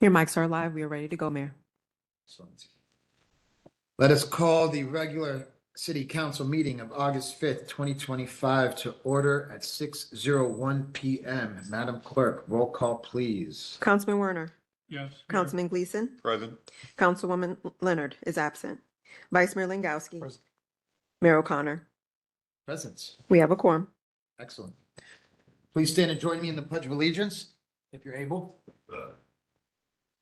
Your mics are live. We are ready to go, Mayor. Let us call the regular city council meeting of August 5th, 2025 to order at 6:01 PM. Madam Clerk, roll call, please. Councilman Werner. Yes. Councilman Gleason. Present. Councilwoman Leonard is absent. Vice Mayor Langowski. Present. Mayor O'Connor. Present. We have a quorum. Excellent. Please stand and join me in the Pledge of Allegiance, if you're able.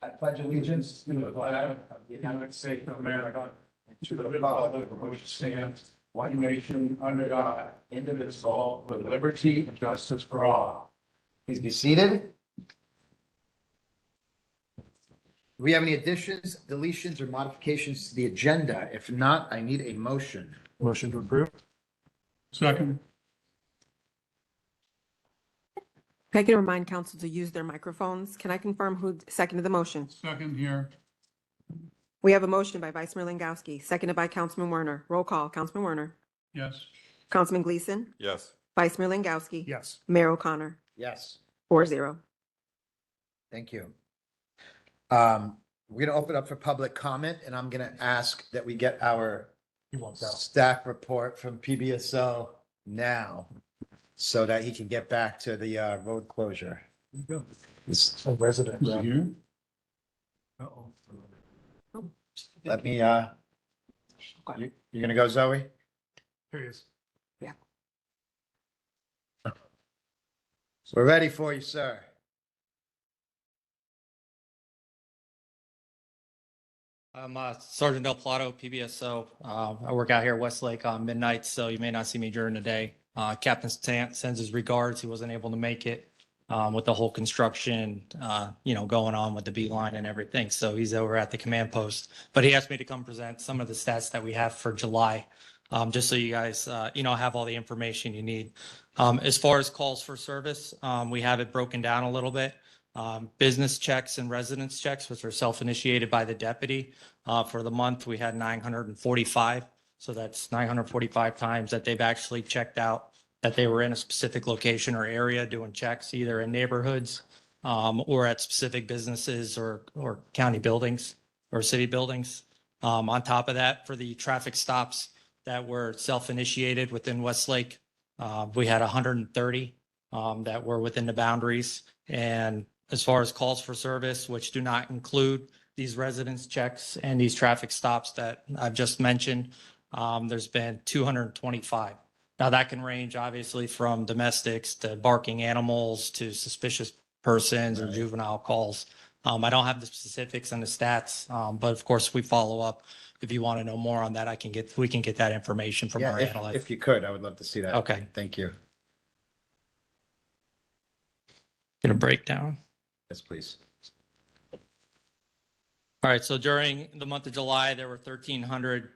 I pledge allegiance To the flag of the United States of America, and to the republic for which it stands, one nation under God, indivisible, with liberty and justice for all. Please be seated. Do we have any additions, deletions, or modifications to the agenda? If not, I need a motion. Motion to approve. Second. If I can remind council to use their microphones. Can I confirm who seconded the motion? Second here. We have a motion by Vice Mayor Langowski, seconded by Councilman Werner. Roll call. Councilman Werner. Yes. Councilman Gleason. Yes. Vice Mayor Langowski. Yes. Mayor O'Connor. Yes. 4-0. Thank you. We're going to open up for public comment, and I'm going to ask that we get our staff report from PBSO now so that he can get back to the road closure. It's a resident. Yeah. Here? Uh-oh. Let me, you're going to go, Zoe? Here he is. We're ready for you, sir. I'm Sergeant Del Plato, PBSO. I work out here at Westlake on midnight, so you may not see me during the day. Captain Stant sends his regards. He wasn't able to make it with the whole construction, going on with the beeline and everything. So he's over at the command post. But he asked me to come present some of the stats that we have for July, just so you guys, have all the information you need. As far as calls for service, we have it broken down a little bit. Business checks and residence checks, which are self-initiated by the deputy. For the month, we had 945. So that's 945 times that they've actually checked out that they were in a specific location or area doing checks, either in neighborhoods or at specific businesses or county buildings or city buildings. On top of that, for the traffic stops that were self-initiated within Westlake, we had 130 that were within the boundaries. And as far as calls for service, which do not include these residence checks and these traffic stops that I've just mentioned, there's been 225. Now that can range obviously from domestics to barking animals to suspicious persons or juvenile calls. I don't have the specifics and the stats, but of course we follow up. If you want to know more on that, we can get that information from our analyst. If you could, I would love to see that. Okay. Thank you. Get a breakdown. Yes, please. All right, so during the month of July, there were 1,300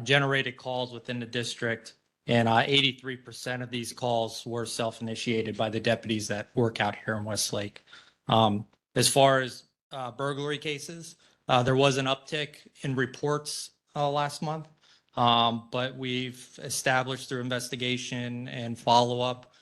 generated calls within the district, and 83% of these calls were self-initiated by the deputies that work out here in Westlake. As far as burglary cases, there was an uptick in reports last month, but we've established through investigation and follow-up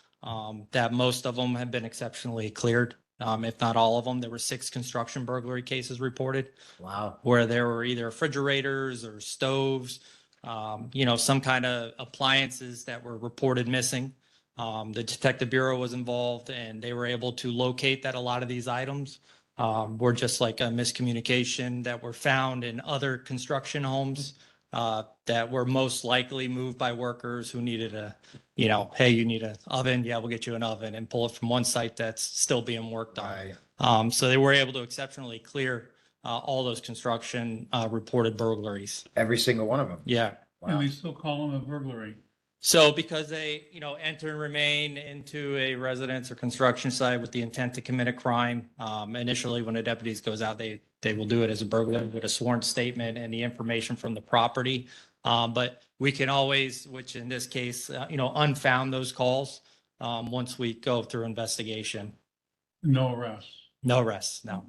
that most of them have been exceptionally cleared. If not all of them. There were 6 construction burglary cases reported. Wow. Where there were either refrigerators or stoves, some kind of appliances that were reported missing. The Detective Bureau was involved and they were able to locate that a lot of these items were just like a miscommunication that were found in other construction homes that were most likely moved by workers who needed hey, you need an oven? Yeah, we'll get you an oven, and pull it from one site that's still being worked on. Right. So they were able to exceptionally clear all those construction reported burglaries. Every single one of them. Yeah. And Wow. we still call them a burglary. So because they, enter and remain into a residence or construction site with the intent to commit a crime, initially when the deputies goes out, they will do it as a burglary with a sworn statement and the information from the property. But we can always, which in this case, unfound those calls once we go through investigation. No arrests. No arrests, no.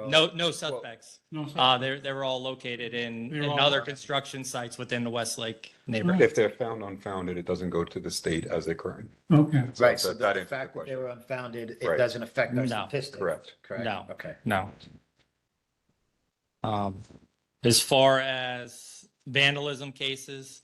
No suspects. No, sir. They were all located in They were all other arrested. construction sites within the Westlake neighborhood. If they're found unfounded, it doesn't go to the state as a crime. Okay. Right, so that the answers the fact that they question. were unfounded, it Right. doesn't affect our No. statistics. Correct. Correct? No. Okay. No. As far as vandalism cases,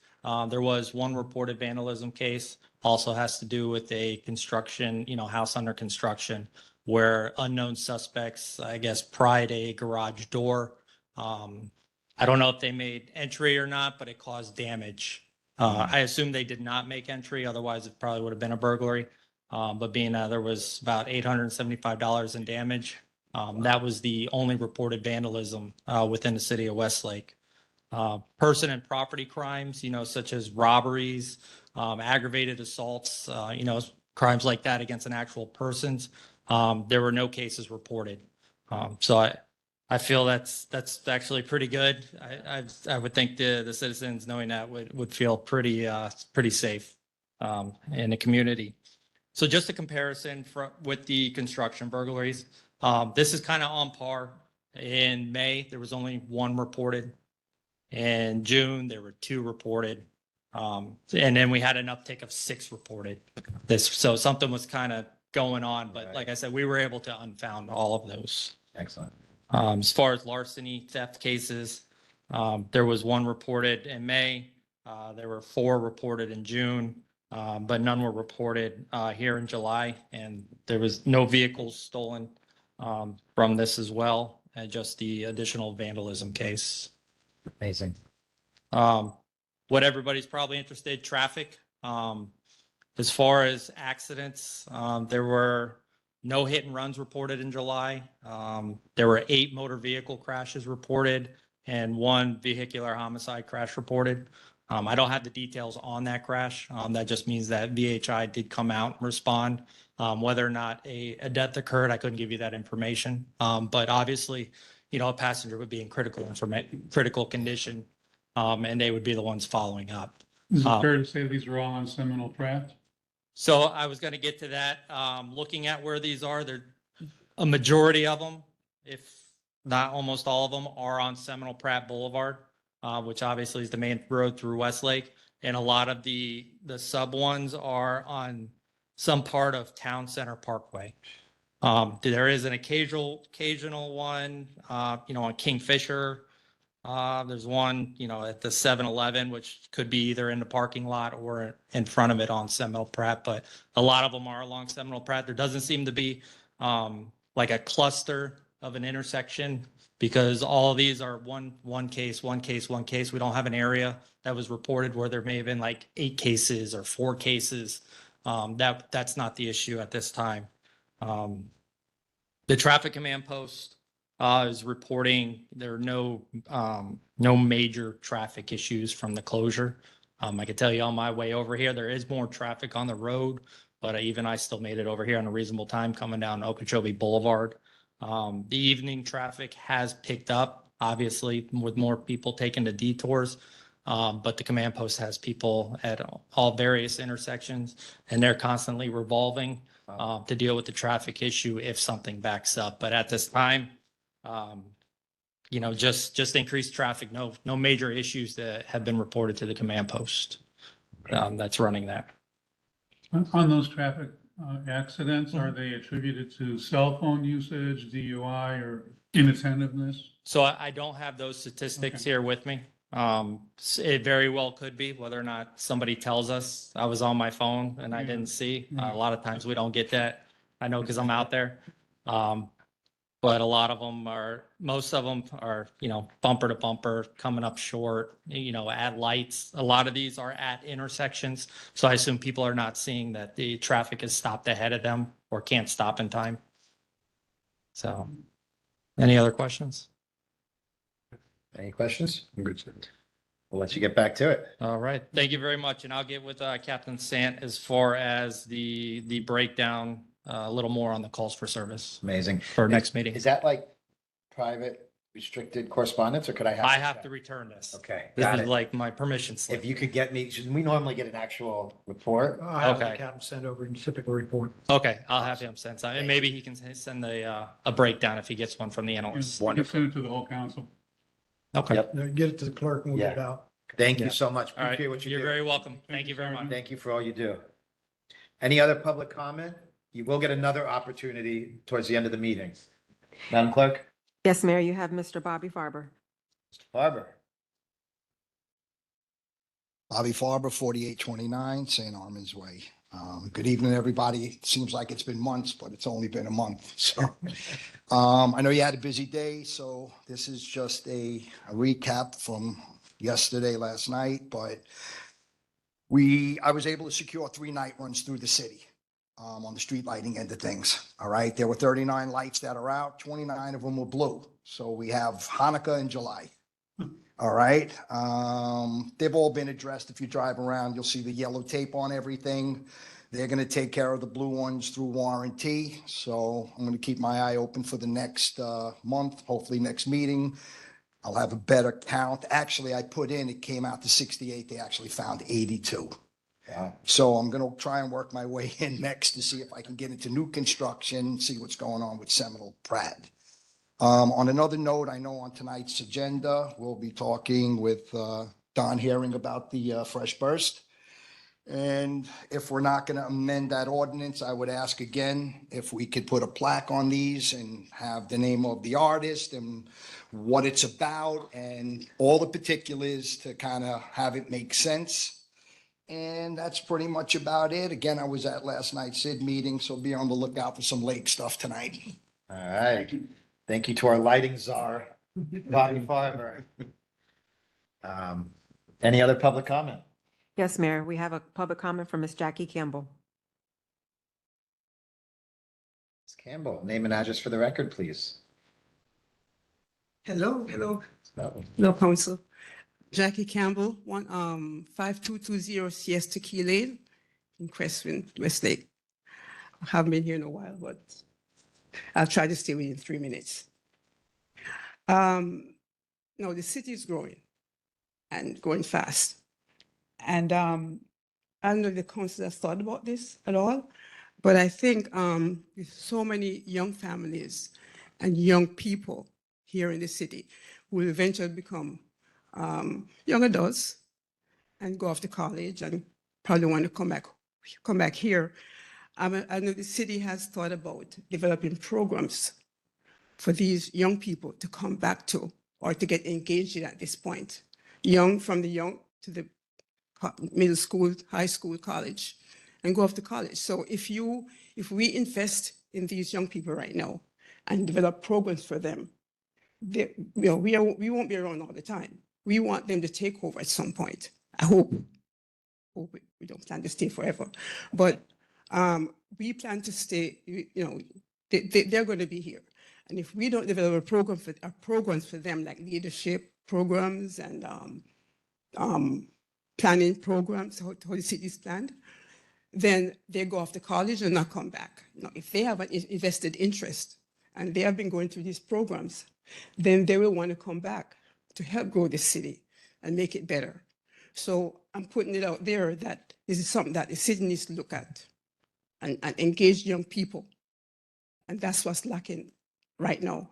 there was one reported vandalism case, also has to do with a construction, house under construction where unknown suspects, I guess, pried a garage door. I don't know if they made entry or not, but it caused damage. I assume they did not make entry, otherwise it probably would have been a burglary. But being there was about $875 in damage. That was the only reported vandalism within the city of Westlake. Person and property crimes, such as robberies, aggravated assaults, crimes like that against an actual persons. There were no cases reported. So I feel that's actually pretty good. I would think the citizens knowing that would feel pretty safe in the community. So just a comparison with the construction burglaries. This is kind of on par. In May, there was only one reported. In June, there were two reported. And then we had an uptick of 6 reported. So something was kind of going on, but like I said, we were able to unfound all of those. Excellent. As far as larceny theft cases, there was 1 reported in May. There were 4 reported in June, but none were reported here in July. And there was no vehicles stolen from this as well, and just the additional vandalism case. Amazing. What everybody's probably interested, traffic. As far as accidents, there were no hit and runs reported in July. There were 8 motor vehicle crashes reported and 1 vehicular homicide crash reported. I don't have the details on that crash. That just means that VHI did come out and respond. Whether or not a death occurred, I couldn't give you that information. But obviously, a passenger would be in critical condition, and they would be the ones following up. Is it fair to say these are all on Seminole Pratt? So I was going to get to that. Looking at where these are, a majority of them, if not almost all of them, are on Seminole Pratt Boulevard, which obviously is the main road through Westlake. And a lot of the sub ones are on some part of Town Center Parkway. There is an occasional one, on Kingfisher. There's one, at the 7-Eleven, which could be either in the parking lot or in front of it on Seminole Pratt, but a lot of them are along Seminole Pratt. There doesn't seem to be like a cluster of an intersection because all of these are one case. We don't have an area that was reported where there may have been like 8 cases or 4 cases. That's not the issue at this time. The traffic command post is reporting there are no major traffic issues from the closure. I can tell you on my way over here, there is more traffic on the road, but even I still made it over here on a reasonable time coming down Okeechobee Boulevard. The evening traffic has picked up, obviously, with more people taking the detours. But the command post has people at all various intersections, and they're constantly revolving to deal with the traffic issue if something backs up. But at this time, just increased traffic. No major issues that have been reported to the command post that's running that. On those traffic accidents, are they attributed to cell phone usage, DUI, or inattentiveness? So I don't have those statistics here with me. It very well could be whether or not somebody tells us I was on my phone and I didn't see. A lot of times we don't get that. I know because I'm out there. But most of them are, bumper to bumper coming up short, at lights. A lot of these are at intersections. So I assume people are not seeing that the traffic is stopped ahead of them or can't stop in time. So any other questions? Any questions? I'm good, sir. We'll let you get back to it. All right. Thank you very much. And I'll get with Captain Sant as far as the breakdown, a little more on the calls for service Amazing. for next meeting. Is that like private restricted correspondence, or could I have? I this have back? to return this. Okay, This got is it. like my permission slip. If you could get me, we normally get an actual report. I'll have the Okay. captain send over a typical report. Okay, I'll have him send some, and maybe he can send a breakdown if he gets one from the analyst. Wonderful. Send it to the whole council. Okay. Yep. Get it to the clerk and we'll get it out. Thank you Yeah. so much. All right, Appreciate what you you're do. very welcome. Thank you very much. Thank you for all you do. Any other public comment? You will get another opportunity towards the end of the meeting. Madam Clerk? Yes, Mayor, you have Mr. Bobby Farber. Mr. Farber? Bobby Farber, 4829 St. Armand's Way. Good evening, everybody. It seems like it's been months, but it's only been a month. So I know you had a busy day, so this is just a recap from yesterday, last night, but I was able to secure 3 night runs through the city on the street lighting end of things. All right. There were 39 lights that are out, 29 of them were blue. So we have Hanukkah in July. All right. They've all been addressed. If you drive around, you'll see the yellow tape on everything. They're going to take care of the blue ones through warranty. So I'm going to keep my eye open for the next month, hopefully next meeting. I'll have a better count. Actually, I put in, it came out to 68. They actually found 82. Wow. So I'm going to try and work my way in next to see if I can get into new construction, see what's going on with Seminole Pratt. On another note, I know on tonight's agenda, we'll be talking with Don Herring about the Fresh Burst. And if we're not going to amend that ordinance, I would ask again if we could put a plaque on these and have the name of the artist and what it's about and all the particulars to kind of have it make sense. And that's pretty much about it. Again, I was at last night's SID meeting, so be on the lookout for some lake stuff tonight. All right. Thank you to our lighting czar, Bobby Farber. Any other public comment? Yes, Mayor, we have a public comment from Ms. Jackie Campbell. Ms. Campbell, name and address for the record, please. Hello, hello, No. hello, Council. Jackie Campbell, 5220 Siesta Key Lane in Crestwind, Westlake. I haven't been here in a while, but I'll try to stay within 3 minutes. No, the city is growing and growing fast. And I don't know if the council has thought about this at all, but I think with so many young families and young people here in the city who will eventually become young adults and go off to college and probably want to come back here. I know the city has thought about developing programs for these young people to come back to or to get engaged in at this point. From the young to the middle school, high school, college, and go off to college. So if we invest in these young people right now and develop programs for them, we won't be around all the time. We want them to take over at some point. I hope we don't plan to stay forever, but we plan to stay. They're going to be here, and if we don't develop programs for them, like leadership programs and planning programs, how the city is planned, then they go off to college and not come back. Now, if they have an invested interest and they have been going through these programs, then they will want to come back to help grow the city and make it better. So I'm putting it out there that this is something that the city needs to look at and engage young people. And that's what's lacking right now,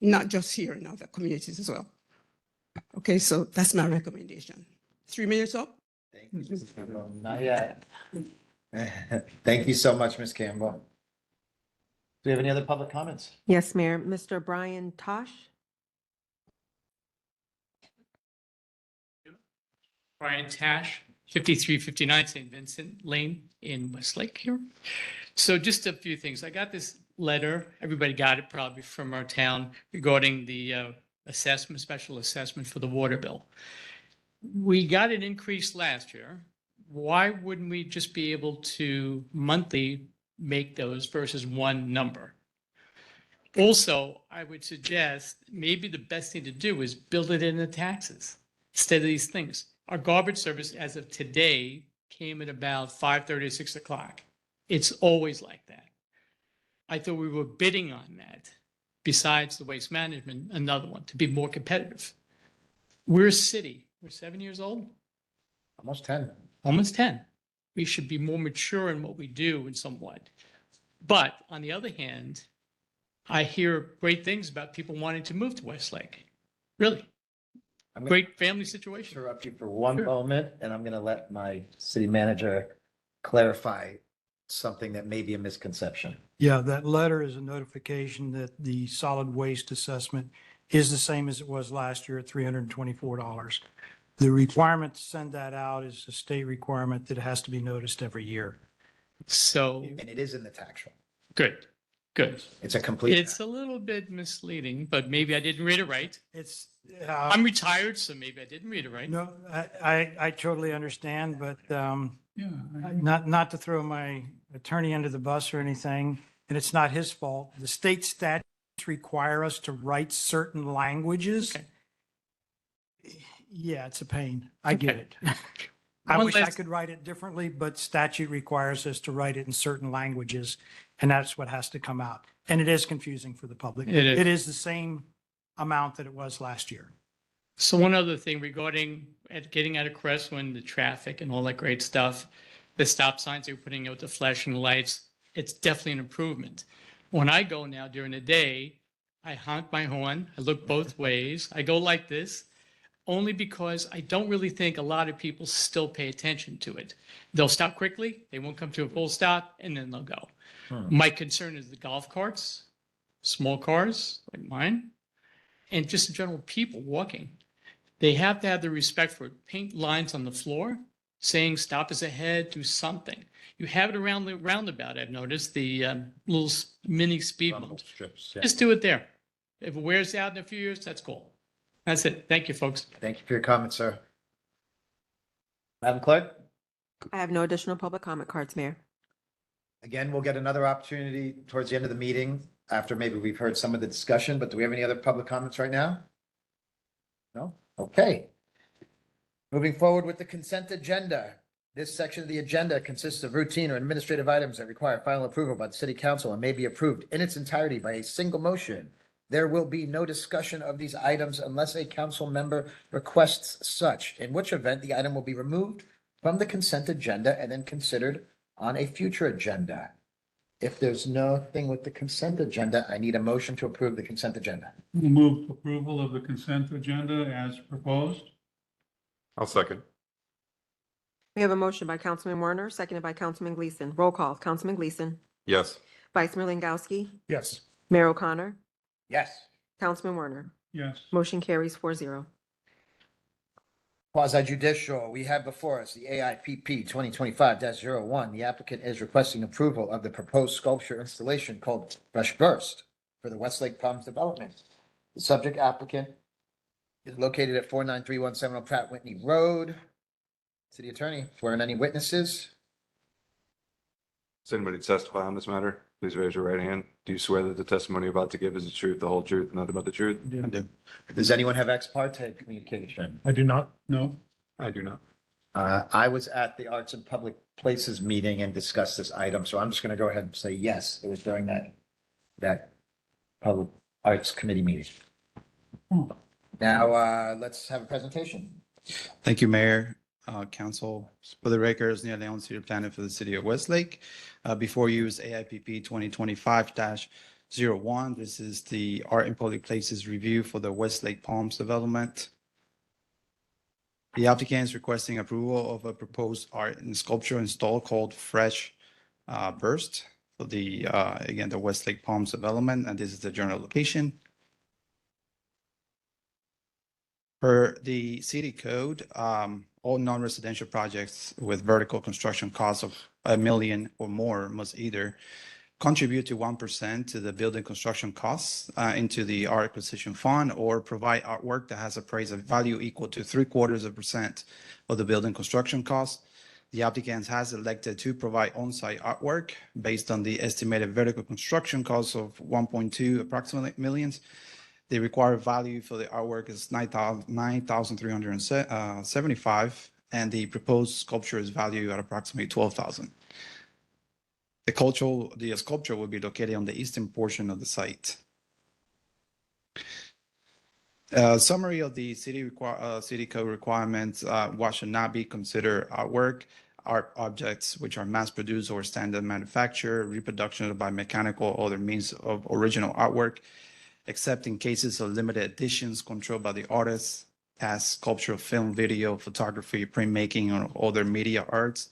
not just here, in other communities as well. Okay, so that's my recommendation. 3 minutes up? Thank you, Ms. Campbell. Not yet. Thank you so much, Ms. Campbell. Do we have any other public comments? Yes, Mayor, Mr. Brian Tosh. Brian Tash, 5359 St. Vincent Lane in Westlake here. So just a few things. I got this letter, everybody got it probably from our town regarding the special assessment for the water bill. We got an increase last year. Why wouldn't we just be able to monthly make those versus one number? Also, I would suggest maybe the best thing to do is build it in the taxes instead of these things. Our garbage service as of today came at about 5:30 or 6 o'clock. It's always like that. I thought we were bidding on that. besides the waste management, another one to be more competitive. We're a city. We're 7 years old, Almost 10. almost 10. We should be more mature in what we do in somewhat. But on the other hand, I hear great things about people wanting to move to Westlake. Really, I'm going great family to situation. interrupt you for one Sure. moment, and I'm going to let my city manager clarify something that may be a misconception. Yeah, that letter is a notification that the solid waste assessment is the same as it was last year at $324. The requirement to send that out is a state requirement that has to be noticed every year. So And it is in the tax roll. good, good. It's a complete. It's a little bit misleading, but maybe I didn't read it right. It's, I'm retired, so maybe I didn't read it right. no, I totally understand, but Yeah. not to throw my attorney under the bus or anything, and it's not his fault. The state statutes require us to write certain languages. Okay. Yeah, it's a pain. I get Okay. it. I One wish I last- could write it differently, but statute requires us to write it in certain languages, and that's what has to come out. And it is confusing for the public. It is. It is the same amount that it was last year. So one other thing regarding getting out of Crestwood, the traffic and all that great stuff, the stop signs they're putting out, the flashing lights, it's definitely an improvement. When I go now during the day, I honk my horn, I look both ways, I go like this, only because I don't really think a lot of people still pay attention to it. They'll stop quickly, they won't come to a full stop, and then they'll go. My concern is the golf carts, small cars like mine, and just in general people walking. They have to have the respect for it. Paint lines on the floor saying stop us ahead, do something. You have it around the roundabout, I've noticed, the little mini speed Rumble bumps. strips. Yeah. Just do it there. If it wears out in a few years, that's cool. That's it. Thank you, folks. Thank you for your comment, sir. Madam Clerk, I have no additional public comment cards, Mayor. again, we'll get another opportunity towards the end of the meeting after maybe we've heard some of the discussion, but do we have any other public comments right now? No? Okay. Moving forward with the consent agenda. This section of the agenda consists of routine or administrative items that require final approval by the city council and may be approved in its entirety by a single motion. There will be no discussion of these items unless a council member requests such, in which event the item will be removed from the consent agenda and then considered on a future agenda. If there's nothing with the consent agenda, I need a motion to approve the consent agenda. Move approval of the consent agenda as proposed. I'll second. We have a motion by Councilman Werner, seconded by Councilman Gleason. Roll call, Councilman Gleason. Yes. Vice Mayor Langowski. Yes. Mayor O'Connor. Yes. Councilman Werner. Yes. Motion carries 4-0. Quasi judicial, we have before us the AIPP 2025-01. The applicant is requesting approval of the proposed sculpture installation called Fresh Burst for the Westlake Palms development. The subject applicant is located at 49317 Pratt Whitney Road. City Attorney, swearing any witnesses? Does anybody testify on this matter? Please raise your right hand. Do you swear that the testimony you're about to give is the truth, the whole truth, and nothing but the truth? I do. Does anyone have ex parte communication? I do not. No. I do not. I was at the Arts and Public Places meeting and discussed this item, so I'm just going to go ahead and say yes, it was during that Public Arts Committee meeting. Now, let's have a presentation. Thank you, Mayor, Council. For the record, Neil Leon, City Planner for the City of Westlake. Before you is AIPP 2025-01. This is the Art and Public Places Review for the Westlake Palms Development. The applicant is requesting approval of a proposed art and sculpture install called Fresh Burst for the, again, the Westlake Palms Development, and this is the general location. Per the city code, all non-residential projects with vertical construction costs of $1 million or more must either contribute to 1% to the building construction costs into the art acquisition fund, or provide artwork that has appraised value equal to 0.75% of the building construction costs. The applicant has elected to provide on-site artwork based on the estimated vertical construction cost of 1.2 approximately millions. The required value for the artwork is $9,375, and the proposed sculpture is valued at approximately $12,000. The sculpture will be located on the eastern portion of the site. Summary of the city code requirements, what should not be considered artwork, art objects which are mass produced or standard manufacture, reproduction by mechanical or other means of original artwork, except in cases of limited editions controlled by the artist, as sculpture, film, video, photography, printmaking, or other media arts,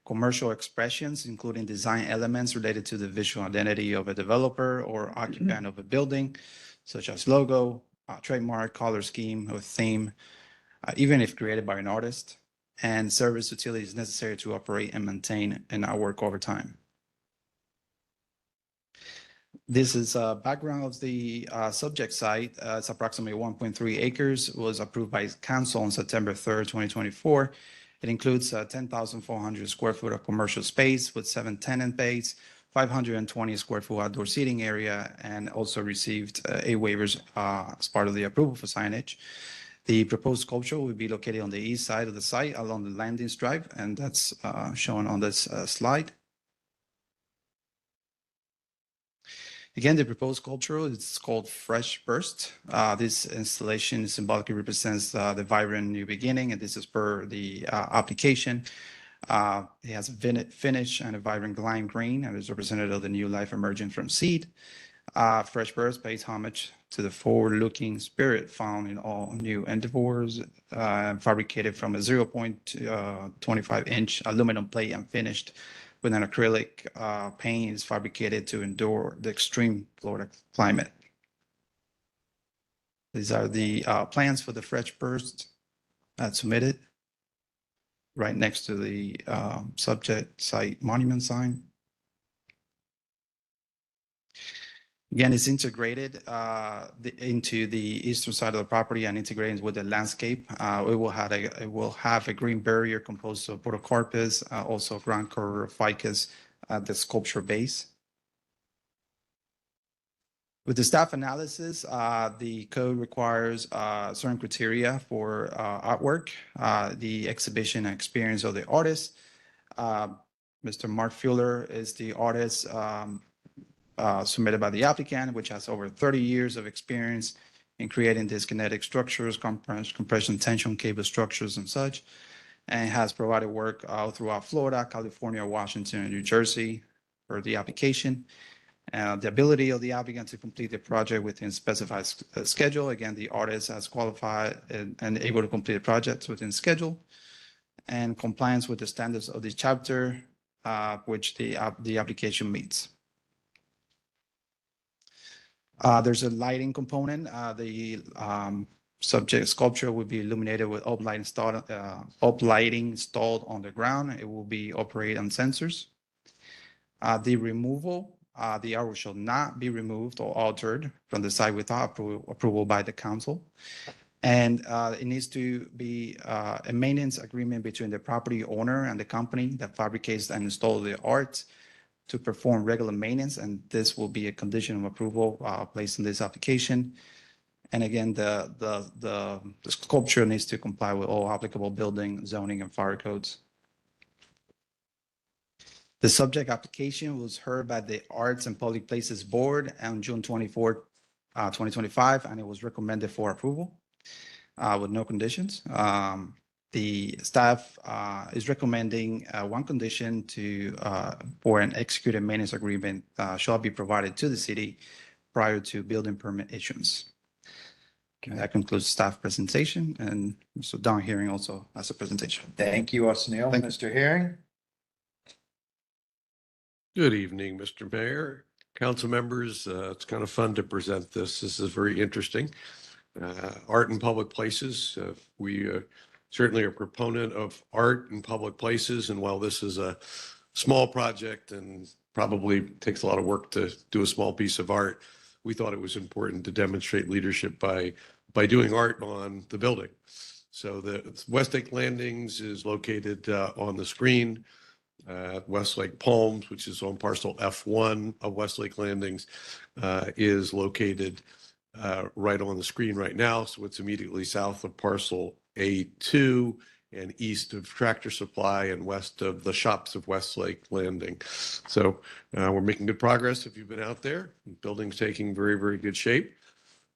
commercial expressions, including design elements related to the visual identity of a developer or occupant of a building, such as logo, trademark, color scheme, or theme, even if created by an artist, and service utilities necessary to operate and maintain an artwork over time. This is a background of the subject site. It's approximately 1.3 acres. It was approved by council on September 3rd, 2024. It includes 10,400 square foot of commercial space with 7 tenant bays, 520 square foot outdoor seating area, and also received 8 waivers as part of the approval for signage. The proposed sculpture will be located on the east side of the site along the landing strip, and that's shown on this slide. Again, the proposed sculpture is called Fresh Burst. This installation symbolically represents the vibrant new beginning, and this is per the application. It has a finish and a vibrant lime green, and is representative of the new life emerging from seed. Fresh Burst pays homage to the forward-looking spirit found in all new endeavors, fabricated from a 0.25-inch aluminum plate and finished with an acrylic paint is fabricated to endure the extreme Florida climate. These are the plans for the Fresh Burst submitted right next to the subject site monument sign. Again, it's integrated into the eastern side of the property and integrated with the landscape. It will have a green barrier composed of protocarpus, also ground cover ficus at the sculpture base. With the staff analysis, the code requires certain criteria for artwork, the exhibition and experience of the artist. Mr. Mark Fuller is the artist submitted by the applicant, which has over 30 years of experience in creating these kinetic structures, compression, tension cable structures, and such, and has provided work throughout Florida, California, Washington, and New Jersey for the application. The ability of the applicant to complete the project within specified schedule. Again, the artist has qualified and able to complete the projects within schedule, and compliance with the standards of the chapter, which the application meets. There's a lighting component. The subject sculpture will be illuminated with up lighting installed on the ground. It will be operated on sensors. The removal, the artwork shall not be removed or altered from the site without approval by the council. And it needs to be a maintenance agreement between the property owner and the company that fabricates and installs the art to perform regular maintenance, and this will be a condition of approval placed in this application. And again, the sculpture needs to comply with all applicable building, zoning, and fire codes. The subject application was heard by the Arts and Public Places Board on June 24, 2025, and it was recommended for approval with no conditions. The staff is recommending one condition for an executed maintenance agreement shall be provided to the city prior to building permit issuance. Okay. That concludes staff presentation, and Mr. Don Hearing also has a presentation. Thank you, Osneil. Thank you. Mr. Herring? Good evening, Mr. Mayor, council members. It's kind of fun to present this. This is very interesting. Art in public places. We certainly are a proponent of art in public places. And while this is a small project and probably takes a lot of work to do a small piece of art, we thought it was important to demonstrate leadership by doing art on the building. So the Westlake Landings is located on the screen. Westlake Palms, which is on parcel F1 of Westlake Landings, is located right on the screen right now. So it's immediately south of parcel A2 and east of Tractor Supply and west of the shops of Westlake Landing. So we're making good progress if you've been out there. The building's taking very, very good shape.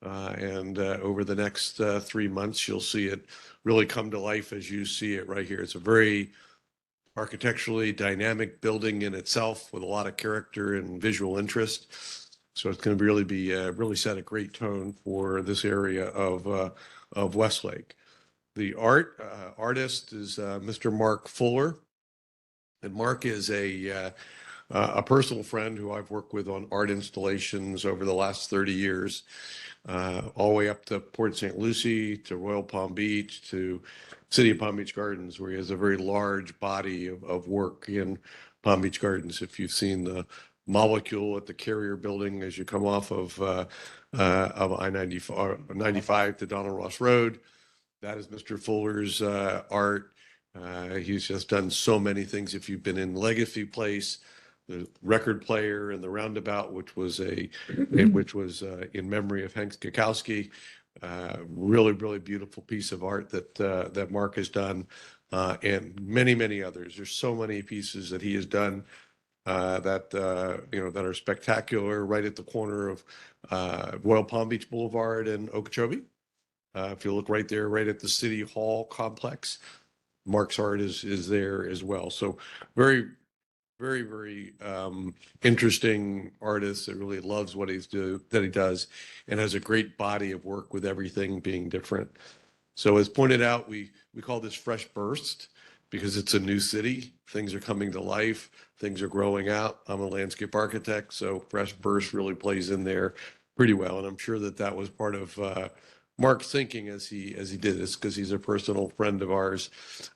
And over the next 3 months, you'll see it really come to life as you see it right here. It's a very architecturally dynamic building in itself with a lot of character and visual interest. So it's going to really set a great tone for this area of Westlake. The artist is Mr. Mark Fuller. And Mark is a personal friend who I've worked with on art installations over the last 30 years, all the way up to Port St. Lucie, to Royal Palm Beach, to City of Palm Beach Gardens, where he has a very large body of work in Palm Beach Gardens. If you've seen the molecule at the Carrier Building as you come off of I-95 to Donald Ross Road, that is Mr. Fuller's art. He's just done so many things. If you've been in Legacy Place, the record player and the roundabout, which was in memory of Hank Skakowski, really beautiful piece of art that Mark has done, and many others. There's so many pieces that he has done that are spectacular, right at the corner of Royal Palm Beach Boulevard and Okeechobee. If you look right there, right at the City Hall complex, Mark's art is there as well. So very interesting artist that really loves what he does, and has a great body of work with everything being different. So as pointed out, we call this Fresh Burst because it's a new city. Things are coming to life. Things are growing out. I'm a landscape architect, so Fresh Burst really plays in there pretty well. And I'm sure that was part of Mark's thinking as he did this, because he's a personal friend of ours.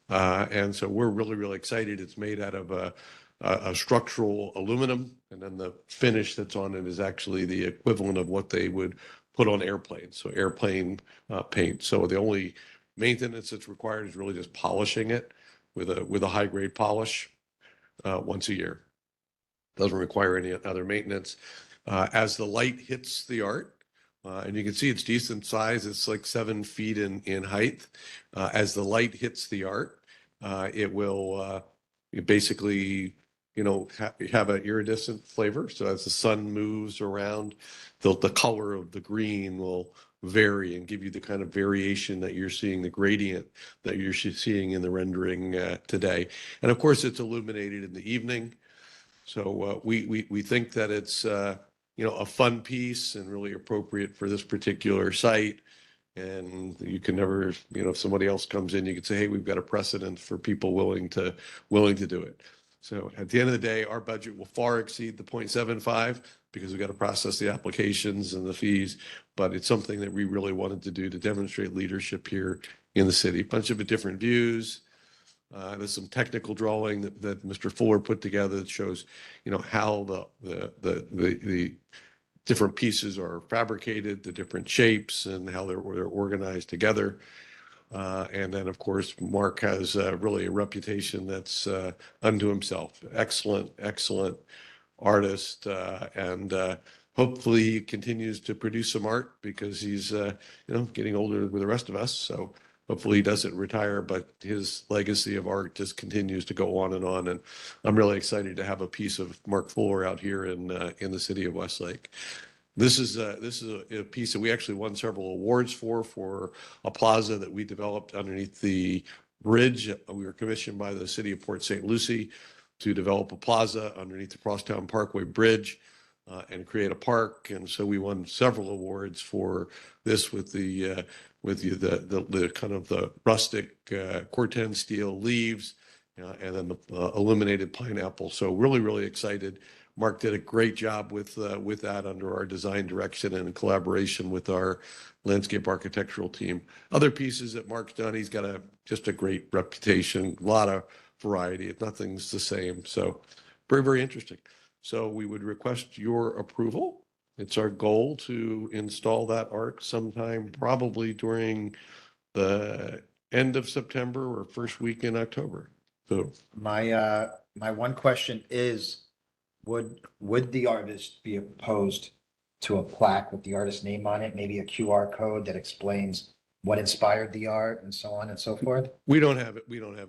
And so we're really excited. It's made out of a structural aluminum, and then the finish that's on it is actually the equivalent of what they would put on airplanes, so airplane paint. So the only maintenance that's required is really just polishing it with a high grade polish once a year. Doesn't require any other maintenance. As the light hits the art, and you can see it's decent size, it's like 7 feet in height. As the light hits the art, it will basically have an iridescent flavor. So as the sun moves around, the color of the green will vary and give you the kind of variation that you're seeing, the gradient that you're seeing in the rendering today. And of course, it's illuminated in the evening. So we think that it's a fun piece and really appropriate for this particular site. And you can never, if somebody else comes in, you can say, hey, we've got a precedent for people willing to do it. So at the end of the day, our budget will far exceed the 0.75 because we've got to process the applications and the fees. But it's something that we really wanted to do to demonstrate leadership here in the city. A bunch of different views. There's some technical drawing that Mr. Fuller put together that shows, how the different pieces are fabricated, the different shapes, and how they're organized together. And then, of course, Mark has really a reputation that's unto himself. Excellent artist, and hopefully he continues to produce some art because he's, getting older with the rest of us. So hopefully he doesn't retire, but his legacy of art just continues to go on. And I'm really excited to have a piece of Mark Fuller out here in the city of Westlake. This is a piece that we actually won several awards for a plaza that we developed underneath the bridge. We were commissioned by the city of Port St. Lucie to develop a plaza underneath the Crosstown Parkway Bridge and create a park. And so we won several awards for this with the kind of the rustic Corten steel leaves and then the illuminated pineapple. So really excited. Mark did a great job with that under our design direction and in collaboration with our landscape architectural team. Other pieces that Mark's done, he's got just a great reputation, a lot of variety. Nothing's the same. So very interesting. So we would request your approval. It's our goal to install that art sometime probably during the end of September or first week in October. So My one question is, would the artist be opposed to a plaque with the artist's name on it, maybe a QR code that explains what inspired the art and so on and so forth? We don't have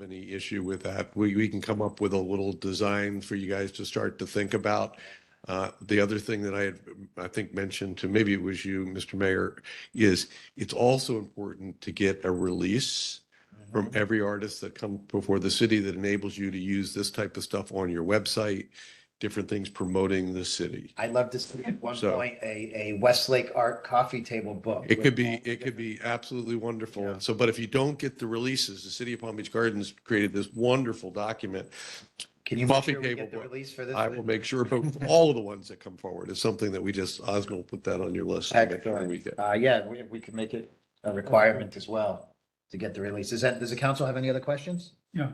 any issue with that. We can come up with a little design for you guys to start to think about. The other thing that I think, mentioned to, maybe it was you, Mr. Mayor, is it's also important to get a release from every artist that come before the city that enables you to use this type of stuff on your website, different things promoting the city. I'd love to see at one So- point a Westlake art coffee table book. It could be absolutely wonderful. Yeah. And so, but if you don't get the releases, the City of Palm Beach Gardens created this wonderful document. Can you make Coffee sure we table get the book. release for this? I will make sure, but all of the ones that come forward is something that Oscar will put that on your list. to make sure Excellent. we get. Yeah, we can make it a requirement as well to get the release. Does the council have any other questions? Yeah.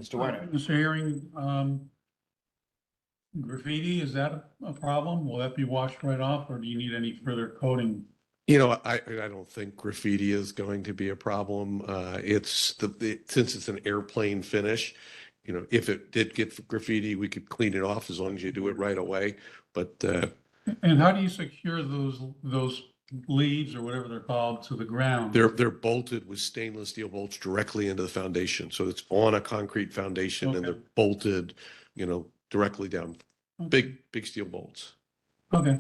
Mr. Werner? Mr. Herring, graffiti, is that a problem? Will that be washed right off, or do you need any further coating? You know, I don't think graffiti is going to be a problem. It's since it's an airplane finish, you know, if it did get graffiti, we could clean it off as long as you do it right away. But And how do you secure those leaves or whatever they're called to the ground? they're bolted with stainless steel bolts directly into the foundation. So it's on a concrete foundation and they're Okay. bolted, you know, directly down. Okay. Big steel bolts. Okay.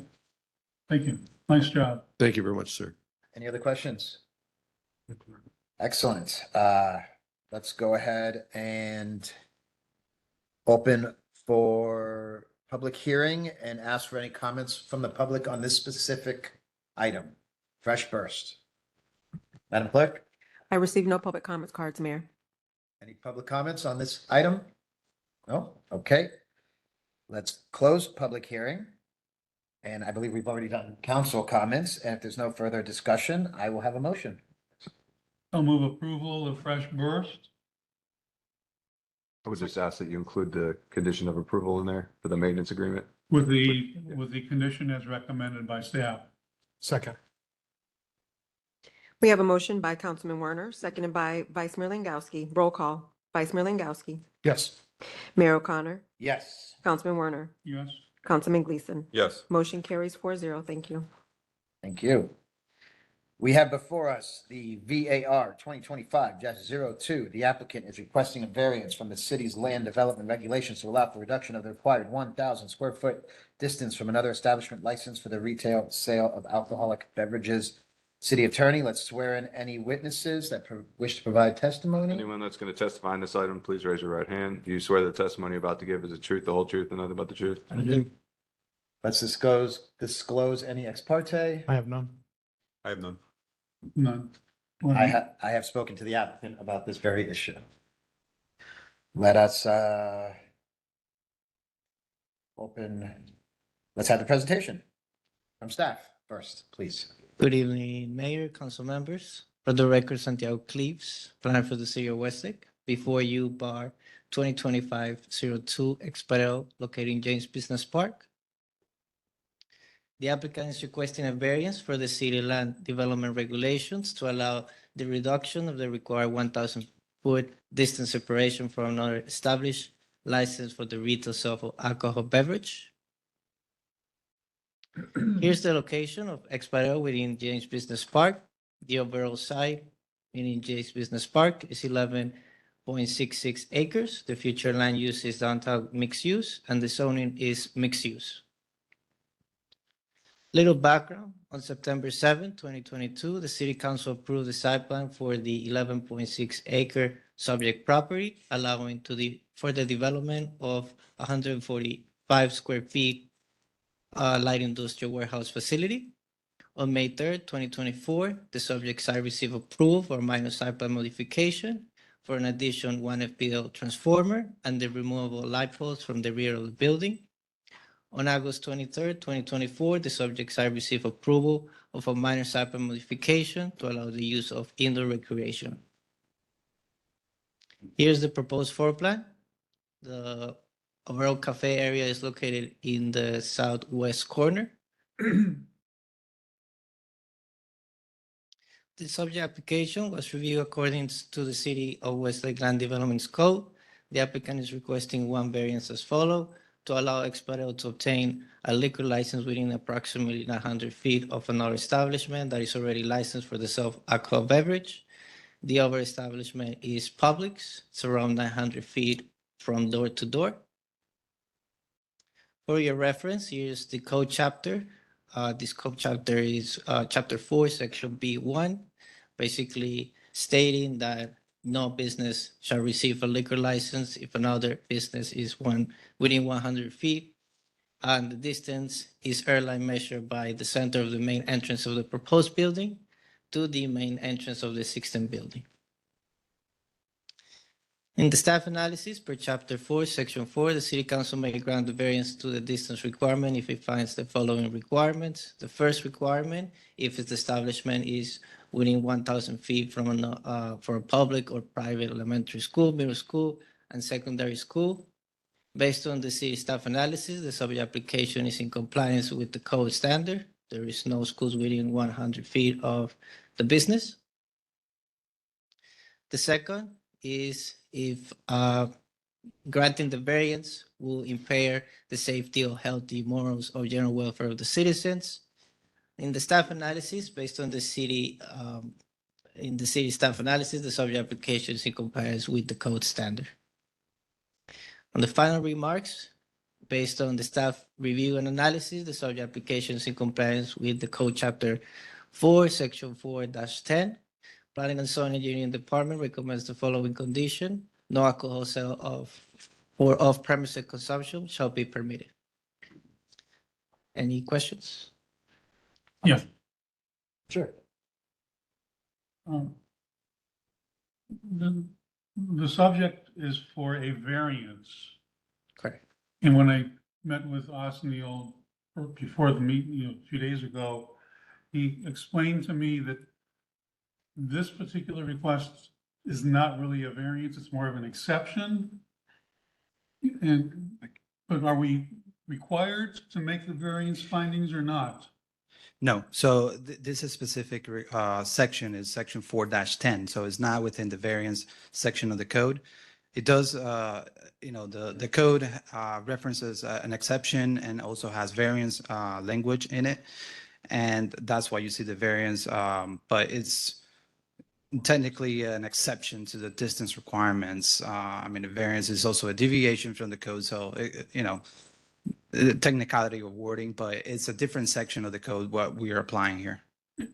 Thank you. Nice job. Thank you very much, sir. Any other questions? Excellent. Let's go ahead and open for public hearing and ask for any comments from the public on this specific item. Fresh Burst. Madam Clerk, I received no public comments cards, Mayor. any public comments on this item? No? Okay. Let's close public hearing. And I believe we've already done council comments. And if there's no further discussion, I will have a motion. I'll move approval of Fresh Burst. I would just ask that you include the condition of approval in there for the maintenance agreement. With the condition as recommended by staff. Second. We have a motion by Councilman Werner, seconded by Vice Mayor Langowski. Roll call. Vice Mayor Langowski. Yes. Mayor O'Connor. Yes. Councilman Werner. Yes. Councilman Gleason. Yes. Motion carries 4-0. Thank you. Thank you. We have before us the VAR 2025-02. The applicant is requesting a variance from the city's land development regulations to allow for reduction of the required 1,000 square foot distance from another establishment license for the retail sale of alcoholic beverages. City Attorney, let's swear in any witnesses that wish to provide testimony. Anyone that's going to testify on this item, please raise your right hand. Do you swear the testimony you're about to give is the truth, the whole truth, and nothing but the truth? Let's disclose any ex parte. I have none. I have none. None. I have spoken to the applicant about this very issue. Let us let's have the presentation from staff first, please. Good evening, Mayor, council members. For the record, Santiago Cleaves, planner for the city of Westlake. Before you, bar 2025-02 Exparel, located in James Business Park. The applicant is requesting a variance for the city land development regulations to allow the reduction of the required 1,000 foot distance separation from another established license for the retail sale of alcohol beverage. Here's the location of Exparel within James Business Park. The overall site within James Business Park is 11.66 acres. The future land use is downtown mixed use, and the zoning is mixed use. Little background, on September 7, 2022, the city council approved the site plan for the 11.6 acre subject property, allowing for the development of 145 square feet light industrial warehouse facility. On May 3rd, 2024, the subject site received approval for minor site plan modification for an addition 1 FPL transformer and the removal of light poles from the rear of the building. On August 23rd, 2024, the subject site received approval of a minor site plan modification to allow the use of indoor recreation. Here's the proposed floor plan. The overall cafe area is located in the southwest corner. The subject application was reviewed according to the City of Westlake Land Development's code. The applicant is requesting one variance as follows: to allow Exparel to obtain a liquor license within approximately 900 feet of another establishment that is already licensed for the sale of alcohol beverage. The other establishment is Publix. It's around 900 feet from door to door. For your reference, here's the code chapter. This code chapter is chapter 4, section B1, basically stating that no business shall receive a liquor license if another business is within 100 feet, and the distance is airline measured by the center of the main entrance of the proposed building to the main entrance of the existing building. In the staff analysis per chapter 4, section 4, the city council may grant the variance to the distance requirement if it finds the following requirements. The first requirement, if its establishment is within 1,000 feet from for a public or private elementary school, middle school, and secondary school. Based on the city staff analysis, the subject application is in compliance with the code standard. There is no schools within 100 feet of the business. The second is if granting the variance will impair the safety or healthy morals or general welfare of the citizens. In the staff analysis, based on the city staff analysis, the subject application is in compliance with the code standard. On the final remarks, based on the staff review and analysis, the subject application is in compliance with the code chapter 4, section 4-10. Planning and Zoning Engineering Department recommends the following condition: no alcohol sale or off-premises consumption shall be permitted. Any questions? Yes. Sure. The subject is for a variance. Correct. And when I met with Osneal before the meeting, a few days ago, he explained to me that this particular request is not really a variance, it's more of an exception. But are we required to make the variance findings or not? No, so this is specific section is section 4-10, so it's not within the variance section of the code. It does, the code references an exception and also has variance language in it. And that's why you see the variance, but it's technically an exception to the distance requirements. I mean, the variance is also a deviation from the code, so, the technicality of wording, but it's a different section of the code what we are applying here.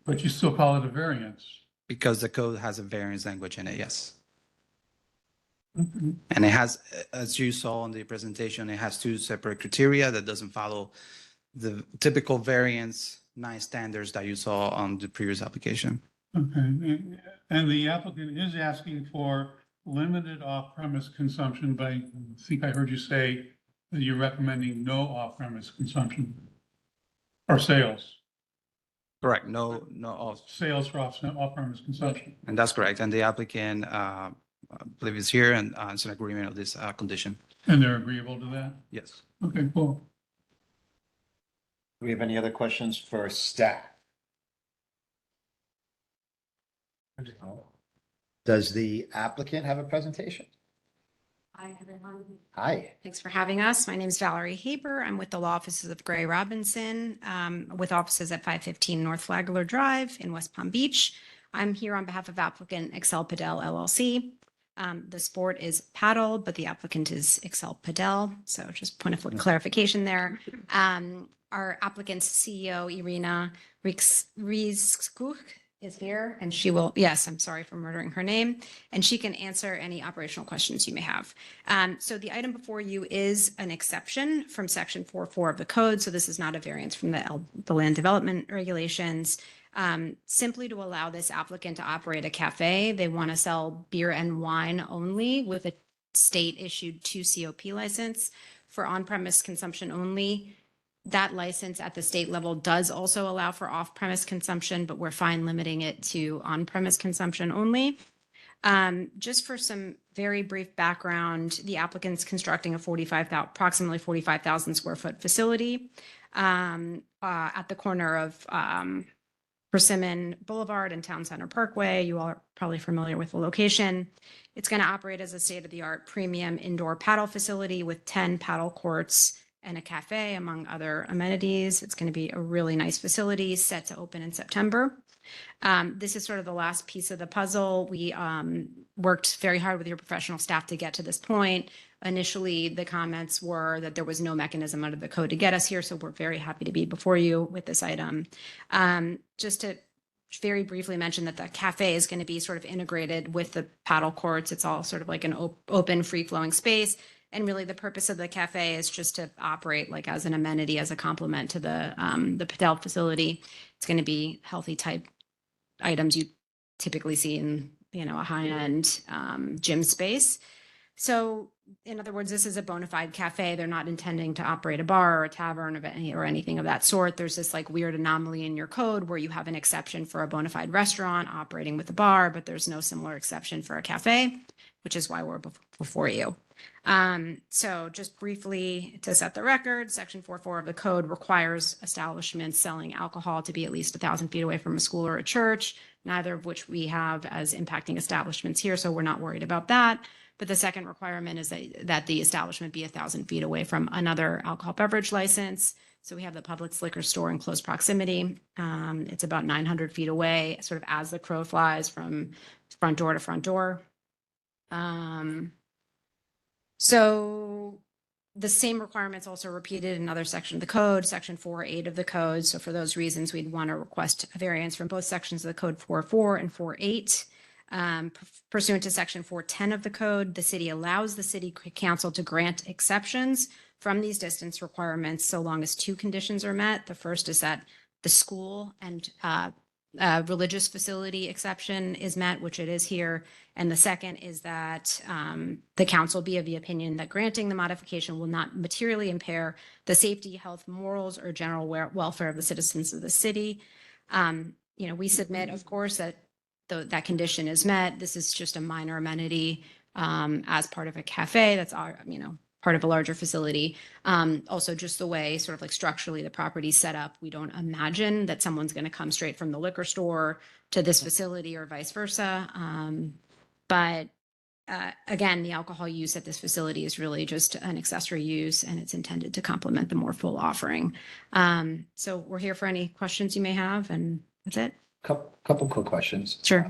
But you still call it a variance. Because the code has a variance language in it, yes. Okay. And it has, as you saw in the presentation, it has two separate criteria that doesn't follow the typical variance 9 standards that you saw on the previous application. Okay, and the applicant is asking for limited off-premise consumption, but I think I heard you say that you're recommending no off-premise consumption or sales. Correct, no, Sales for off-premise consumption. and that's correct. And the applicant, I believe is here and it's an agreement of this condition. And they're agreeable to that? Yes. Okay, cool. Do we have any other questions for staff? Does the applicant have a presentation? Hi, everyone. Hi. Thanks for having us. My name is Valerie Haber. I'm with the law offices of Gray Robinson, with offices at 515 North Flagler Drive in West Palm Beach. I'm here on behalf of applicant Excel Padel LLC. The sport is paddle, but the applicant is Excel Padel. So just point of clarification there. Our applicant's CEO, Irina Rizkuk, is here, and she will, yes, I'm sorry for murdering her name, and she can answer any operational questions you may have. So the item before you is an exception from section 4.4 of the code. So this is not a variance from the land development regulations. Simply to allow this applicant to operate a cafe. They want to sell beer and wine only with a state issued 2 COP license for on-premise consumption only. That license at the state level does also allow for off-premise consumption, but we're fine limiting it to on-premise consumption only. Just for some very brief background, the applicant's constructing approximately 45,000 square foot facility at the corner of Persimmon Boulevard and Town Center Parkway. You all are probably familiar with the location. It's going to operate as a state-of-the-art premium indoor paddle facility with 10 paddle courts and a cafe, among other amenities. It's going to be a really nice facility set to open in September. This is sort of the last piece of the puzzle. We worked very hard with your professional staff to get to this point. Initially, the comments were that there was no mechanism under the code to get us here, so we're very happy to be before you with this item. Just to very briefly mention that the cafe is going to be sort of integrated with the paddle courts. It's all sort of like an open, free-flowing space. And really the purpose of the cafe is just to operate like as an amenity, as a complement to the Patel facility. It's going to be healthy type items you typically see in, a high-end gym space. So in other words, this is a bona fide cafe. They're not intending to operate a bar or a tavern or anything of that sort. There's this like weird anomaly in your code where you have an exception for a bona fide restaurant operating with a bar, but there's no similar exception for a cafe, which is why we're before you. So just briefly to set the record, section 4.4 of the code requires establishments selling alcohol to be at least 1,000 feet away from a school or a church, neither of which we have as impacting establishments here. So we're not worried about that. But the second requirement is that the establishment be 1,000 feet away from another alcohol beverage license. So we have the Publix liquor store in close proximity. It's about 900 feet away, sort of as the crow flies from front door to front door. So the same requirements also repeated in another section of the code, section 4.8 of the code. So for those reasons, we'd want to request a variance from both sections of the code 4.4 and 4.8. Pursuant to section 410 of the code, the city allows the city council to grant exceptions from these distance requirements so long as two conditions are met. The first is that the school and religious facility exception is met, which it is here. And the second is that the council be of the opinion that granting the modification will not materially impair the safety, health, morals, or general welfare of the citizens of the city. We submit, of course, that that condition is met. This is just a minor amenity as part of a cafe that's part of a larger facility. Also, just the way sort of like structurally the property's set up, we don't imagine that someone's going to come straight from the liquor store to this facility or vice versa. But again, the alcohol use at this facility is really just an accessory use, and it's intended to complement the more full offering. So we're here for any questions you may have, and that's it. Couple quick questions. Sure.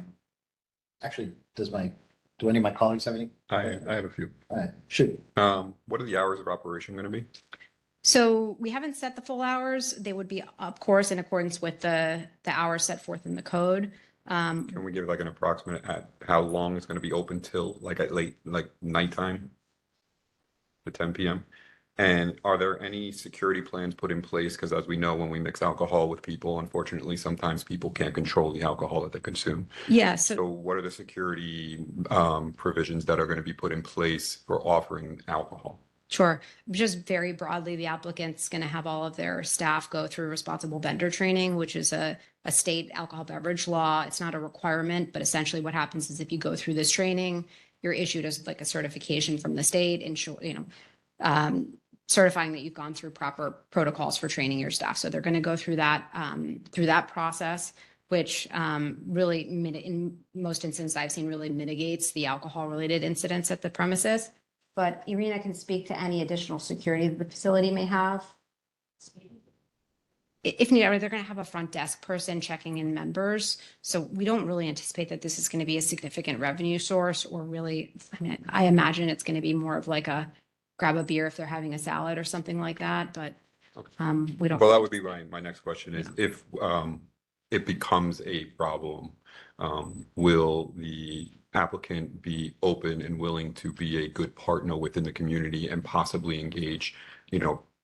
Actually, do any of my colleagues have any? I have a few. All right, shoot. What are the hours of operation going to be? So we haven't set the full hours. They would be, of course, in accordance with the hours set forth in the code. Can we give like an approximate at how long it's going to be open till, like at nighttime to 10 p.m.? And are there any security plans put in place? Because as we know, when we mix alcohol with people, unfortunately, sometimes people can't control the alcohol that they consume. Yeah. So what are the security provisions that are going to be put in place for offering alcohol? Sure. Just very broadly, the applicant's going to have all of their staff go through responsible vendor training, which is a state alcohol beverage law. It's not a requirement, but essentially what happens is if you go through this training, you're issued as like a certification from the state, certifying that you've gone through proper protocols for training your staff. So they're going to go through that process, which really, in most instances I've seen, really mitigates the alcohol-related incidents at the premises. But Irina can speak to any additional security that the facility may have. If needed, they're going to have a front desk person checking in members. So we don't really anticipate that this is going to be a significant revenue source, or really, I imagine it's going to be more of like a grab a beer if they're having a salad or something like that. But we don't. Well, that would be my next question is if it becomes a problem, will the applicant be open and willing to be a good partner within the community and possibly engage,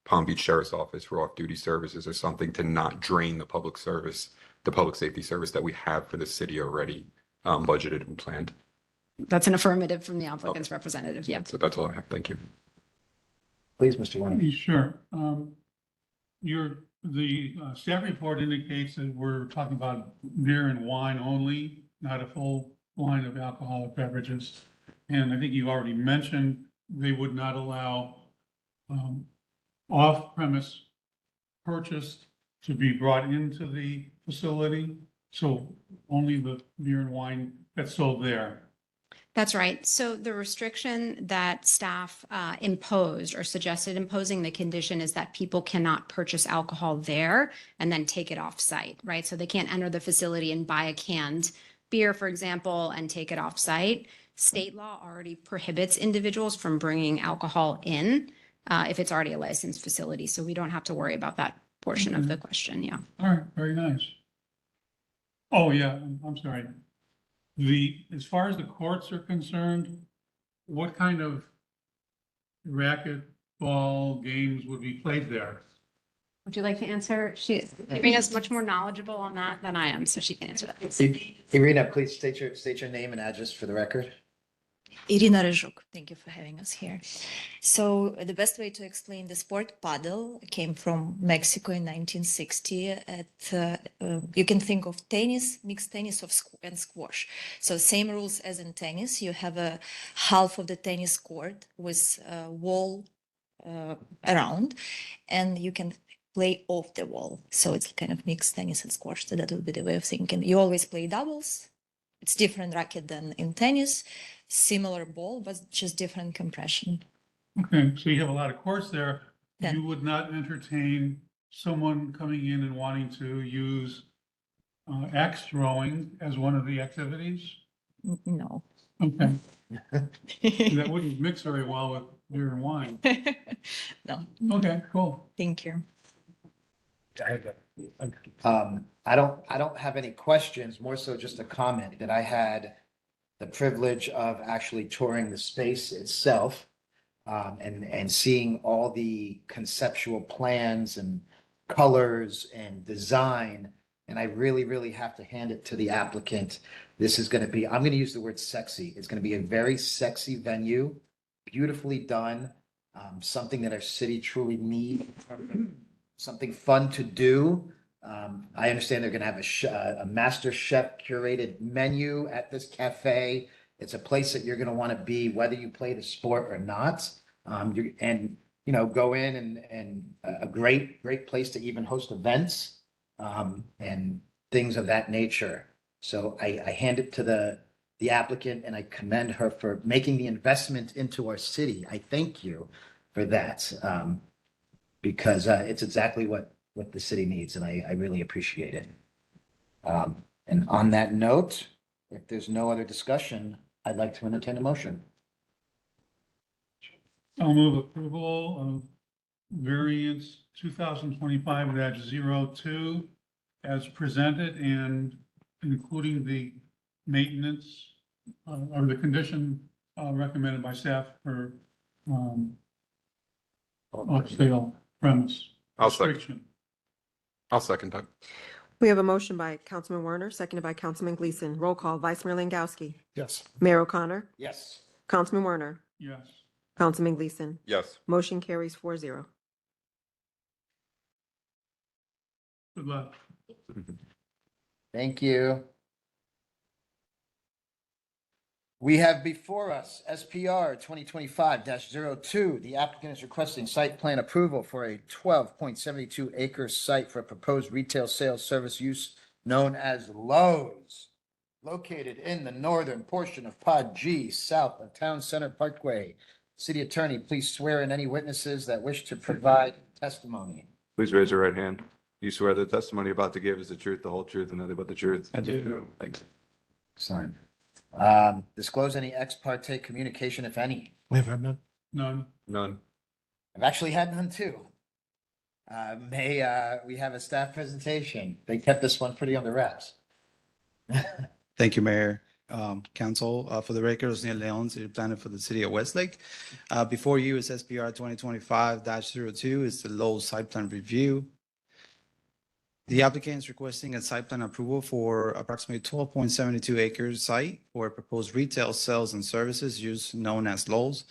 Palm Beach Sheriff's Office for off-duty services or something to not drain the public safety service that we have for the city already budgeted and planned? That's an affirmative from the applicant's representative. Yeah. So that's all I have. Thank you. Please, Mr. Warner. Sure. The staff report indicates that we're talking about beer and wine only, not a full line of alcoholic beverages. And I think you already mentioned they would not allow off-premise purchase to be brought into the facility. So only the beer and wine that's sold there. That's right. So the restriction that staff imposed or suggested imposing, the condition is that people cannot purchase alcohol there and then take it off site, right? So they can't enter the facility and buy a canned beer, for example, and take it off site. State law already prohibits individuals from bringing alcohol in if it's already a licensed facility. So we don't have to worry about that portion of the question. Yeah. All right, very nice. Oh, yeah, I'm sorry. As far as the courts are concerned, what kind of racquetball games would be played there? Would you like to answer? Irina's much more knowledgeable on that than I am, so she can answer that. Irina, please state your name and address for the record. Irina Rezhuk, thank you for having us here. So the best way to explain the sport paddle came from Mexico in 1960. You can think of tennis, mixed tennis and squash. So same rules as in tennis. You have a half of the tennis court with a wall around, and you can play off the wall. So it's kind of mixed tennis and squash. So that would be the way of thinking. You always play doubles. It's different racket than in tennis. Similar ball, but just different compression. Okay, so you have a lot of courts there. Yeah. You would not entertain someone coming in and wanting to use axe throwing as one of the activities? No. Okay. That wouldn't mix very well with beer and wine. No. Okay, cool. Thank you. I don't have any questions, more so just a comment that I had the privilege of actually touring the space itself, and seeing all the conceptual plans and colors and design. And I really, really have to hand it to the applicant. This is going to be, I'm going to use the word sexy. It's going to be a very sexy venue, beautifully done, something that our city truly needs, something fun to do. I understand they're going to have a master chef curated menu at this cafe. It's a place that you're going to want to be, whether you play the sport or not. Go in and a great place to even host events, and things of that nature. So I hand it to the applicant, and I commend her for making the investment into our city. I thank you for that, because it's exactly what the city needs, and I really appreciate it. And on that note, if there's no other discussion, I'd like to entertain a motion. I'll move approval of variance 2025-02 as presented, and including the maintenance or the condition recommended by staff for off-sale premise. I'll second. restriction. I'll second that. We have a motion by Councilman Werner, seconded by Councilman Gleason. Roll call, Vice Mayor Langowski. Yes. Mayor O'Connor. Yes. Councilman Werner. Yes. Councilman Gleason. Yes. Motion carries 4-0. Good luck. Thank you. We have before us SPR 2025-02. The applicant is requesting site plan approval for a 12.72 acre site for a proposed retail sales service use known as Lowe's, located in the northern portion of Pod G, south of Town Center Parkway. City Attorney, please swear in any witnesses that wish to provide testimony. Please raise your right hand. You swear the testimony you're about to give is the truth, the whole truth, and nothing but the truth? I do. Thanks. Excellent. Disclose any ex parte communication, if any. We've had none. None. None. I've actually had none too. May we have a staff presentation? They kept this one pretty on the wraps. Thank you, Mayor. Council, for the record, Osniel Leon, City Planner for the City of Westlake. Before you is SPR 2025-02. It's the Lowe's site plan review. The applicant is requesting a site plan approval for approximately 12.72 acres site for a proposed retail sales and services use known as Lowe's.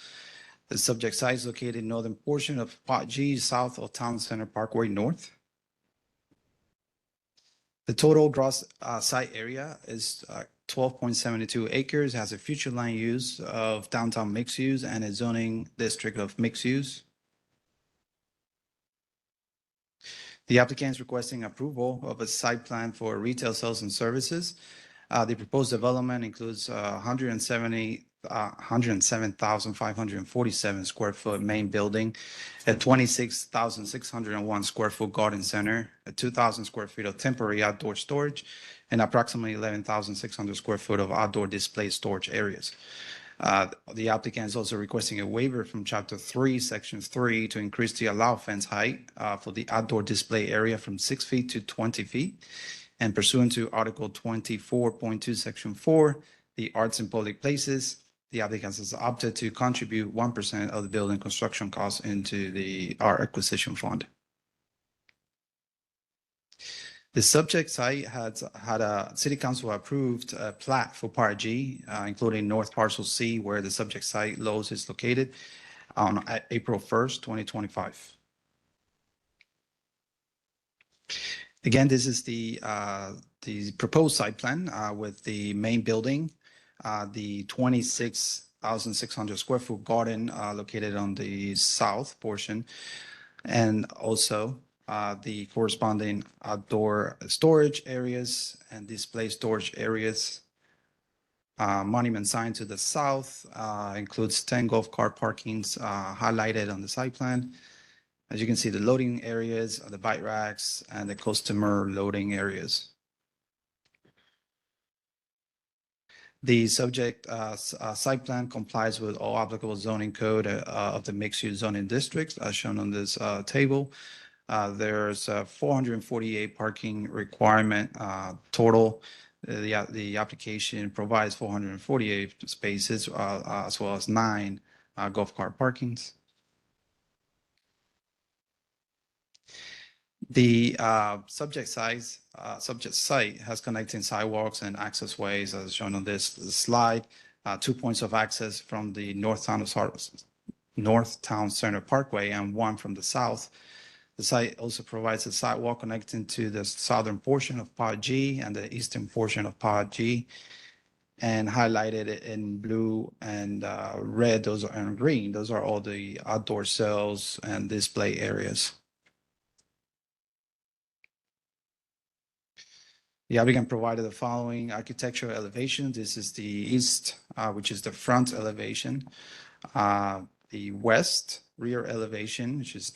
The subject site is located in northern portion of Pot G, south of Town Center Parkway North. The total gross site area is 12.72 acres, has a future land use of downtown mixed use and a zoning district of mixed use. The applicant is requesting approval of a site plan for retail sales and services. The proposed development includes 170 107,547 square foot main building, a 26,601 square foot garden center, a 2,000 square feet of temporary outdoor storage, and approximately 11,600 square foot of outdoor display storage areas. The applicant is also requesting a waiver from Chapter 3, Section 3 to increase the allowed fence height for the outdoor display area from 6 feet to 20 feet. And pursuant to Article 24.2, Section 4, the arts in public places, the applicant has opted to contribute 1% of the building construction costs into the art acquisition fund. The subject site had a city council approved plat for Part G, including North Parcel C, where the subject site Lowe's is located on April 1st, 2025. Again, this is the proposed site plan with the main building, the 26,600 square foot garden located on the south portion, and also the corresponding outdoor storage areas and display storage areas. Monument sign to the south includes 10 golf cart parkings highlighted on the site plan. As you can see, the loading areas, the bike racks, and the customer loading areas. The subject site plan complies with all applicable zoning code of the mixed-use zoning districts as shown on this table. There's a 448 parking requirement total. The application provides 448 spaces as well as 9 golf cart parkings. The subject site has connecting sidewalks and access ways as shown on this slide. 2 points of access from the North Town Center Parkway and 1 from the south. The site also provides a sidewalk connecting to the southern portion of Pod G and the eastern portion of Pod G. And highlighted in blue and red, and green, those are all the outdoor sales and display areas. The applicant provided the following architectural elevation. This is the east, which is the front elevation. The west rear elevation, which is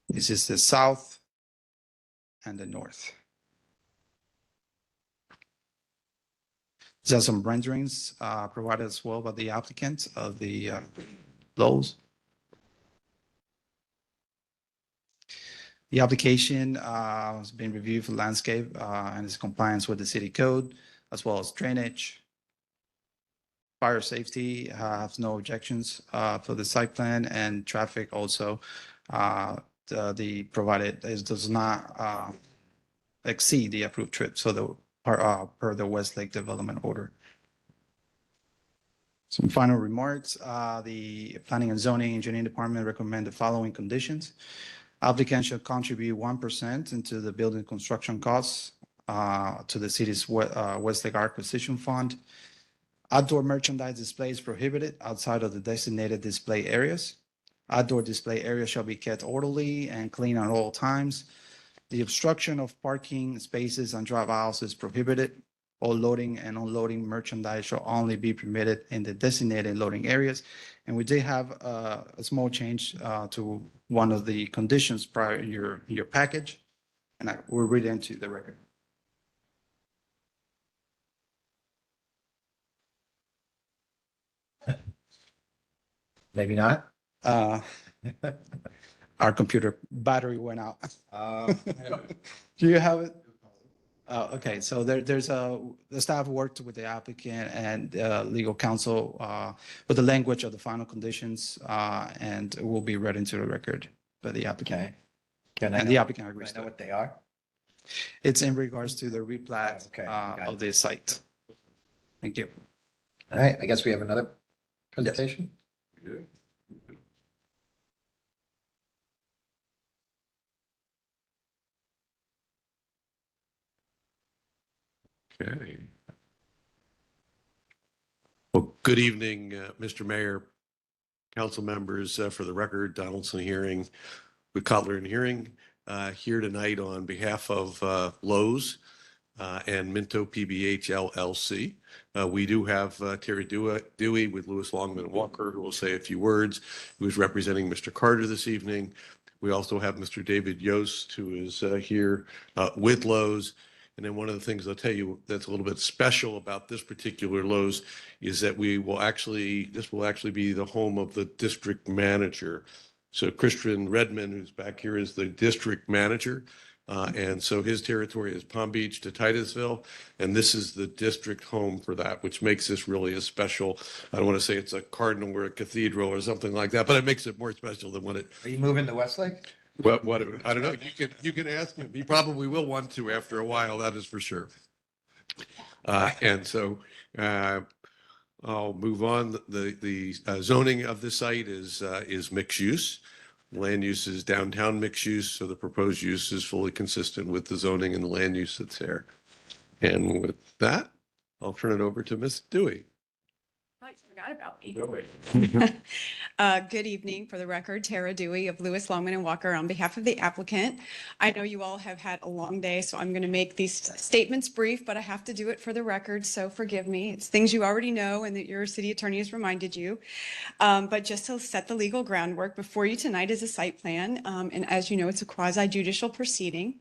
this is the south and the north. There are some renderings provided as well by the applicant of the Lowe's. The application has been reviewed for landscape and is compliance with the city code, as well as drainage. Fire safety has no objections for the site plan, and traffic also the provided does not exceed the approved trip, so per the Westlake development order. Some final remarks. The Planning and Zoning Engineering Department recommend the following conditions. Applicant should contribute 1% into the building construction costs to the city's Westlake Acquisition Fund. Outdoor merchandise display is prohibited outside of the designated display areas. Outdoor display areas shall be kept orderly and clean at all times. The obstruction of parking spaces and drive aisles is prohibited. All loading and unloading merchandise shall only be permitted in the designated loading areas. And we did have a small change to one of the conditions prior in your package, and we'll read into the record. Maybe not. Our computer battery went out. Do you have it? Okay, so the staff worked with the applicant and legal counsel with the language of the final conditions, and it will be read into the record by the applicant. Okay. And the applicant agrees. I know what they are. It's in regards to the replat of the site. Thank you. All right, I guess we have another presentation. Yeah. Okay. Well, good evening, Mr. Mayor, council members. For the record, Donaldson Hearing with Cutler and Hearing here tonight on behalf of Lowe's and Minto PBH LLC. We do have Terry Dewey with Lewis Longman Walker, who will say a few words, who is representing Mr. Carter this evening. We also have Mr. David Yost, who is here with Lowe's. And then one of the things I'll tell you that's a little bit special about this particular Lowe's is that this will actually be the home of the district manager. So Christian Redmond, who's back here, is the district manager. And so his territory is Palm Beach to Titusville, and this is the district home for that, which makes this really a special, I don't want to say it's a cardinal or a cathedral or something like that, but it makes it more special than what it. Are you moving to Westlake? What, I don't know. You can ask him. He probably will want to after a while, that is for sure. And so I'll move on. The zoning of the site is mixed use. Land use is downtown mixed use, so the proposed use is fully consistent with the zoning and the land use that's there. And with that, I'll turn it over to Ms. Dewey. I forgot about me. Good evening. For the record, Tara Dewey of Lewis, Longman and Walker on behalf of the applicant. I know you all have had a long day, so I'm going to make these statements brief, but I have to do it for the record, so forgive me. It's things you already know and that your city attorney has reminded you. But just to set the legal groundwork, before you tonight is a site plan, and as you know, it's a quasi-judicial proceeding.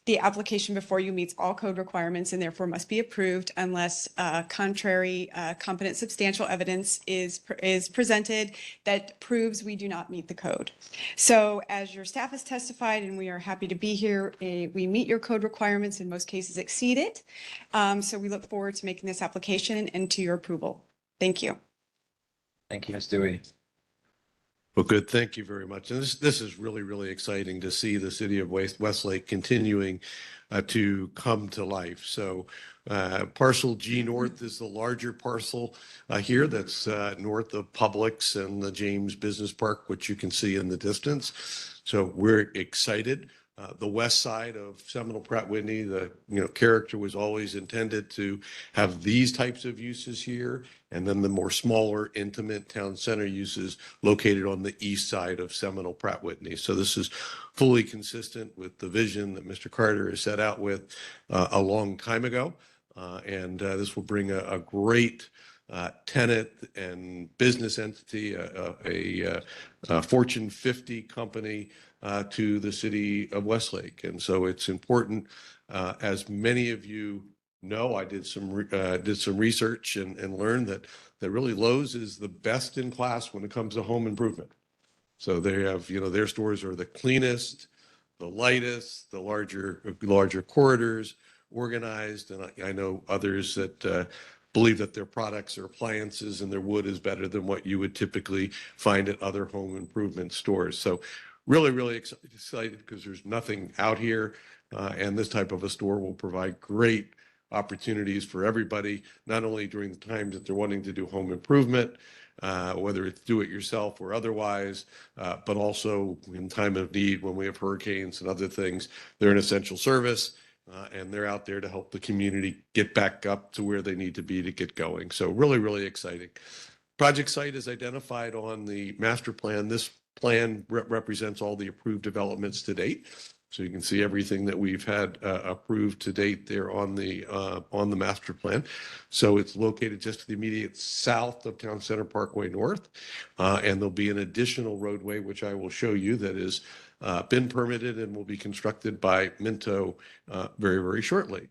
The application before you meets all code requirements and therefore must be approved unless contrary competent substantial evidence is presented that proves we do not meet the code. So as your staff has testified, and we are happy to be here, we meet your code requirements, in most cases exceed it. So we look forward to making this application and to your approval. Thank you. Thank you, Ms. Dewey. Well, good. Thank you very much. And this is really, really exciting to see the city of Westlake continuing to come to life. So parcel G North is the larger parcel here that's north of Publix and the James Business Park, which you can see in the distance. So we're excited. The west side of Seminole Pratt Whitney, the character was always intended to have these types of uses here, and then the more smaller, intimate town center uses located on the east side of Seminole Pratt Whitney. So this is fully consistent with the vision that Mr. Carter has set out with a long time ago, and this will bring a great tenant and business entity, a Fortune 50 company to the city of Westlake. And so it's important, as many of you know, I did some research and learned that really Lowe's is the best in class when it comes to home improvement. So they have, their stores are the cleanest, the lightest, the larger corridors, organized. And I know others that believe that their products or appliances and their wood is better than what you would typically find at other home improvement stores. So really, really excited because there's nothing out here. And this type of a store will provide great opportunities for everybody, not only during the times that they're wanting to do home improvement, whether it's do it yourself or otherwise, but also in time of need when we have hurricanes and other things. They're an essential service, and they're out there to help the community get back up to where they need to be to get going. So really, really exciting. Project site is identified on the master plan. This plan represents all the approved developments to date. So you can see everything that we've had approved to date there on the master plan. So it's located just to the immediate south of Town Center Parkway North. And there'll be an additional roadway, which I will show you, that has been permitted and will be constructed by Minto very, very shortly.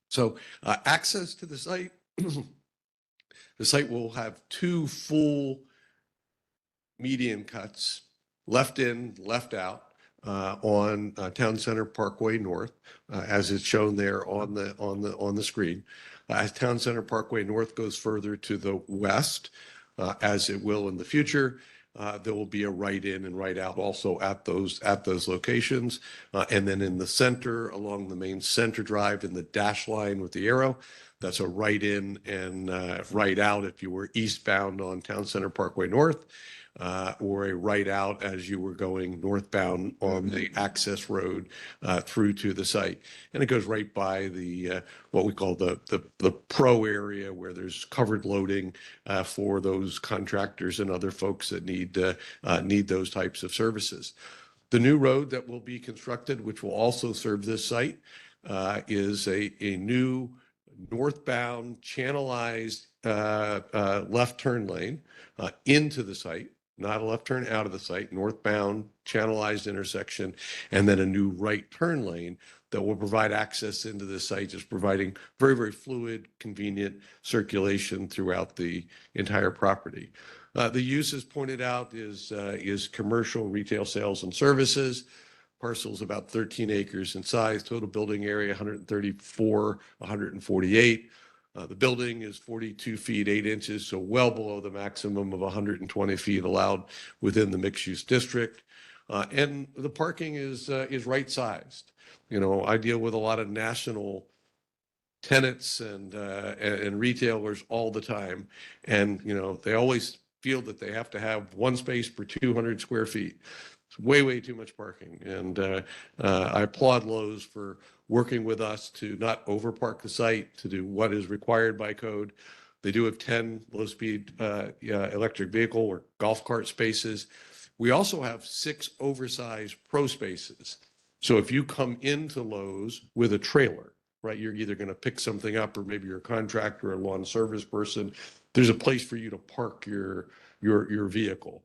So access to the site, the site will have two full median cuts, left in, left out, on Town Center Parkway North, as it's shown there on the screen. As Town Center Parkway North goes further to the west, as it will in the future, there will be a right in and right out also at those locations. And then in the center, along the main center drive in the dash line with the arrow, that's a right in and right out if you were eastbound on Town Center Parkway North. Or a right out as you were going northbound on the access road through to the site. And it goes right by the what we call the pro area, where there's covered loading for those contractors and other folks that need those types of services. The new road that will be constructed, which will also serve this site, is a new northbound channelized left turn lane into the site, not a left turn out of the site, northbound channelized intersection, and then a new right turn lane that will provide access into the site, just providing very, very fluid, convenient circulation throughout the entire property. The use, as pointed out, is commercial, retail, sales, and services. Parcel's about 13 acres in size, total building area 134, 148. The building is 42 feet 8 inches, so well below the maximum of 120 feet allowed within the mixed-use district. And the parking is right sized. You know, I deal with a lot of national tenants and retailers all the time, and you know they always feel that they have to have one space per 200 square feet. It's way too much parking, and I applaud Lowe's for working with us to not overpark the site, to do what is required by code. They do have 10 low-speed electric vehicle or golf cart spaces. We also have 6 oversized pro spaces. So if you come into Lowe's with a trailer, right, you're either going to pick something up, or maybe you're a contractor or a lawn service person, there's a place for you to park your vehicle.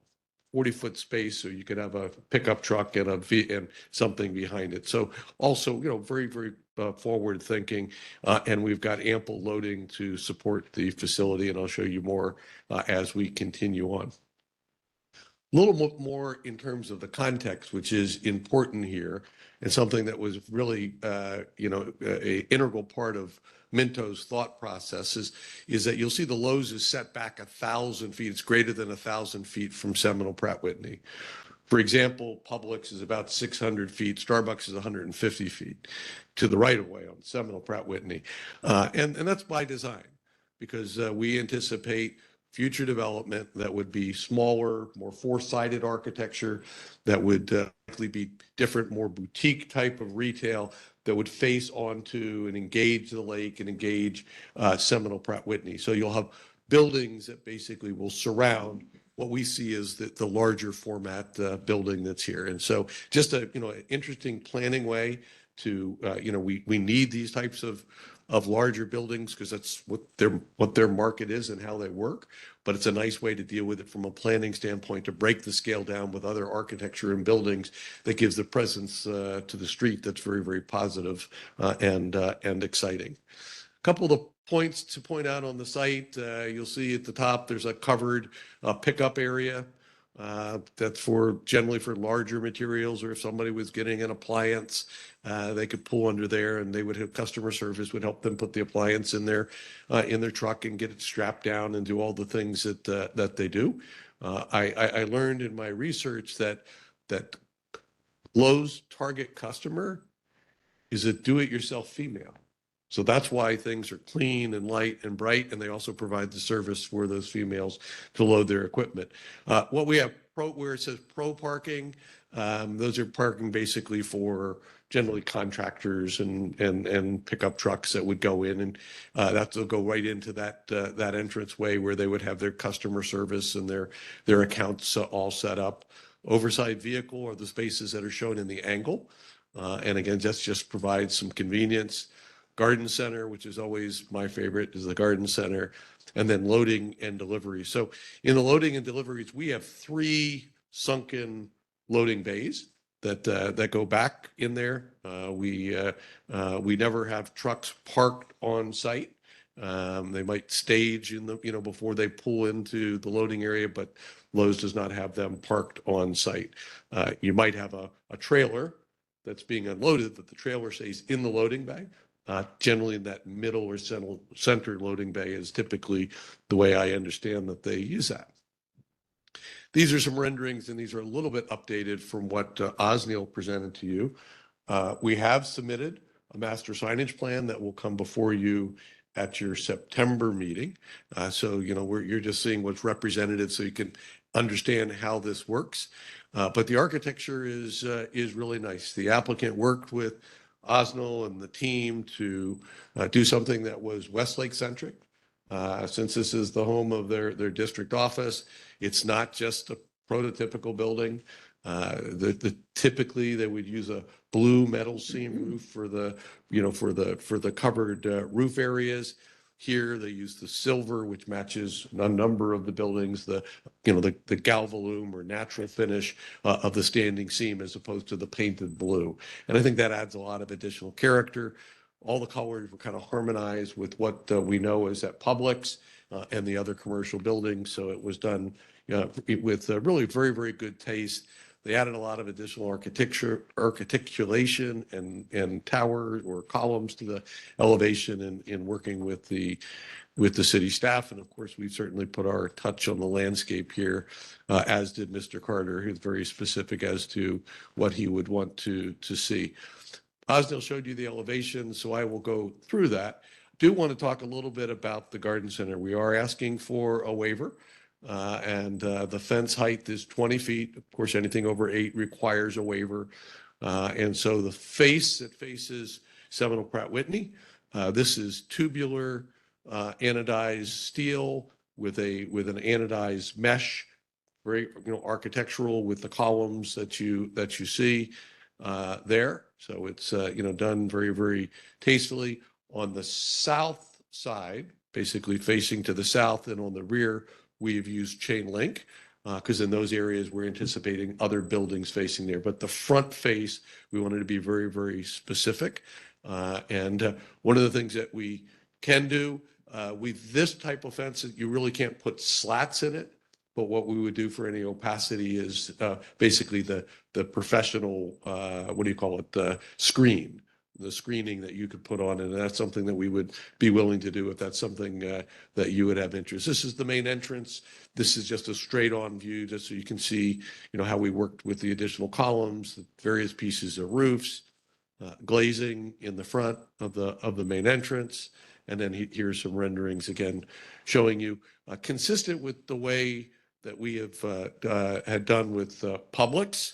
40-foot space, so you could have a pickup truck and something behind it. So also, you know, very forward thinking, and we've got ample loading to support the facility, and I'll show you more as we continue on. A little more in terms of the context, which is important here, and something that was really, you know, an integral part of Minto's thought process is that you'll see the Lowe's is set back 1,000 feet. It's greater than 1,000 feet from Seminole Pratt Whitney. For example, Publix is about 600 feet. Starbucks is 150 feet to the right of way on Seminole Pratt Whitney. And that's by design, because we anticipate future development that would be smaller, more four-sided architecture, that would likely be different, more boutique type of retail that would face onto and engage the lake and engage Seminole Pratt Whitney. So you'll have buildings that basically will surround what we see as the larger format building that's here. And so just a, you know, an interesting planning way to, you know, we need these types of larger buildings because that's what their market is and how they work. But it's a nice way to deal with it from a planning standpoint, to break the scale down with other architecture and buildings that gives the presence to the street that's very positive and exciting. A couple of the points to point out on the site, you'll see at the top there's a covered pickup area. That's generally for larger materials, or if somebody was getting an appliance, they could pull under there, and they would have customer service would help them put the appliance in their truck and get it strapped down and do all the things that they do. I learned in my research that Lowe's target customer is a do-it-yourself female. So that's why things are clean and light and bright, and they also provide the service for those females to load their equipment. What we have where it says pro parking, those are parking basically for generally contractors and pickup trucks that would go in, and that'll go right into that entrance way where they would have their customer service and their accounts all set up. Oversized vehicle are the spaces that are shown in the angle, and again, just provides some convenience. Garden center, which is always my favorite, is the garden center, and then loading and delivery. So in the loading and deliveries, we have 3 sunken loading bays that go back in there. We never have trucks parked on site. They might stage in the, you know, before they pull into the loading area, but Lowe's does not have them parked on site. You might have a trailer that's being unloaded, that the trailer stays in the loading bay. Generally in that middle or center loading bay is typically the way I understand that they use that. These are some renderings, and these are a little bit updated from what Osneal presented to you. We have submitted a master signage plan that will come before you at your September meeting. So, you know, you're just seeing what's represented so you can understand how this works. But the architecture is really nice. The applicant worked with Osneal and the team to do something that was Westlake centric. Since this is the home of their district office, it's not just a prototypical building. Typically they would use a blue metal seam roof for the, for the covered roof areas. Here they use the silver, which matches a number of the buildings, the galvalume or natural finish of the standing seam as opposed to the painted blue. And I think that adds a lot of additional character. All the colors were kind of harmonized with what we know is at Publix and the other commercial buildings. So it was done with really very, very good taste. They added a lot of additional articulation and tower or columns to the elevation in working with the city staff. And of course, we've certainly put our touch on the landscape here, as did Mr. Carter, who's very specific as to what he would want to see. Osnil showed you the elevation, so I will go through that. Do want to talk a little bit about the garden center. We are asking for a waiver. And the fence height is 20 feet. Of course, anything over 8 requires a waiver. And so the face that faces Seminole Pratt Whitney, this is tubular anodized steel with an anodized mesh, very architectural with the columns that you see there. So it's done very, very tastefully. On the south side, basically facing to the south, and on the rear, we have used chain link because in those areas we're anticipating other buildings facing there. But the front face, we wanted to be very, very specific. And one of the things that we can do with this type of fence, you really can't put slats in it. But what we would do for any opacity is basically the professional, screen. The screening that you could put on, and that's something that we would be willing to do if that's something that you would have interest. This is the main entrance. This is just a straight on view, just so you can see, how we worked with the additional columns, the various pieces of roofs, glazing in the front of the main entrance. And then here's some renderings again, showing you consistent with the way that we have had done with Publix.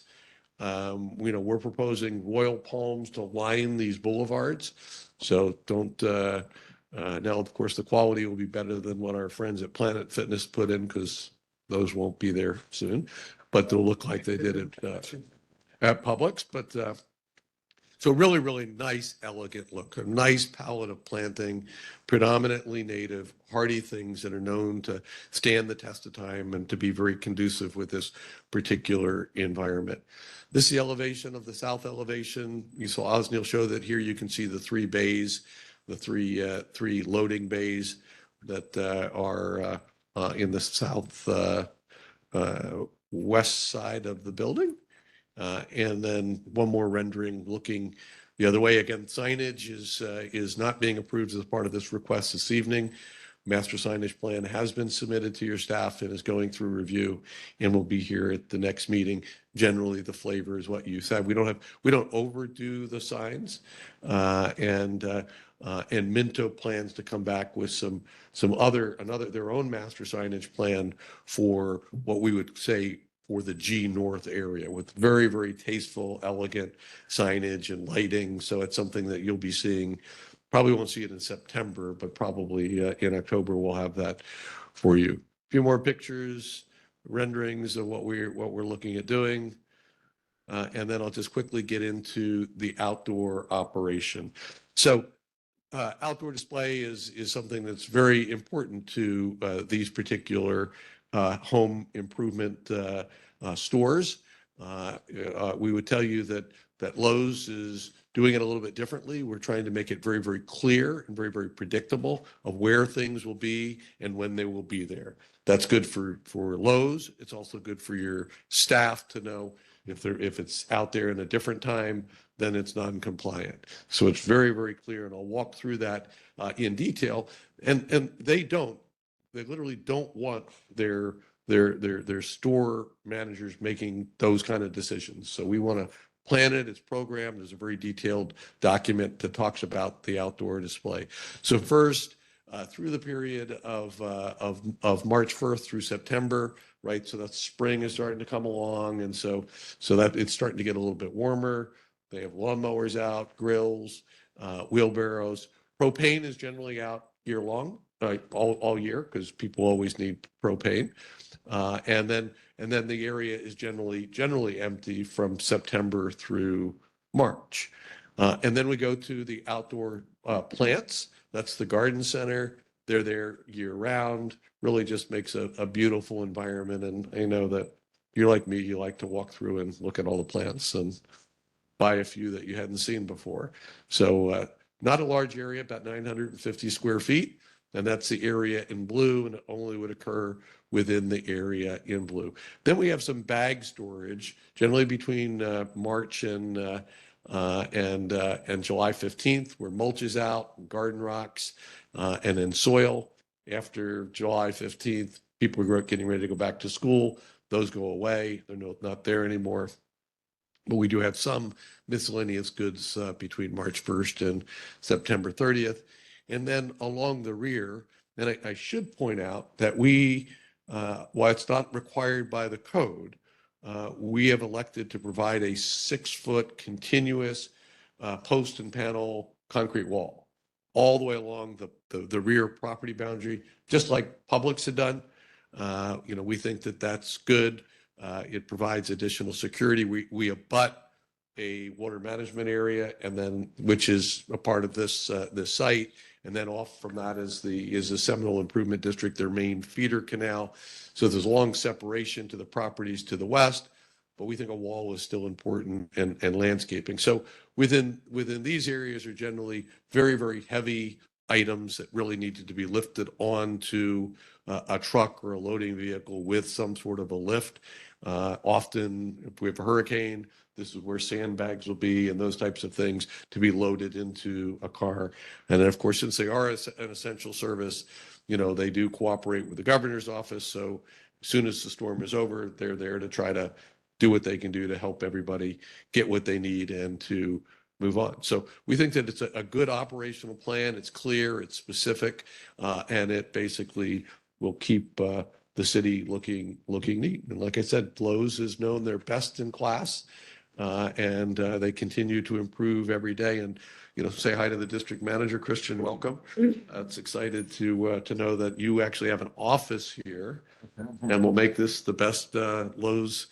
We're proposing royal palms to line these boulevards. So don't, now of course the quality will be better than what our friends at Planet Fitness put in because those won't be there soon, but they'll look like they did at Publix. But so really, really nice, elegant look, a nice palette of planting, predominantly native, hardy things that are known to stand the test of time and to be very conducive with this particular environment. This is the elevation of the south elevation. You saw Osnil show that here you can see the 3 bays, the three loading bays that are in the south west side of the building. And then one more rendering looking the other way. Again, signage is not being approved as part of this request this evening. Master signage plan has been submitted to your staff and is going through review and will be here at the next meeting. Generally, the flavor is what you said. We don't overdo the signs, and Minto plans to come back with their own master signage plan for what we would say for the G North area with very, very tasteful, elegant signage and lighting. So it's something that you'll be seeing. Probably won't see it in September, but probably in October we'll have that for you. A few more pictures, renderings of what we're looking at doing. And then I'll just quickly get into the outdoor operation. So outdoor display is something that's very important to these particular home improvement stores. We would tell you that Lowe's is doing it a little bit differently. We're trying to make it very, very clear and very, very predictable of where things will be and when they will be there. That's good for Lowe's. It's also good for your staff to know if it's out there in a different time, then it's non-compliant. So it's very, very clear, and I'll walk through that in detail. And they literally don't want their store managers making those kind of decisions. So we want to plan it. It's programmed. There's a very detailed document that talks about the outdoor display. So first, through the period of March 1st through September, right? So that spring is starting to come along, and so that it's starting to get a little bit warmer. They have lawnmowers out, grills, wheelbarrows. Propane is generally out year long. all year because people always need propane. And then the area is generally empty from September through March. And then we go to the outdoor plants. That's the garden center. They're there year round. Really just makes a beautiful environment. And I know that you're like me, you like to walk through and look at all the plants and buy a few that you hadn't seen before. So not a large area, about 950 square feet. And that's the area in blue, and it only would occur within the area in blue. Then we have some bag storage, generally between March and July 15th, where mulch is out, garden rocks, and then soil. After July 15th, people are getting ready to go back to school. Those go away. They're not there anymore. But we do have some miscellaneous goods between March 1st and September 30th. And then along the rear, and I should point out that while it's not required by the code, we have elected to provide a 6-foot continuous post and panel concrete wall all the way along the rear property boundary, just like Publix had done. We think that that's good. It provides additional security. We abut a water management area, and then which is a part of this site, and then off from that is the Seminole Improvement District, their main feeder canal. So there's a long separation to the properties to the west, but we think a wall is still important and landscaping. So within these areas are generally very, very heavy items that really needed to be lifted onto a truck or a loading vehicle with some sort of a lift. Often, if we have a hurricane, this is where sandbags will be and those types of things to be loaded into a car. And then, of course, since they are an essential service, they do cooperate with the governor's office. So as soon as the storm is over, they're there to try to do what they can do to help everybody get what they need and to move on. So we think that it's a good operational plan. It's clear, it's specific, and it basically will keep the city looking neat. And like I said, Lowe's is known they're best in class, and they continue to improve every day. And say hi to the district manager, Christian. Welcome. It's excited to know that you actually have an office here, and we'll make this the best Lowe's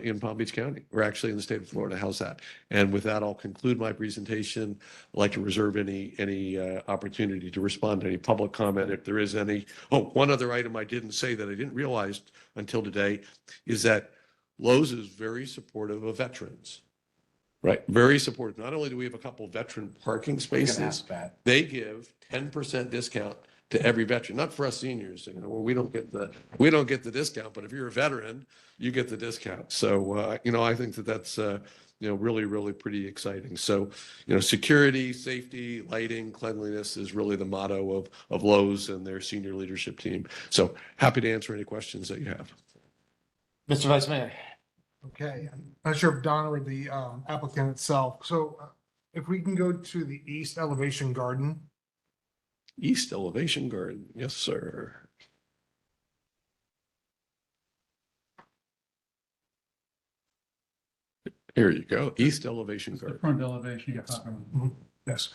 in Palm Beach County, or actually in the state of Florida. How's that? And with that, I'll conclude my presentation. I'd like to reserve any opportunity to respond to any public comment if there is any. Oh, one other item I didn't say that I didn't realize until today is that Lowe's is very supportive of veterans. Right, very supportive. Not only do we have a couple veteran parking spaces, they give 10% discount to every veteran, not for us seniors. We don't get the discount, but if you're a veteran, you get the discount. So I think that's really, really pretty exciting. So security, safety, lighting, cleanliness is really the motto of Lowe's and their senior leadership team. So happy to answer any questions that you have. Mr. Vice Mayor. Okay, I'm not sure if Donna or the applicant itself. So if we can go to the east elevation garden. East elevation garden, yes, sir. Here you go, east elevation garden. Front elevation. Yes. Yes.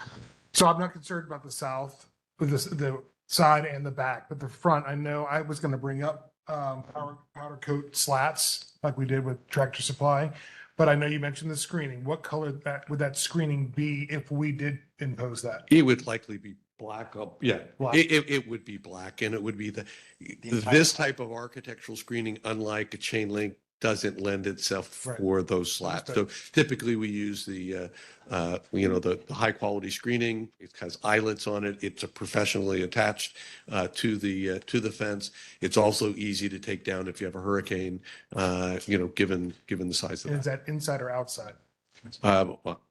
So I'm not concerned about the south, with the side and the back, but the front, I know I was going to bring up powder coat slats like we did with Tractor Supply, but I know you mentioned the screening. What color would that screening be if we did impose that? It would likely be black. Yeah, black. It would be black, and it would be this type of architectural screening, unlike a chain link, doesn't lend itself for those slats. So typically we use the high quality screening. It has eyelets on it. It's professionally attached to the fence. It's also easy to take down if you have a hurricane, given the size of And is that inside or outside? Well,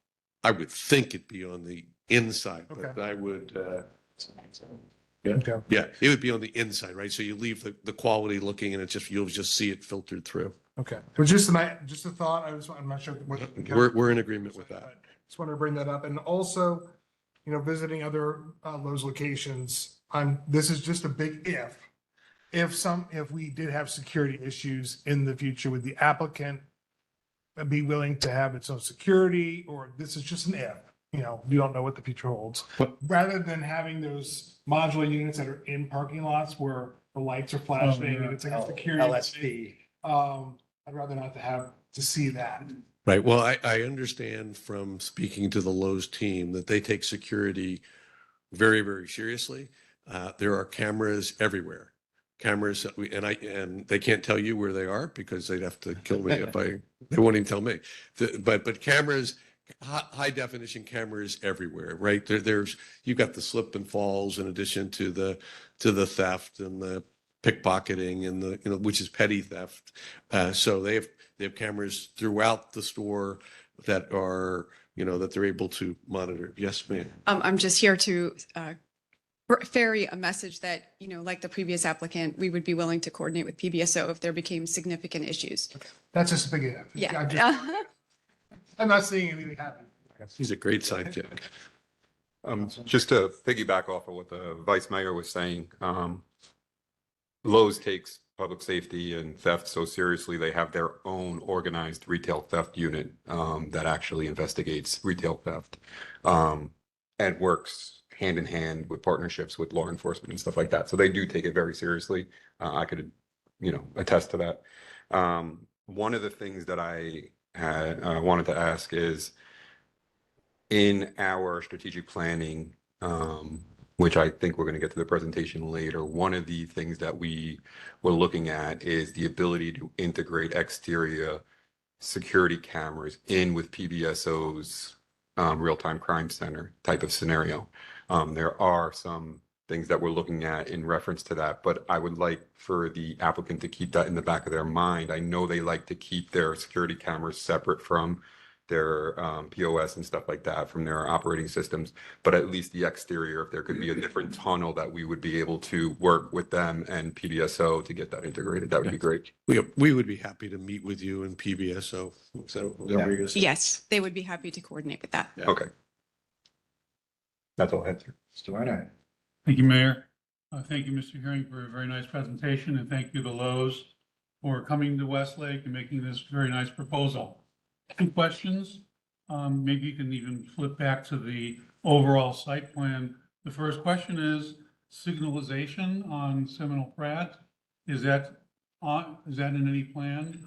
I would think it'd be on the inside, but Okay. I would, Okay. yeah, it would be on the inside, right? So you leave the quality looking and you'll just see it filtered through. Okay. It was just a thought. I'm not sure what. We're in agreement with that. Just wanted to bring that up. And also, visiting other Lowe's locations, this is just a big if. If we did have security issues in the future, would the applicant be willing to have its own security, or this is just an if? you don't know what the future holds. Rather than having those modular units that are in parking lots where the lights are flashing and it's like a security. LSD. I'd rather not to see that. Right. Well, I understand from speaking to the Lowe's team that they take security very, very seriously. There are cameras everywhere. Cameras that and they can't tell you where they are because they'd have to kill me they won't even tell me. But cameras, high definition cameras everywhere, right? You've got the slip and falls in addition to the theft and the pickpocketing and which is petty theft. So they have cameras throughout the store that are, that they're able to monitor. Yes, ma'am. I'm just here to ferry a message that, like the previous applicant, we would be willing to coordinate with PBSO if there became significant issues. That's just a big if. Yeah. I'm not seeing anything happen. He's a great sidekick. Just to piggyback off of what the vice mayor was saying, Lowe's takes public safety and theft so seriously, they have their own organized retail theft unit that actually investigates retail theft and works hand in hand with partnerships with law enforcement and stuff like that. So they do take it very seriously. I could, attest to that. One of the things that I had wanted to ask is in our strategic planning, which I think we're going to get to the presentation later. One of the things that we were looking at is the ability to integrate exterior security cameras in with PBSO's real-time crime center type of scenario. There are some things that we're looking at in reference to that, but I would like for the applicant to keep that in the back of their mind. I know they like to keep their security cameras separate from their POS and stuff like that, from their operating systems, but at least the exterior, if there could be a different tunnel that we would be able to work with them and PBSO to get that integrated, that would be great. We would be happy to meet with you and PBSO. So Yes, they would be happy to coordinate with that. Okay. That's all I had, sir. Mr. Werner. Thank you, Mayor. Thank you, Mr. Herring, for a very nice presentation, and thank you to Lowe's for coming to Westlake and making this very nice proposal. 2 questions. Maybe you can even flip back to the overall site plan. The first question is signalization on Seminole Pratt. Is that in any plan?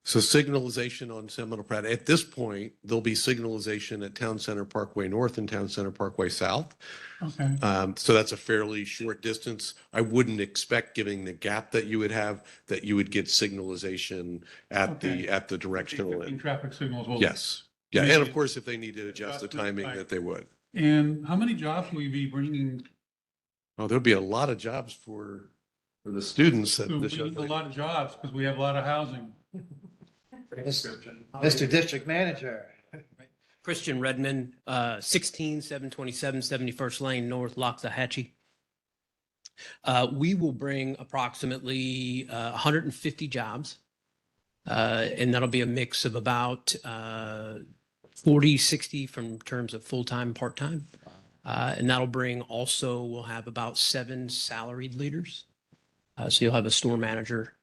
So signalization on Seminole Pratt. At this point, there'll be signalization at Town Center Parkway North and Town Center Parkway South. Okay. So that's a fairly short distance. I wouldn't expect, given the gap that you would have, that you would get signalization at the directional end. Traffic signals will. Yes. Yeah. And of course, if they need to adjust the timing, that they would. And how many jobs will you be bringing? Oh, there'll be a lot of jobs for the students. We need a lot of jobs because we have a lot of housing. Mr. District Manager. Christian Redmond, 16727 71st Lane North, Loxahatchee. We will bring approximately 150 jobs, and that'll be a mix of about 40, 60 from terms of full-time, part-time. And that'll bring also, we'll have about 7 salaried leaders. So you'll have a store manager,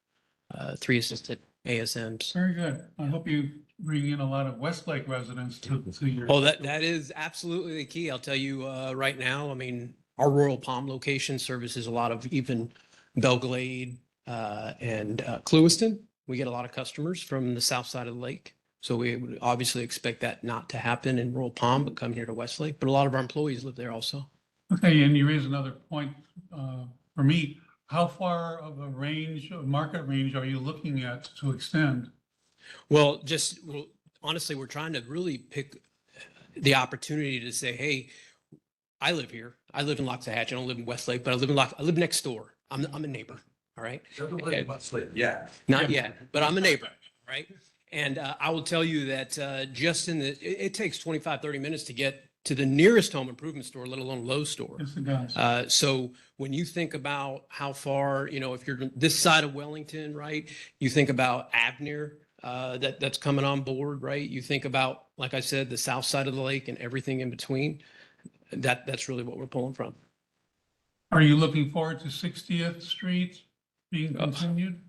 3 assistant ASMs. Very good. I hope you bring in a lot of Westlake residents to your. Oh, that is absolutely the key. I'll tell you right now, I mean, our Royal Palm location services a lot of even Belglade and Clewiston. We get a lot of customers from the south side of the lake. So we would obviously expect that not to happen in Royal Palm, but come here to Westlake. But a lot of our employees live there also. Okay, and you raise another point for me. How far of a range, of market range, are you looking at to extend? Well, honestly, we're trying to really pick the opportunity to say, hey, I live here. I live in Loxahatchee. I don't live in Westlake, but I live next door. I'm a neighbor. All right. Yeah. Not yet, but I'm a neighbor. Right. And I will tell you that just it takes 25, 30 minutes to get to the nearest home improvement store, let alone Lowe's store. Yes, it does. So when you think about how far, if you're this side of Wellington, right, you think about Abner that's coming on board, right? You think about, like I said, the south side of the lake and everything in between. That's really what we're pulling from. Are you looking forward to 60th Street being continued?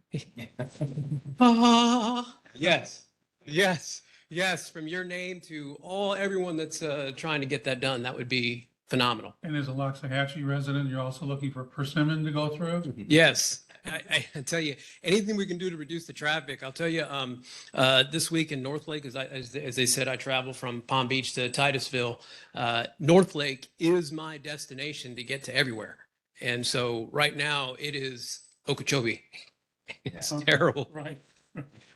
Yes. Yes, from your name to everyone that's trying to get that done, that would be phenomenal. And as a Loxahatchee resident, you're also looking for persimmon to go through? Yes, I tell you, anything we can do to reduce the traffic. I'll tell you, this week in Northlake, as they said, I travel from Palm Beach to Titusville. Northlake is my destination to get to everywhere. And so right now it is Okeechobee. It's terrible. Right.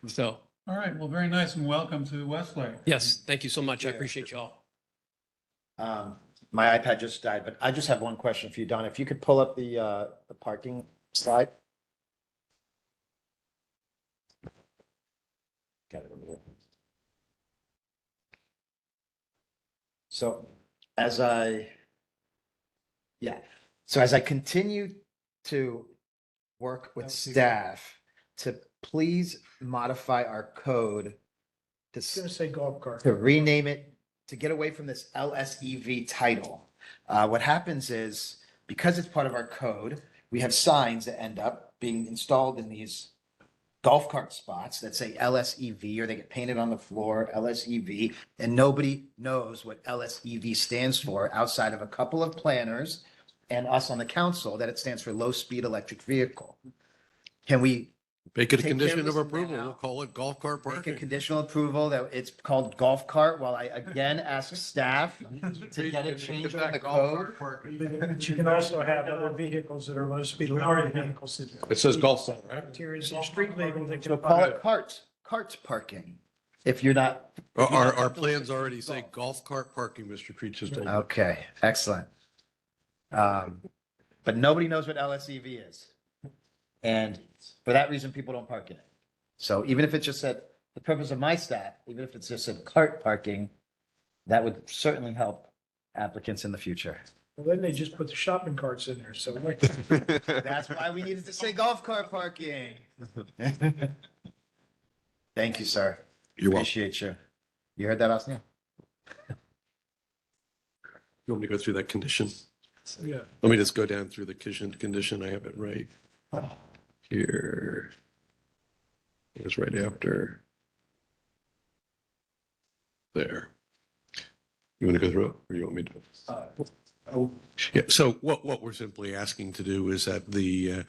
So, All right, well, very nice and welcome to Westlake. yes, thank you so much. I appreciate y'all. My iPad just died, but I just have one question for you, Don. If you could pull up the parking slide. Got it over there. So as I continue to work with staff to please modify our code It's going to say golf cart. to rename it, to get away from this LSEV title. What happens is, because it's part of our code, we have signs that end up being installed in these golf cart spots that say LSEV, or they get painted on the floor, LSEV, and nobody knows what LSEV stands for outside of a couple of planners and us on the council, that it stands for low speed electric vehicle. Can we Make it a take care condition this of approval. now? We'll call it golf cart Make a parking. conditional approval that it's called golf cart, while I again ask staff to get it changed on the code. But you can also have other vehicles that are low speed lowering vehicles. It says golf cart, right? Interiors and street legal. They So can call it cart parking, if you're not. Our plans already say golf cart parking, Mr. Creech has told me. Okay, excellent. But nobody knows what LSEV is. And for that reason, people don't park in it. So even if it just said, the purpose of my staff, even if it's just said cart parking, that would certainly help applicants in the future. Well, then they just put the shopping carts in there, so. That's why we needed to say golf cart parking. Thank you, sir. You're welcome. Appreciate you. You heard that, Osneal? You want me to go through that condition? Yeah. Let me just go down through the condition. I have it right here. It was right after. There. You want to go through it, or you want me to? Yeah, so what we're simply asking to do is that the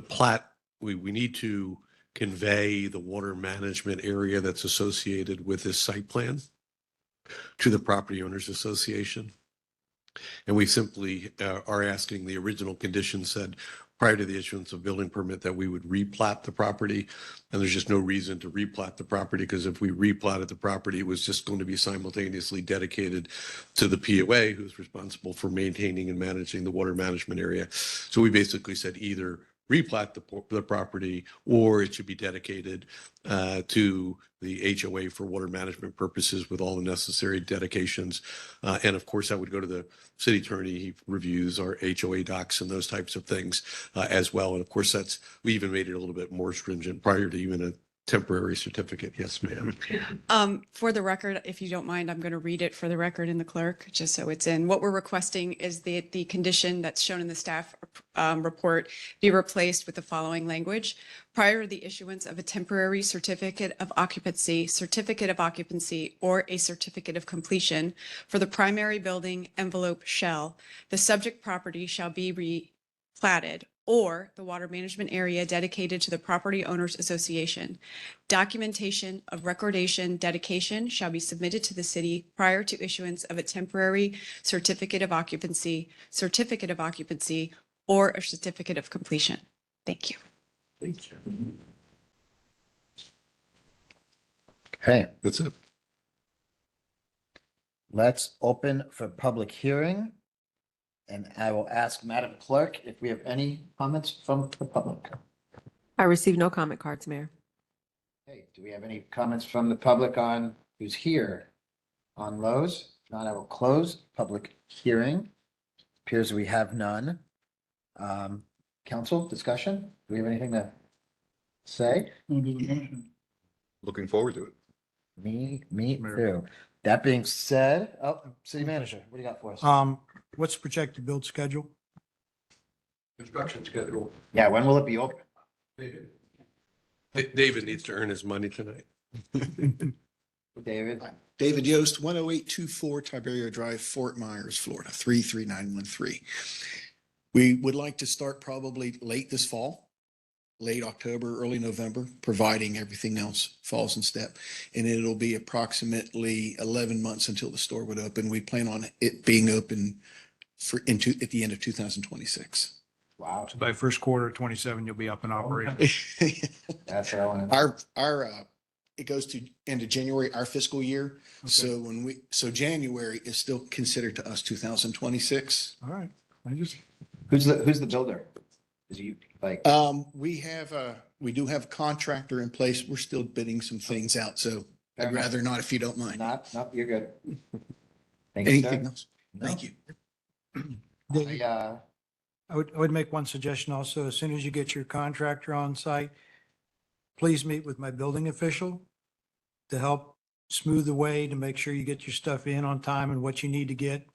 plat, we need to convey the water management area that's associated with this site plan to the Property Owners Association. And we simply are asking, the original condition said prior to the issuance of building permit that we would replat the property. And there's just no reason to replat the property, because if we replatted the property, it was just going to be simultaneously dedicated to the POA, who's responsible for maintaining and managing the water management area. So we basically said either replat the property, or it should be dedicated to the HOA for water management purposes with all the necessary dedications. And of course, that would go to the city attorney. He reviews our HOA docs and those types of things as well. And of course, we even made it a little bit more stringent prior to even a temporary certificate. Yes, ma'am. For the record, if you don't mind, I'm going to read it for the record in the clerk, just so it's in. What we're requesting is the condition that's shown in the staff report be replaced with the following language. Prior to the issuance of a temporary certificate of occupancy, or a certificate of completion for the primary building envelope shell, the subject property shall be replatted, or the water management area dedicated to the Property Owners Association. Documentation of recordation dedication shall be submitted to the city prior to issuance of a temporary certificate of occupancy, or a certificate of completion. Thank you. Thank you. Okay, That's it. let's open for public hearing. And I will ask Madam Clerk if we have any comments from the public. I received no comment cards, Mayor. Hey, do we have any comments from the public on who's here on Lowe's? If not, I will close public hearing. Appears we have none. Council discussion? Do we have anything to say? We'll do the motion. Looking forward to it. Me too. That being said, City Manager, what do you got for us? What's the projected build schedule? Construction schedule. Yeah, when will it be open? David needs to earn his money tonight. David? David Yost, 10824 Tiberio Drive, Fort Myers, Florida, 33913. We would like to start probably late this fall, late October, early November, providing everything else falls in step. And it'll be approximately 11 months until the store would open. We plan on it being open at the end of 2026. Wow. So by first quarter of 27, you'll be up and operating. That's what I want to. Our it goes to end of January, our fiscal year. So so January is still considered to us 2026. All right. Who's the builder? Is you like? We do have a contractor in place. We're still bidding some things out, so Fair I'd enough. rather not if you don't mind. Not, you're good. Thank you, Anything sir. else? Thank you. I would make one suggestion also. As soon as you get your contractor on site, please meet with my building official to help smooth the way to make sure you get your stuff in on time and what you need to get.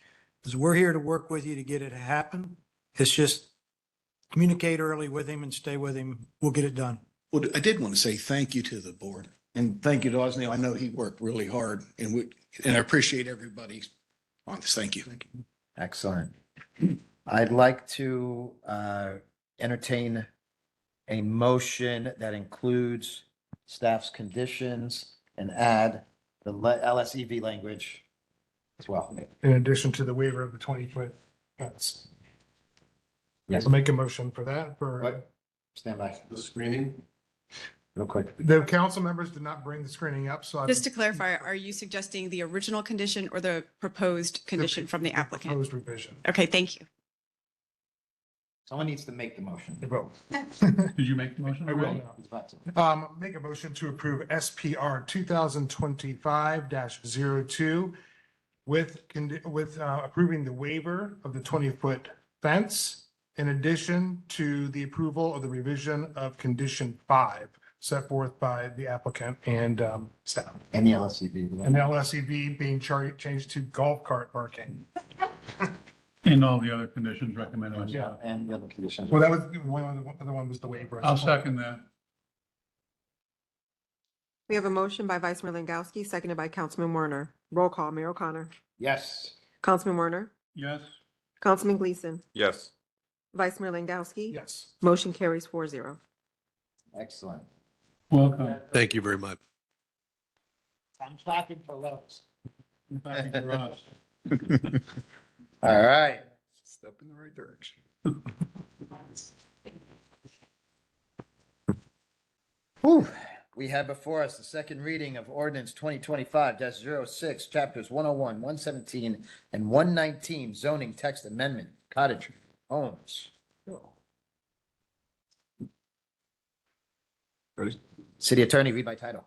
Because we're here to work with you to get it to happen. It's just communicate early with him and stay with him. We'll get it done. Well, I did want to say thank you to the board and thank you to Osneal. I know he worked really hard and I appreciate everybody on this. Thank you. Excellent. I'd like to entertain a motion that includes staff's conditions and add the LSEV language as well. In addition to the waiver of the 20-foot fence. Yes. I'll make a motion for that Stand by. The screening? Real quick. The council members did not bring the screening up, so. Just to clarify, are you suggesting the original condition or the proposed condition from the applicant? Proposed revision. Okay, thank you. Someone needs to make the motion. They will. Did you make the motion? I will already? now. Make a motion to approve SPR 2025-02 with approving the waiver of the 20-foot fence in addition to the approval of the revision of condition 5 set forth by the applicant and staff. And the LSEV. And the LSEV being changed to golf cart parking. And all the other conditions recommended. by staff. And the other conditions. Well, that was, the other one was the waiver. I'll second that. We have a motion by Vice Mayor Langowski, seconded by Councilman Werner. Roll call, Mayor O'Connor. Yes. Councilman Werner. Yes. Councilman Gleason. Yes. Vice Mayor Langowski. Yes. Motion carries 4-0. Excellent. Welcome. Thank you very much. I'm clapping for Lowe's. Thank you for us. All right. Step in the right direction. Whew. We have before us the second reading of ordinance 2025-06, chapters 101, 117, and 119, zoning text amendment, cottage homes. Ready? City Attorney, read by title.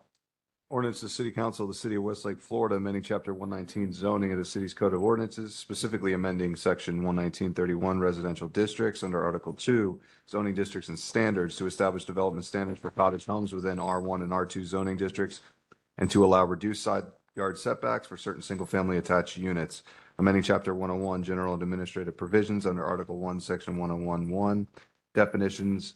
Ordinance to City Council of the City of Westlake, Florida, amending Chapter 119 zoning of the city's Code of Ordinances, specifically amending Section 11931 residential districts under Article 2 zoning districts and standards to establish development standards for cottage homes within R1 and R2 zoning districts and to allow reduced side yard setbacks for certain single-family attached units. Amending Chapter 101 general and administrative provisions under Article 1, Section 101-1, definitions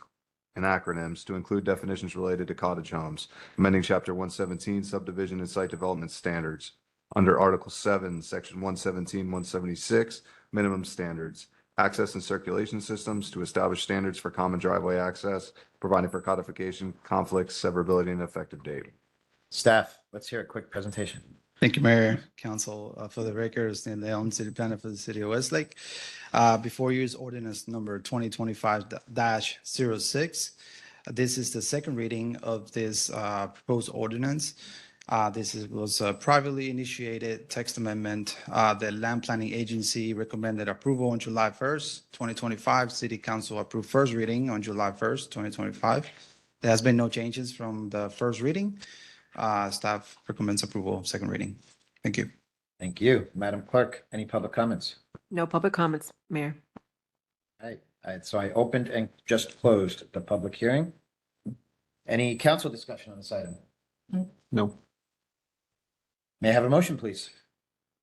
and acronyms to include definitions related to cottage homes. Amending Chapter 117 subdivision and site development standards under Article 7, Section 117, 176, minimum standards, access and circulation systems to establish standards for common driveway access, providing for codification, conflicts, severability, and effective date. Staff, let's hear a quick presentation. Thank you, Mayor, Council. For the record, Stan Leon, City Planner for the City of Westlake. Before you is ordinance number 2025-06. This is the second reading of this proposed ordinance. This was a privately initiated text amendment. The Land Planning Agency recommended approval on July 1st, 2025. City Council approved first reading on July 1st, 2025. There has been no changes from the first reading. Staff recommends approval, second reading. Thank you. Thank you. Madam Clerk, any public comments? No public comments, Mayor. All right, so I opened and just closed the public hearing. Any council discussion on this item? No. May I have a motion, please?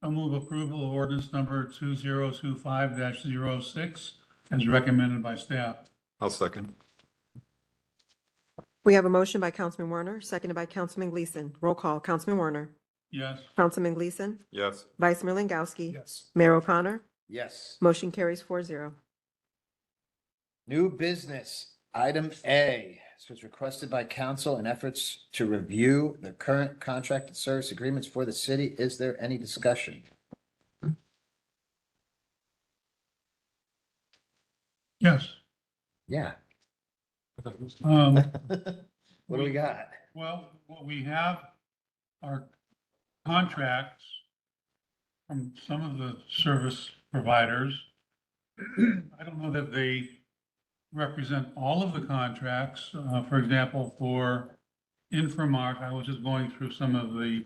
I move approval of ordinance number 2025-06 as recommended by staff. I'll second. We have a motion by Councilman Werner, seconded by Councilman Gleason. Roll call, Councilman Werner. Yes. Councilman Gleason. Yes. Vice Mayor Langowski. Yes. Mayor O'Connor. Yes. Motion carries 4-0. New business, item A. This was requested by council in efforts to review the current contracted service agreements for the city. Is there any discussion? Yes. Yeah. Um, What do we got? Well, what we have are contracts from some of the service providers. I don't know that they represent all of the contracts. For example, for Inframark, I was just going through some of the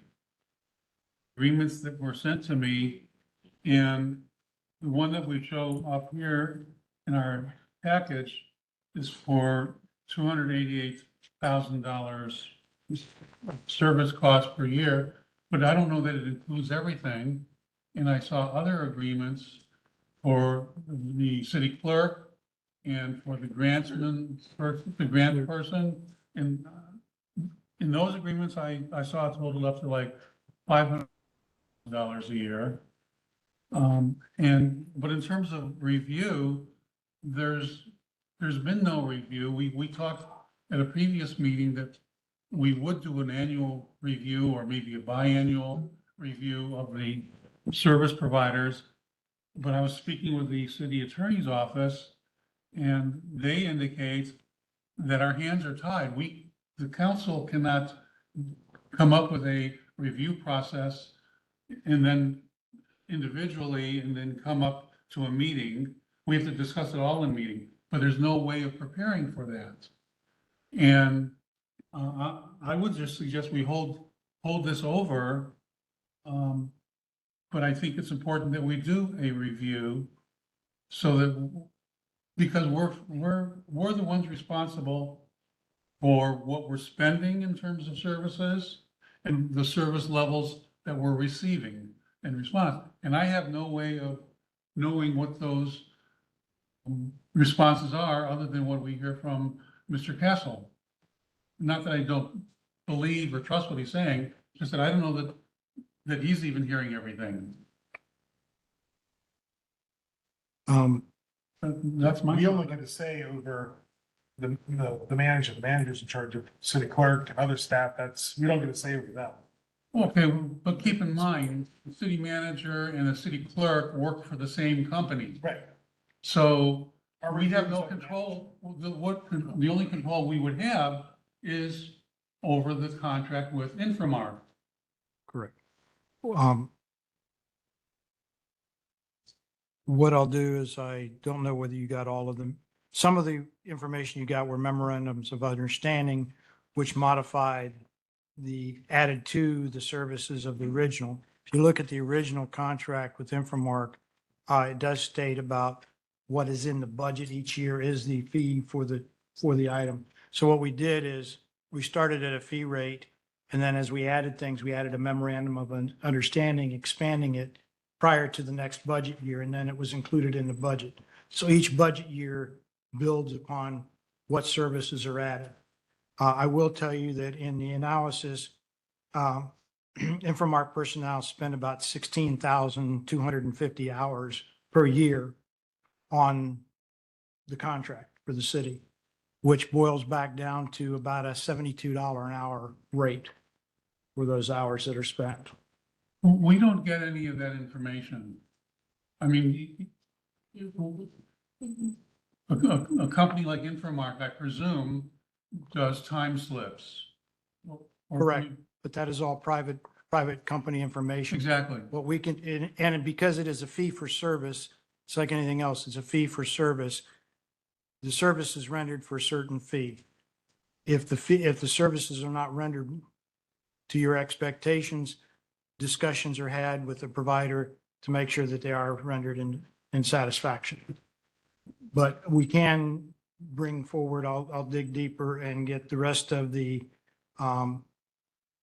agreements that were sent to me. And the one that we show up here in our package is for $288,000 service cost per year, but I don't know that it includes everything. And I saw other agreements for the city clerk and for the grantsman, for the grant person. And in those agreements, I saw a total up to like $500 a year. But in terms of review, there's been no review. We talked at a previous meeting that we would do an annual review or maybe a biannual review of the service providers. But I was speaking with the city attorney's office and they indicate that our hands are tied. The council cannot come up with a review process and then individually and then come up to a meeting. We have to discuss it all in meeting, but there's no way of preparing for that. And I would just suggest we hold this over. But I think it's important that we do a review so that, because we're the ones responsible for what we're spending in terms of services and the service levels that we're receiving in response. And I have no way of knowing what those responses are other than what we hear from Mr. Castle. Not that I don't believe or trust what he's saying, just that I don't know that he's even hearing everything. That's my. We only get to say over the manager. The manager's in charge of city clerk and other staff. We don't get to say over them. Okay, but keep in mind, the city manager and the city clerk work for the same company. Right. So we have no control. The only control we would have is over the contract with Inframark. Correct. What I'll do is I don't know whether you got all of them. Some of the information you got were memorandums of understanding, which modified added to the services of the original. If you look at the original contract with Inframark, it does state about what is in the budget each year is the fee for the item. So what we did is we started at a fee rate, and then as we added things, we added a memorandum of understanding, expanding it prior to the next budget year, and then it was included in the budget. So each budget year builds upon what services are added. I will tell you that in the analysis, Inframark personnel spend about 16,250 hours per year on the contract for the city, which boils back down to about a $72 an hour rate for those hours that are spent. We don't get any of that information. I mean, a company like Inframark, I presume, does time slips. Or- Correct, but that is all private company information. Exactly. What we can, and because it is a fee for service, it's like anything else, it's a fee for service. The service is rendered for a certain fee. If the services are not rendered to your expectations, discussions are had with the provider to make sure that they are rendered in satisfaction. But we can bring forward, I'll dig deeper and get the rest of the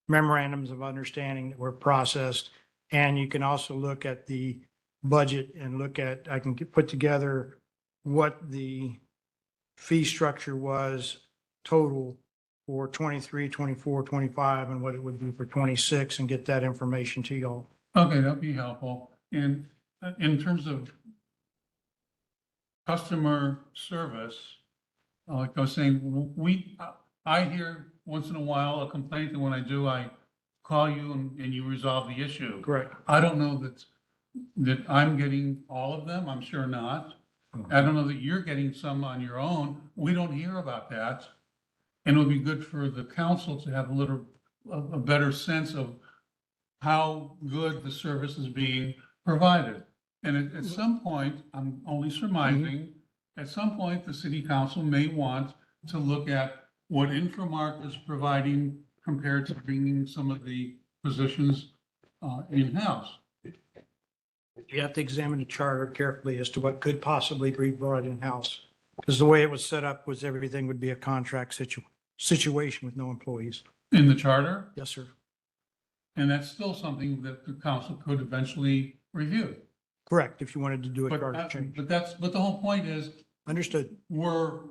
memorandums of understanding that were processed. And you can also look at the budget and I can put together what the fee structure was total for 23, 24, 25, and what it would be for 26, and get that information to y'all. Okay, that'd be helpful. And in terms of customer service, like I was saying, I hear once in a while a complaint, and when I do, I call you and you resolve the issue. Correct. I don't know that I'm getting all of them. I'm sure not. I don't know that you're getting some on your own. We don't hear about that. And it would be good for the council to have a better sense of how good the service is being provided. And at some point, I'm only surmising, at some point, the city council may want to look at what Infomark is providing compared to bringing some of the positions in-house. You have to examine the charter carefully as to what could possibly be brought in-house. Because the way it was set up was everything would be a contract situation with no employees. In the charter? Yes, sir. And that's still something that the council could eventually review. Correct, if you wanted to do a But, charter change. but the whole point is, Understood. we're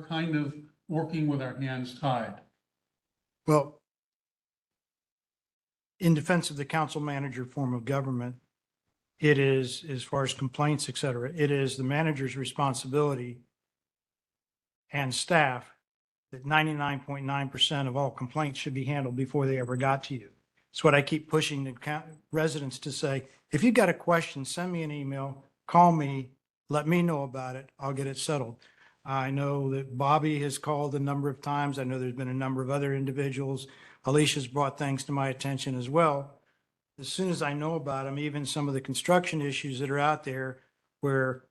kind of working with our hands tied. Well, in defense of the council manager form of government, it is, as far as complaints, et cetera, it is the manager's responsibility and staff that 99.9% of all complaints should be handled before they ever got to you. It's what I keep pushing the residents to say, if you've got a question, send me an email, call me, let me know about it. I'll get it settled. I know that Bobby has called a number of times. I know there's been a number of other individuals. Alicia's brought things to my attention as well. As soon as I know about them, even some of the construction issues that are out there where,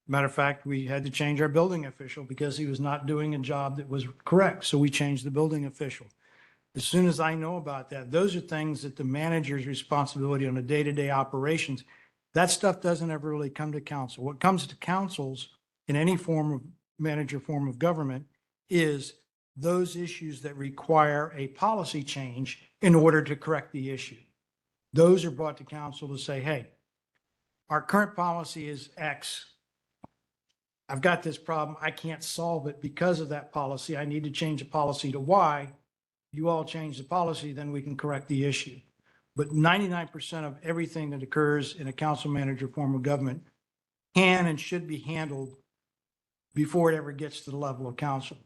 matter of fact, we had to change our building official because he was not doing a job that was correct. So we changed the building official. As soon as I know about that, those are things that the manager's responsibility on a day-to-day operations. That stuff doesn't ever really come to council. What comes to councils in any form of manager form of government is those issues that require a policy change in order to correct the issue. Those are brought to council to say, hey, our current policy is X. I've got this problem. I can't solve it because of that policy. I need to change the policy to Y. You all change the policy, then we can correct the issue. But 99% of everything that occurs in a council manager form of government can and should be handled before it ever gets to the level of council.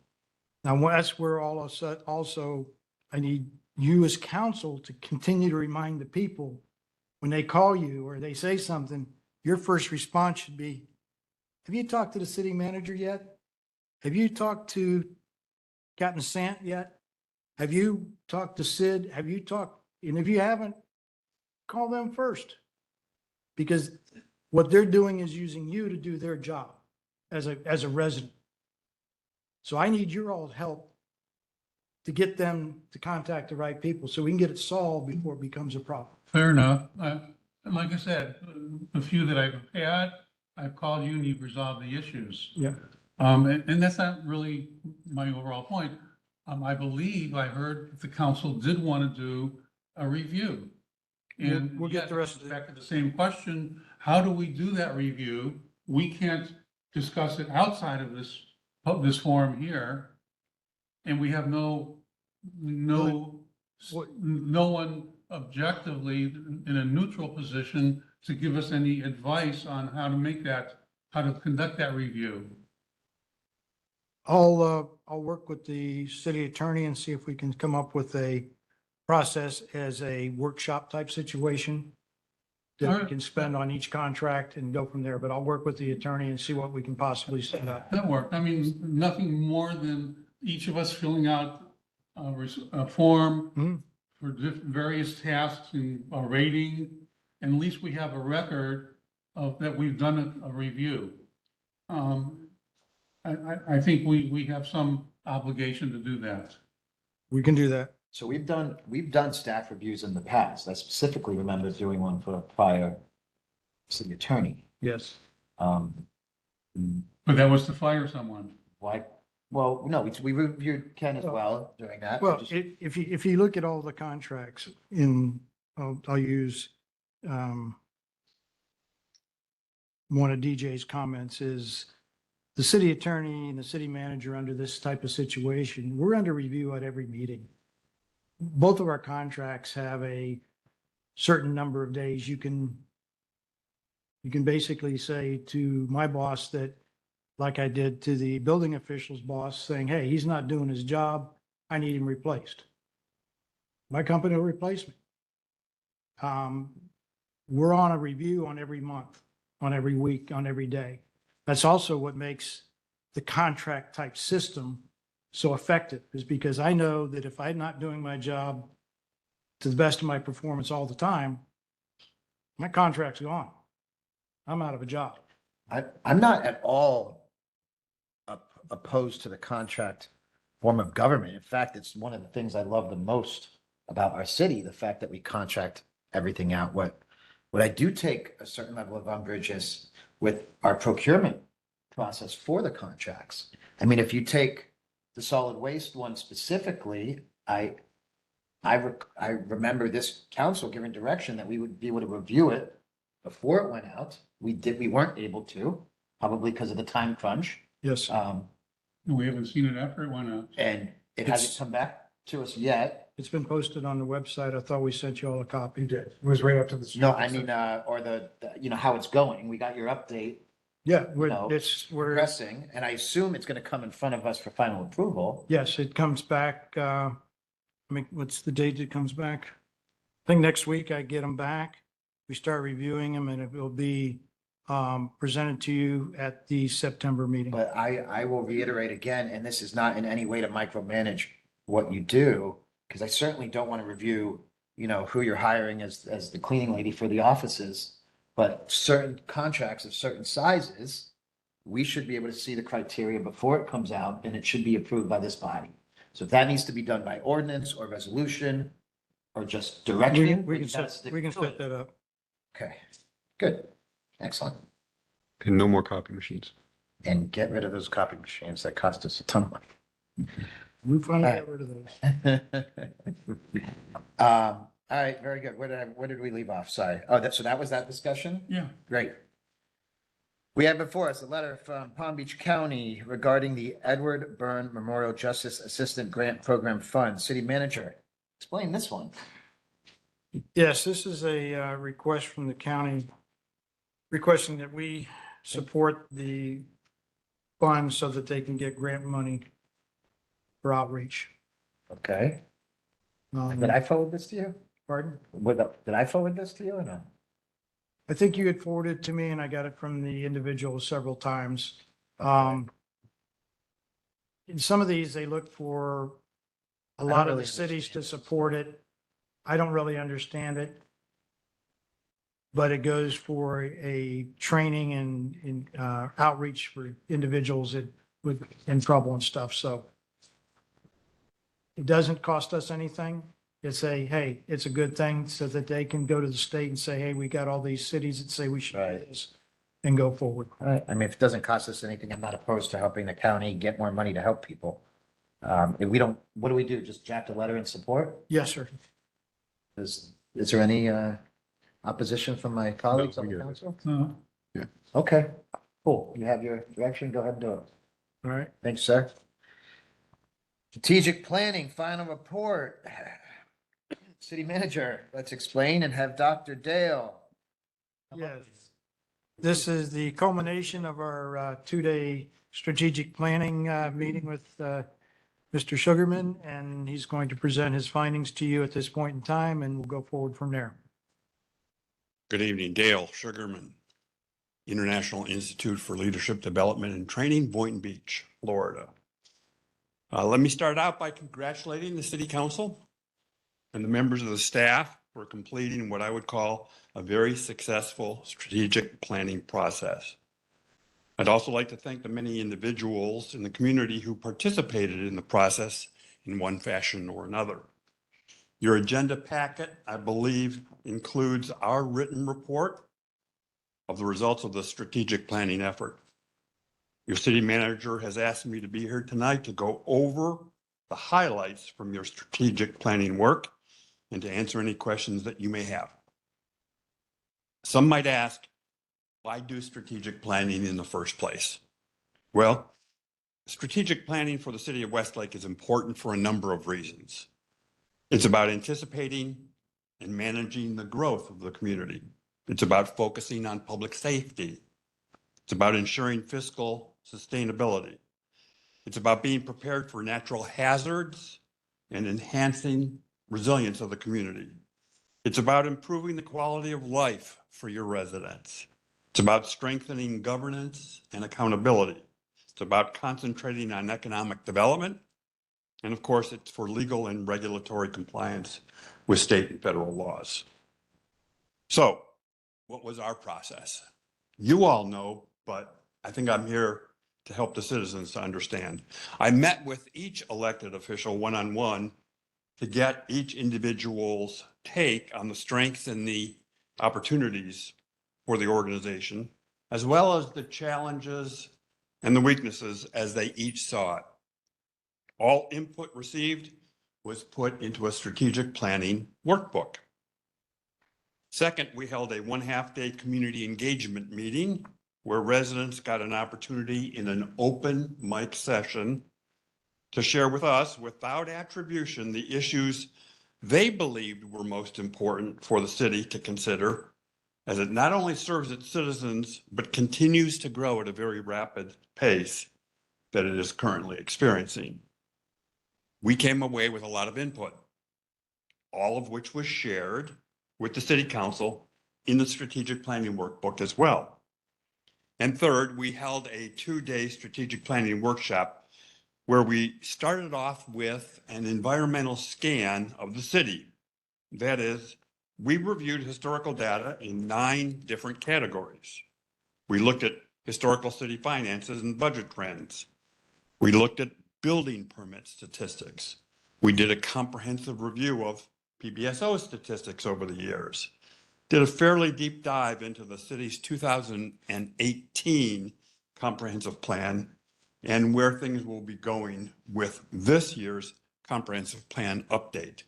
Now, that's where also I need you as council to continue to remind the people when they call you or they say something, your first response should be, have you talked to the city manager yet? Have you talked to Captain Sant yet? Have you talked to Sid? Have you talked? And if you haven't, call them first. Because what they're doing is using you to do their job as a resident. So I need your all help to get them to contact the right people so we can get it solved before it becomes a problem. Fair enough. Like I said, the few that I've had, I've called you and you've resolved the issues. Yeah. And that's not really my overall point. I believe I heard that the council did want to do a review. And We'll get the rest of back to the same question. How do we do that review? We can't discuss it outside of this forum here. And we have no one objectively in a neutral position to give us any advice on how to conduct that review. I'll work with the city attorney and see if we can come up with a process as a workshop type situation that we can spend on each contract and go from there. But I'll work with the attorney and see what we can possibly set up. That worked. I mean, nothing more than each of us filling out a form for various tasks and a rating. And at least we have a record of that we've done a review. I think we have some obligation to do that. We can do that. So we've done staff reviews in the past. I specifically remember doing one for a prior city attorney. Yes. But that was to fire someone. Why? Well, no, we reviewed Ken as well during that. Well, if you look at all the contracts I'll use one of DJ's comments is the city attorney and the city manager under this type of situation, we're under review at every meeting. Both of our contracts have a certain number of days. You can basically say to my boss that, like I did to the building official's boss, saying, hey, he's not doing his job. I need him replaced. My company will replace me. We're on a review on every month, on every week, on every day. That's also what makes the contract type system so effective, is because I know that if I'm not doing my job to the best of my performance all the time, my contract's gone. I'm out of a job. I'm not at all opposed to the contract form of government. In fact, it's one of the things I love the most about our city, the fact that we contract everything out. What I do take a certain level of umbrage is with our procurement process for the contracts. I mean, if you take the solid waste one specifically, I remember this council giving direction that we would be able to review it before it went out. We weren't able to, probably because of the time crunch. Yes. We haven't seen it after it went out. And it hasn't come back to us yet. It's been posted on the website. I thought we sent you all a copy. You did. It was right up to the. No, I mean, or the how it's going. We got your update. Yeah, We're progressing. and I assume it's going to come in front of us for final approval. Yes, it comes back, what's the date it comes back? I think next week I get them back. We start reviewing them and it will be presented to you at the September meeting. But I will reiterate again, and this is not in any way to micromanage what you do, because I certainly don't want to review, who you're hiring as the cleaning lady for the offices. But certain contracts of certain sizes, we should be able to see the criteria before it comes out, and it should be approved by this body. So if that needs to be done by ordinance or resolution or just direction. We can set that up. Okay, good, excellent. And no more copy machines. And get rid of those copy machines that cost us a ton of money. We finally got rid of those. All right, very good. Where did we leave off? Sorry. Oh, so that was that discussion? Yeah. Great. We have before us a letter from Palm Beach County regarding the Edward Byrne Memorial Justice Assistant Grant Program Fund. City Manager, explain this one. Yes, this is a request from the county requesting that we support the fund so that they can get grant money for outreach. Okay. Did I forward this to you? Pardon? Did I forward this to you or no? I think you had forwarded it to me and I got it from the individual several times. In some of these, they look for a lot of the cities to support it. I don't really understand it. But it goes for a training and outreach for individuals in trouble and stuff. So it doesn't cost us anything. It's it's a good thing so that they can go to the state and say, hey, we got all these cities that say we should do this and go forward. Right. I mean, if it doesn't cost us anything, I'm not opposed to helping the county get more money to help people. If we don't, what do we do? Just draft a letter in support? Yes, sir. Is there any opposition from my colleagues on the council? No. Yeah. Okay, cool. You have your direction. Go ahead and do it. All right. Thanks, sir. Strategic planning, final report. City Manager, let's explain and have Dr. Dale. Yes. This is the culmination of our two-day strategic planning meeting with Mr. Sugarman, and he's going to present his findings to you at this point in time, and we'll go forward from there. Good evening, Dale Sugarman, International Institute for Leadership Development and Training, Boynton Beach, Florida. Let me start out by congratulating the City Council and the members of the staff for completing what I would call a very successful strategic planning process. I'd also like to thank the many individuals in the community who participated in the process in one fashion or another. Your agenda packet, I believe, includes our written report of the results of the strategic planning effort. Your city manager has asked me to be here tonight to go over the highlights from your strategic planning work and to answer any questions that you may have. Some might ask, why do strategic planning in the first place? Well, strategic planning for the city of Westlake is important for a number of reasons. It's about anticipating and managing the growth of the community. It's about focusing on public safety. It's about ensuring fiscal sustainability. It's about being prepared for natural hazards and enhancing resilience of the community. It's about improving the quality of life for your residents. It's about strengthening governance and accountability. It's about concentrating on economic development. And of course, it's for legal and regulatory compliance with state and federal laws. So, what was our process? You all know, but I think I'm here to help the citizens to understand. I met with each elected official one-on-one to get each individual's take on the strengths and the opportunities for the organization, as well as the challenges and the weaknesses as they each saw it. All input received was put into a strategic planning workbook. Second, we held a 1/2-day community engagement meeting where residents got an opportunity in an open mic session to share with us, without attribution, the issues they believed were most important for the city to consider, as it not only serves its citizens, but continues to grow at a very rapid pace that it is currently experiencing. We came away with a lot of input, all of which was shared with the city council in the strategic planning workbook as well. And third, we held a 2-day strategic planning workshop where we started off with an environmental scan of the city. That is, we reviewed historical data in 9 different categories. We looked at historical city finances and budget trends. We looked at building permit statistics. We did a comprehensive review of PBSO statistics over the years. Did a fairly deep dive into the city's 2018 comprehensive plan and where things will be going with this year's comprehensive plan update.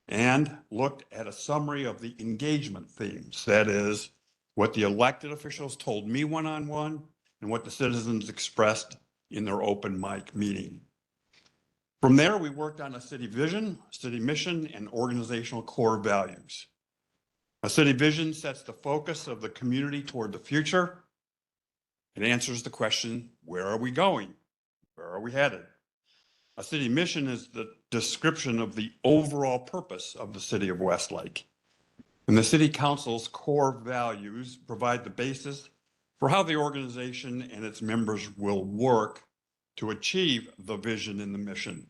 And looked at a summary of the engagement themes. That is, what the elected officials told me one-on-one and what the citizens expressed in their open mic meeting. From there, we worked on a city vision, city mission, and organizational core values. A city vision sets the focus of the community toward the future. It answers the question, where are we going? Where are we headed? A city mission is the description of the overall purpose of the city of Westlake. And the city council's core values provide the basis for how the organization and its members will work to achieve the vision and the mission.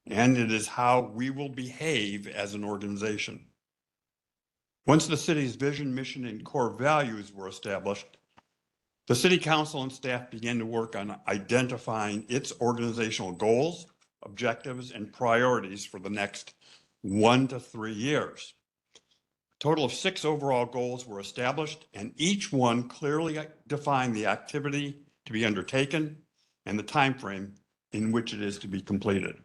And it is how we will behave as an organization. Once the city's vision, mission, and core values were established, the city council and staff began to work on identifying its organizational goals, objectives, and priorities for the next 1 to 3 years. A total of 6 overall goals were established, and each one clearly defined the activity to be undertaken and the timeframe in which it is to be completed.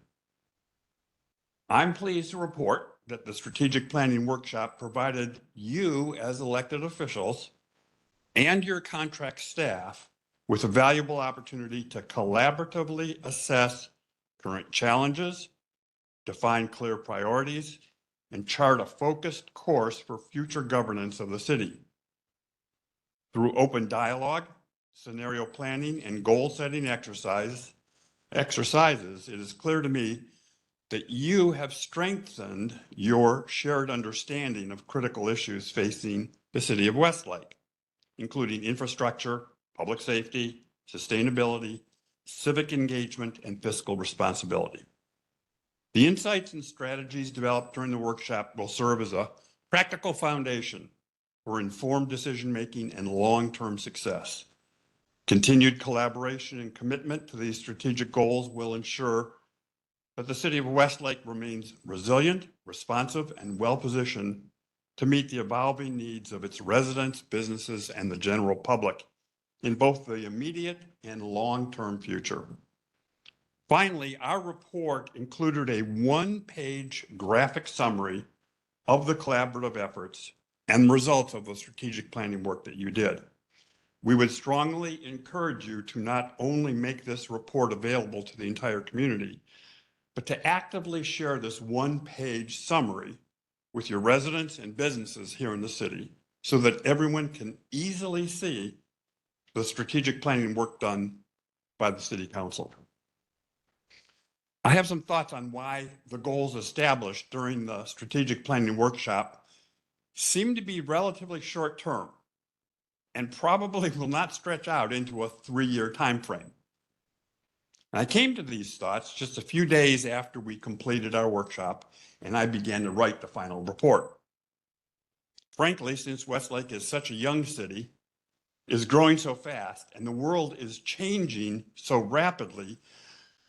I'm pleased to report that the strategic planning workshop provided you as elected officials and your contract staff with a valuable opportunity to collaboratively assess current challenges, define clear priorities, and chart a focused course for future governance of the city. Through open dialogue, scenario planning, and goal-setting exercises, it is clear to me that you have strengthened your shared understanding of critical issues facing the city of Westlake, including infrastructure, public safety, sustainability, civic engagement, and fiscal responsibility. The insights and strategies developed during the workshop will serve as a practical foundation for informed decision-making and long-term success. Continued collaboration and commitment to these strategic goals will ensure that the city of Westlake remains resilient, responsive, and well-positioned to meet the evolving needs of its residents, businesses, and the general public in both the immediate and long-term future. Finally, our report included a 1-page graphic summary of the collaborative efforts and results of the strategic planning work that you did. We would strongly encourage you to not only make this report available to the entire community, but to actively share this one-page summary with your residents and businesses here in the city so that everyone can easily see the strategic planning work done by the city council. I have some thoughts on why the goals established during the strategic planning workshop seem to be relatively short-term and probably will not stretch out into a 3-year timeframe. I came to these thoughts just a few days after we completed our workshop and I began to write the final report. Frankly, since Westlake is such a young city, is growing so fast, and the world is changing so rapidly,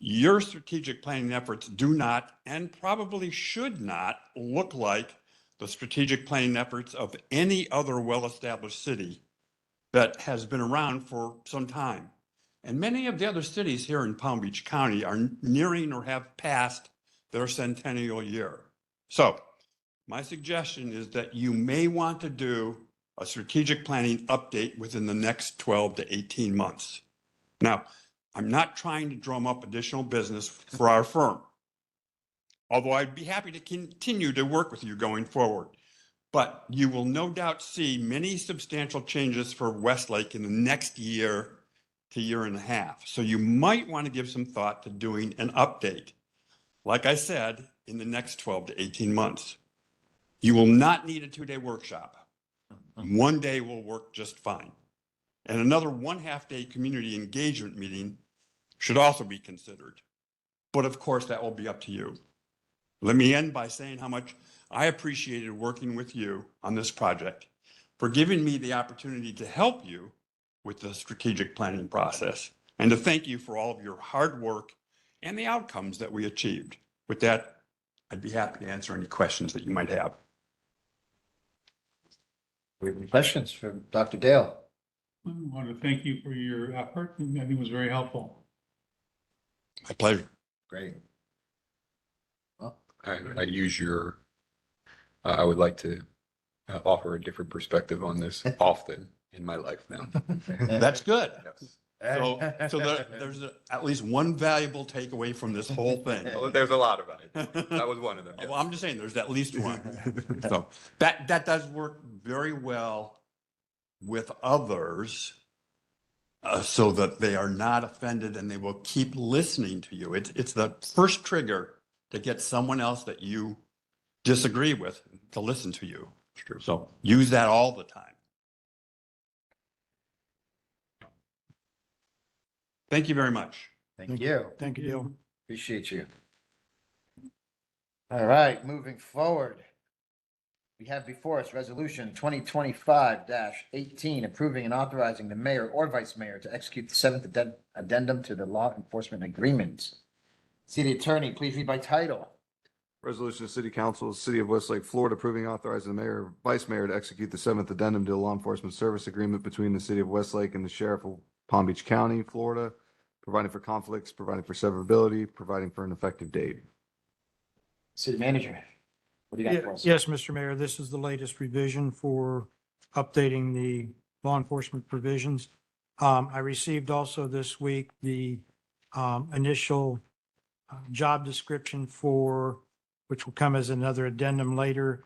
your strategic planning efforts do not and probably should not look like the strategic planning efforts of any other well-established city that has been around for some time. And many of the other cities here in Palm Beach County are nearing or have passed their centennial year. So my suggestion is that you may want to do a strategic planning update within the next 12 to 18 months. Now, I'm not trying to drum up additional business for our firm, although I'd be happy to continue to work with you going forward. But you will no doubt see many substantial changes for Westlake in the next year to year and a half. So you might want to give some thought to doing an update, like I said, in the next 12 to 18 months. You will not need a 2-day workshop. 1 day will work just fine. And another 1/2-day community engagement meeting should also be considered. But of course, that will be up to you. Let me end by saying how much I appreciated working with you on this project, for giving me the opportunity to help you with the strategic planning process, and to thank you for all of your hard work and the outcomes that we achieved. With that, I'd be happy to answer any questions that you might have. We have any questions for Dr. Dale? I want to thank you for your effort. I think it was very helpful. My pleasure. Great. I use your, I would like to offer a different perspective on this often in my life now. That's good. Yes. So there's at least one valuable takeaway from this whole thing. Well, there's a lot of it. That was one of them. Yes. Well, I'm just saying, there's at least one. So that does work very well with others, so that they are not offended and they will keep listening to you. It's the first trigger to get someone else that you disagree with to listen to you. So use that all the time. Thank you very much. Thank you. Thank you, Dale. Appreciate you. All right, moving forward. We have before us Resolution 2025-18, approving and authorizing the mayor or vice mayor to execute the 7th addendum to the law enforcement agreements. City Attorney, please read by title. Resolution of City Council, of the City of Westlake, Florida, approving and authorizing the mayor or vice mayor to execute the 7th addendum to the law enforcement service agreement between the City of Westlake and the Sheriff of Palm Beach County, Florida, providing for conflicts, providing for severability, providing for an effective date. City Manager, what do you got for us? Yes, Mr. Mayor, this is the latest revision for updating the law enforcement provisions. I received also this week the initial job description for, which will come as another addendum later,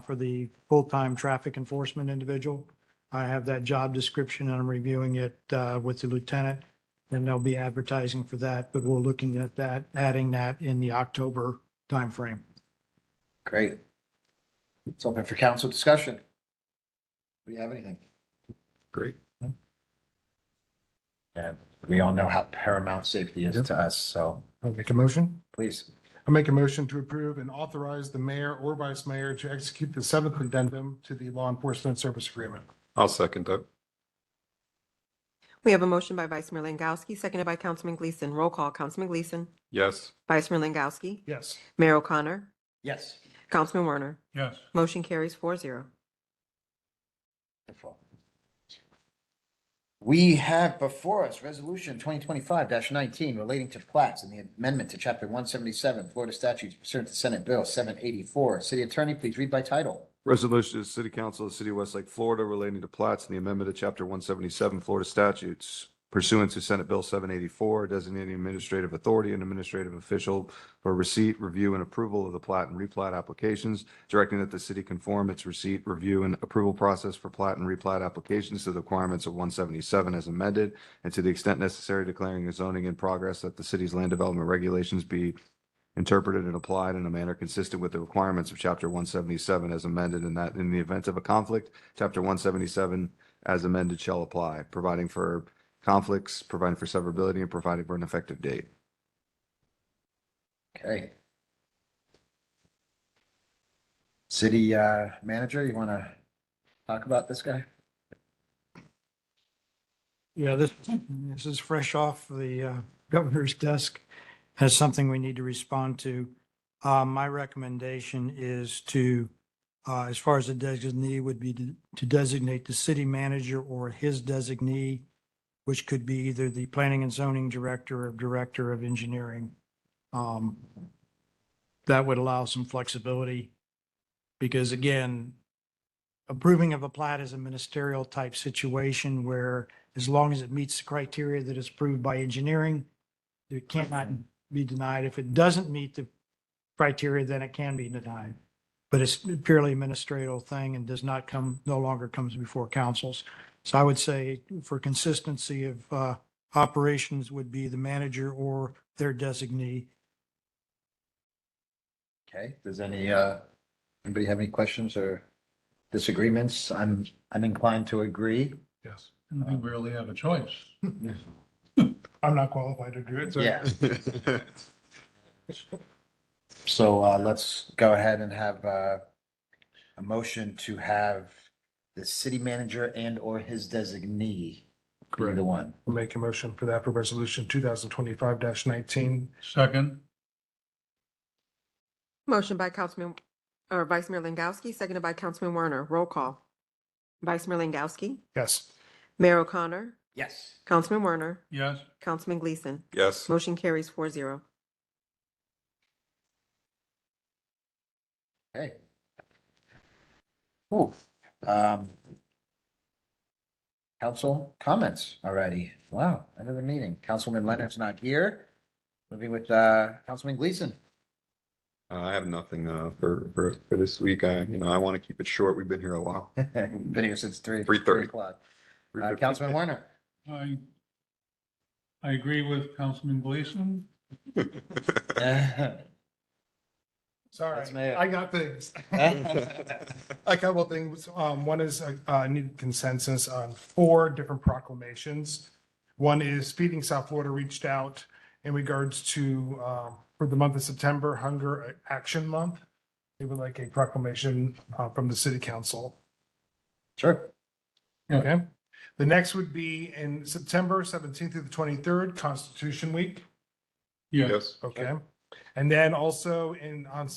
for the full-time traffic enforcement individual. I have that job description and I'm reviewing it with the lieutenant, and they'll be advertising for that, but we're looking at that, adding that in the October timeframe. Great. It's open for council discussion. Do you have anything? Great. And we all know how paramount safety is to us, so I'll make a motion. please. I'll make a motion to approve and authorize the mayor or vice mayor to execute the 7th addendum to the law enforcement service agreement. I'll second that. We have a motion by Vice Mayor Langowski, seconded by Councilman Gleason. Roll call, Councilman Gleason. Yes. Vice Mayor Langowski. Yes. Mayor O'Connor. Yes. Councilman Werner. Yes. Motion carries 4-0. Wonderful. We have before us Resolution 2025-19 relating to plats and the amendment to Chapter 177 Florida statutes pursuant to Senate Bill 784. City Attorney, please read by title. Resolution of the City Council of the City of Westlake, Florida relating to plats and the amendment of Chapter 177 Florida statutes pursuant to Senate Bill 784, designating administrative authority and administrative official for receipt, review, and approval of the plat and replat applications, directing that the city conform its receipt, review, and approval process for plat and replat applications to the requirements of 177 as amended, and to the extent necessary, declaring a zoning in progress, that the city's land development regulations be interpreted and applied in a manner consistent with the requirements of Chapter 177 as amended, and that in the event of a conflict, Chapter 177 as amended shall apply, providing for conflicts, providing for severability, and providing for an effective date. Okay. City manager, you want to talk about this guy? Yeah, this is fresh off the governor's desk. Has something we need to respond to. My recommendation is to, as far as the designee would be to designate the city manager or his designee, which could be either the planning and zoning director or director of engineering. That would allow some flexibility because again, approving of a plat is a ministerial type situation where as long as it meets the criteria that is approved by engineering, it cannot be denied. If it doesn't meet the criteria, then it can be denied. But it's purely a ministerial thing and does not no longer comes before councils. So I would say for consistency of operations would be the manager or their designee. Okay, does anybody have any questions or disagreements? I'm inclined to agree. Yes. I think we really have a choice. I'm not qualified to do it. So. Yeah. So let's go ahead and have a motion to have the city manager and or his designee. Correct. Either one. We'll make a motion for that for resolution 2025-19. Second. Motion by Councilman, or Vice Mayor Langowski, seconded by Councilman Werner. Roll call. Vice Mayor Langowski, Yes. Mayor O'Connor, Yes. Councilman Werner, Yes. Councilman Gleason. Yes. Motion carries 4-0. Okay. Cool. Council comments already. Wow, end of the meeting. Councilman Leonard's not here. Moving with Councilman Gleason. I have nothing for this week. I want to keep it short. We've been here a while. Been here since 3:30. 3:30. O'clock. Councilman Werner. I agree with Councilman Gleason. Sorry, That's Mayor. I got things. A couple of things. One is I need consensus on 4 different proclamations. One is Feeding South Florida reached out in regards to, for the month of September, Hunger Action Month. They would like a proclamation from the city council. Sure. Okay. The next would be in September 17th through the 23rd, Constitution Week. Yes. Okay. And then also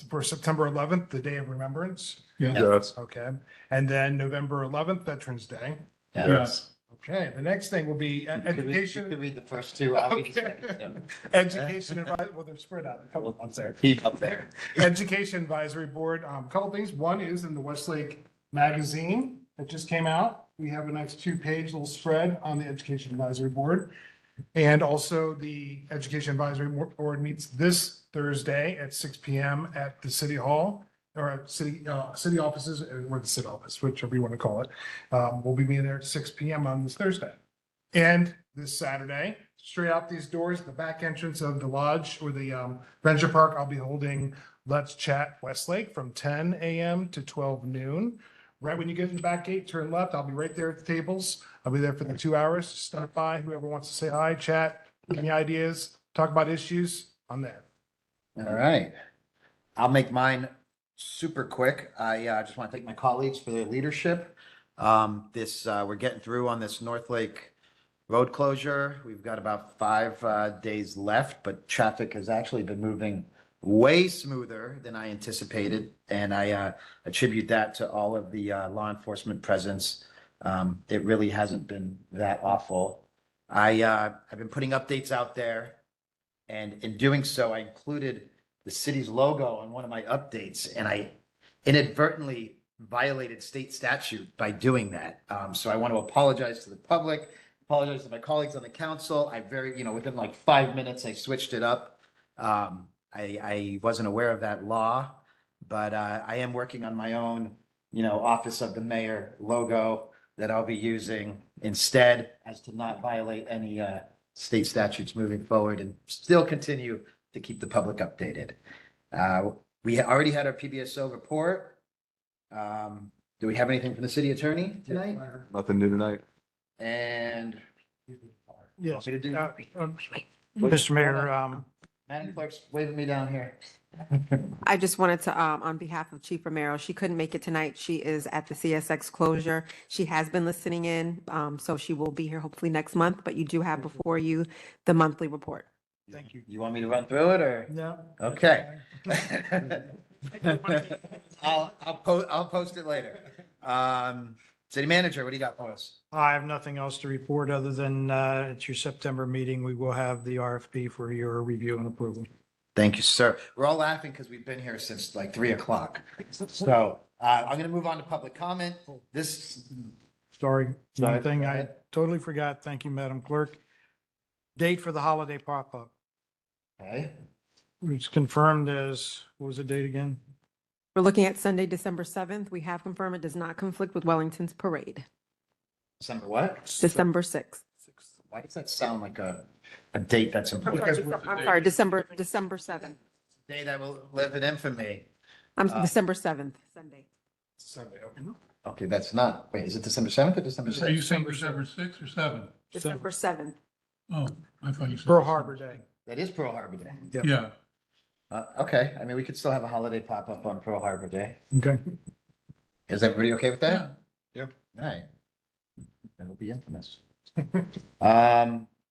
for September 11th, the Day of Remembrance. Yes. Okay. And then November 11th, Veterans Day. Yes. Okay. The next thing will be You could education. read the first two. I'll be the Okay. second. Education advisory, well, they're spread out. A couple of months there. Keep up there. Education Advisory Board, a couple things. One is in the Westlake magazine that just came out. We have a nice 2-page little spread on the Education Advisory Board. And also the Education Advisory Board meets this Thursday at 6 p.m. at the City Hall or at city offices or the city office, whichever you want to call it. We'll be meeting there at 6 p.m. on this Thursday. And this Saturday, straight out these doors, the back entrance of the lodge or the Venture Park, I'll be holding Let's Chat Westlake from 10 a.m. to 12 noon. Right when you get in the back gate, turn left. I'll be right there at the tables. I'll be there for the 2 hours. Stop by. Whoever wants to say hi, chat, give me ideas, talk about issues. I'm there. All right. I'll make mine super quick. I just want to thank my colleagues for their leadership. We're getting through on this North Lake road closure. We've got about 5 days left, but traffic has actually been moving way smoother than I anticipated. And I attribute that to all of the law enforcement presence. It really hasn't been that awful. I've been putting updates out there, and in doing so, I included the city's logo on one of my updates, and I inadvertently violated state statute by doing that. So I want to apologize to the public, apologize to my colleagues on the council. I within like 5 minutes, I switched it up. I wasn't aware of that law, but I am working on my own, Office of the Mayor logo that I'll be using instead, as to not violate any state statutes moving forward and still continue to keep the public updated. We already had our PBSO report. Do we have anything from the city attorney tonight? Nothing new tonight. And Yes. want me to do- Mr. Mayor, Madam Clerk's waving me down here. I just wanted to, on behalf of Chief Romero, she couldn't make it tonight. She is at the CSX closure. She has been listening in, so she will be here hopefully next month, but you do have before you the monthly report. thank you. You want me to run through it or? No. Okay. I'll post it later. City manager, what do you got for us? I have nothing else to report other than at your September meeting, we will have the RFP for your review and approval. Thank you, sir. We're all laughing because we've been here since like 3:00. So I'm going to move on to public comment. Sorry, Sorry, one thing go I ahead. totally forgot. Thank you, Madam Clerk. Date for the holiday pop-up. Okay. It's confirmed as, what was the date again? We're looking at Sunday, December 7th. We have confirmed it does not conflict with Wellington's parade, December what? December 6th. Why does that sound like a date that's important? I'm sorry, December 7th. Day that will live in infamy. December 7th, Sunday. Sunday, okay, that's not, wait, is it December 7th or December Are you 6th? saying December 6th or 7th? December 7th. Oh, I thought you said. Pearl Harbor Day. That is Pearl Harbor Day. Yeah. Okay, I mean, we could still have a holiday pop up on Pearl Harbor Day. Okay. Is everybody okay with that? Yeah. All right. That'll be infamous.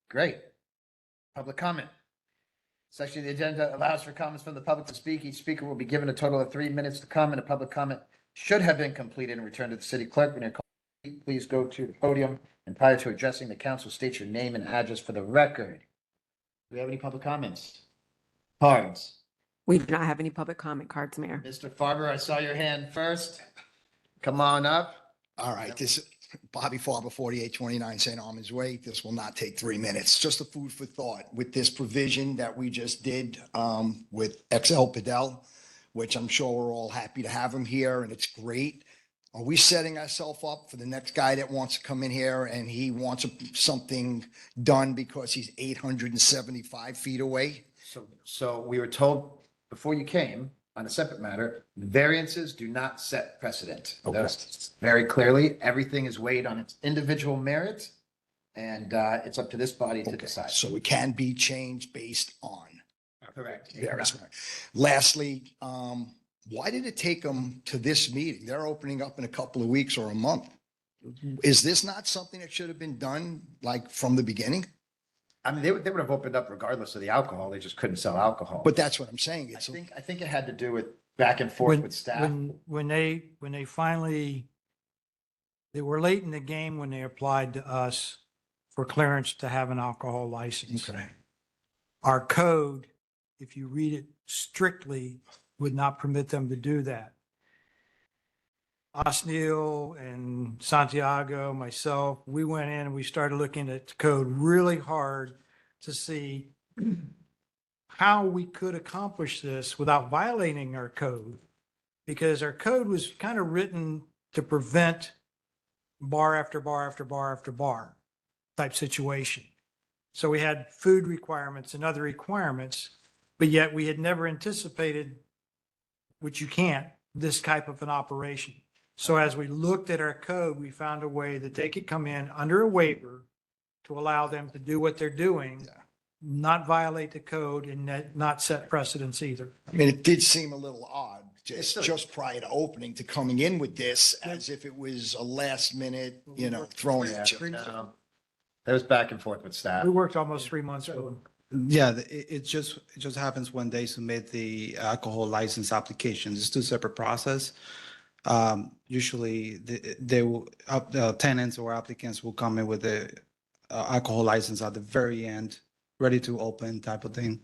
Great. Public comment. Section of the agenda allows for comments from the public to speak. Each speaker will be given a total of 3 minutes to comment. A public comment should have been completed and returned to the city clerk. When you're called, please go to the podium, and prior to addressing the council, state your name and address for the record. Do we have any public comments? Cards. We do not have any public comment cards, Mayor. Mr. Farber, I saw your hand first. Come on up. All right, this is Bobby Farber, 4829 St. Armand's Way. This will not take 3 minutes. Just a food for thought with this provision that we just did with XL Padel, which I'm sure we're all happy to have him here and it's great. Are we setting ourselves up for the next guy that wants to come in here and he wants something done because he's 875 feet away? So we were told before you came, on a separate matter, variances do not set precedent. Okay. That's very clearly, everything is weighed on its individual merit, and it's up to this body to decide. So it can be changed based on. Correct. Various. Lastly, why did it take them to this meeting? They're opening up in a couple of weeks or a month. Is this not something that should have been done like from the beginning? I mean, they would have opened up regardless of the alcohol, they just couldn't sell alcohol. But that's what I'm saying. I It's, think it had to do with back and forth with staff. When they finally, they were late in the game when they applied to us for clearance to have an alcohol license. Okay. Our code, if you read it strictly, would not permit them to do that. Osneal and Santiago, myself, we went in and we started looking at the code really hard to see how we could accomplish this without violating our code. Because our code was kind of written to prevent bar after bar after bar after bar type situation. So we had food requirements and other requirements, but yet we had never anticipated, which you can't, this type of an operation. So as we looked at our code, we found a way that they could come in under a waiver to allow them to do what they're doing, not violate the code and not set precedents either. I mean, it did seem a little odd, just prior to opening, to coming in with this as if it was a last minute, throwing at you. That was back and forth with staff. We worked almost 3 months with them. Yeah, it just happens when they submit the alcohol license application. It's two separate process. Usually the tenants or applicants will come in with the alcohol license at the very end, ready to open type of thing.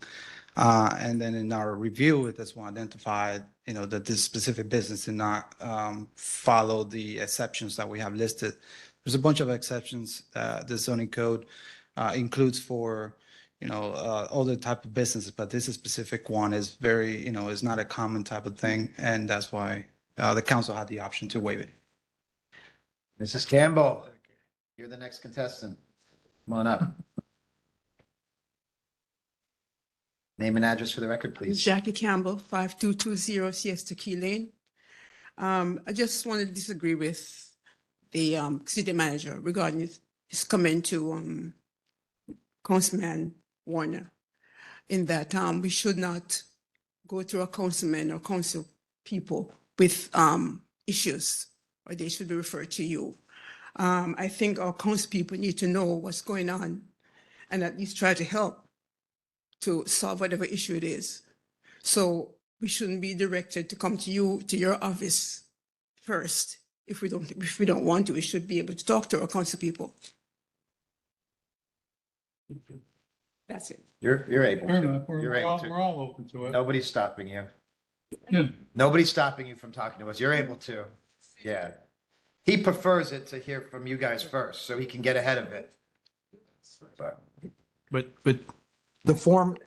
And then in our review, it is identified that this specific business did not follow the exceptions that we have listed. There's a bunch of exceptions the zoning code includes for, other type of businesses, but this specific one is very, is not a common type of thing. And that's why the council had the option to waive it. Mrs. Campbell, you're the next contestant. Come on up. Name and address for the record, please. Jackie Campbell, 5220 Siesta Key Lane. I just want to disagree with the city manager regarding his comment to Councilman Warner in that we should not go to a councilman or council people with issues, or they should be referred to you. I think our council people need to know what's going on and at least try to help to solve whatever issue it is. So we shouldn't be directed to come to you, to your office first. If we don't want to, we should be able to talk to our council people. That's it. You're able Fair to. enough. You're able to. We're all open to it. Nobody's stopping you. Yeah. Nobody's stopping you from talking to us. You're able to. Yeah. He prefers it to hear from you guys first, so he can get ahead of it. But the form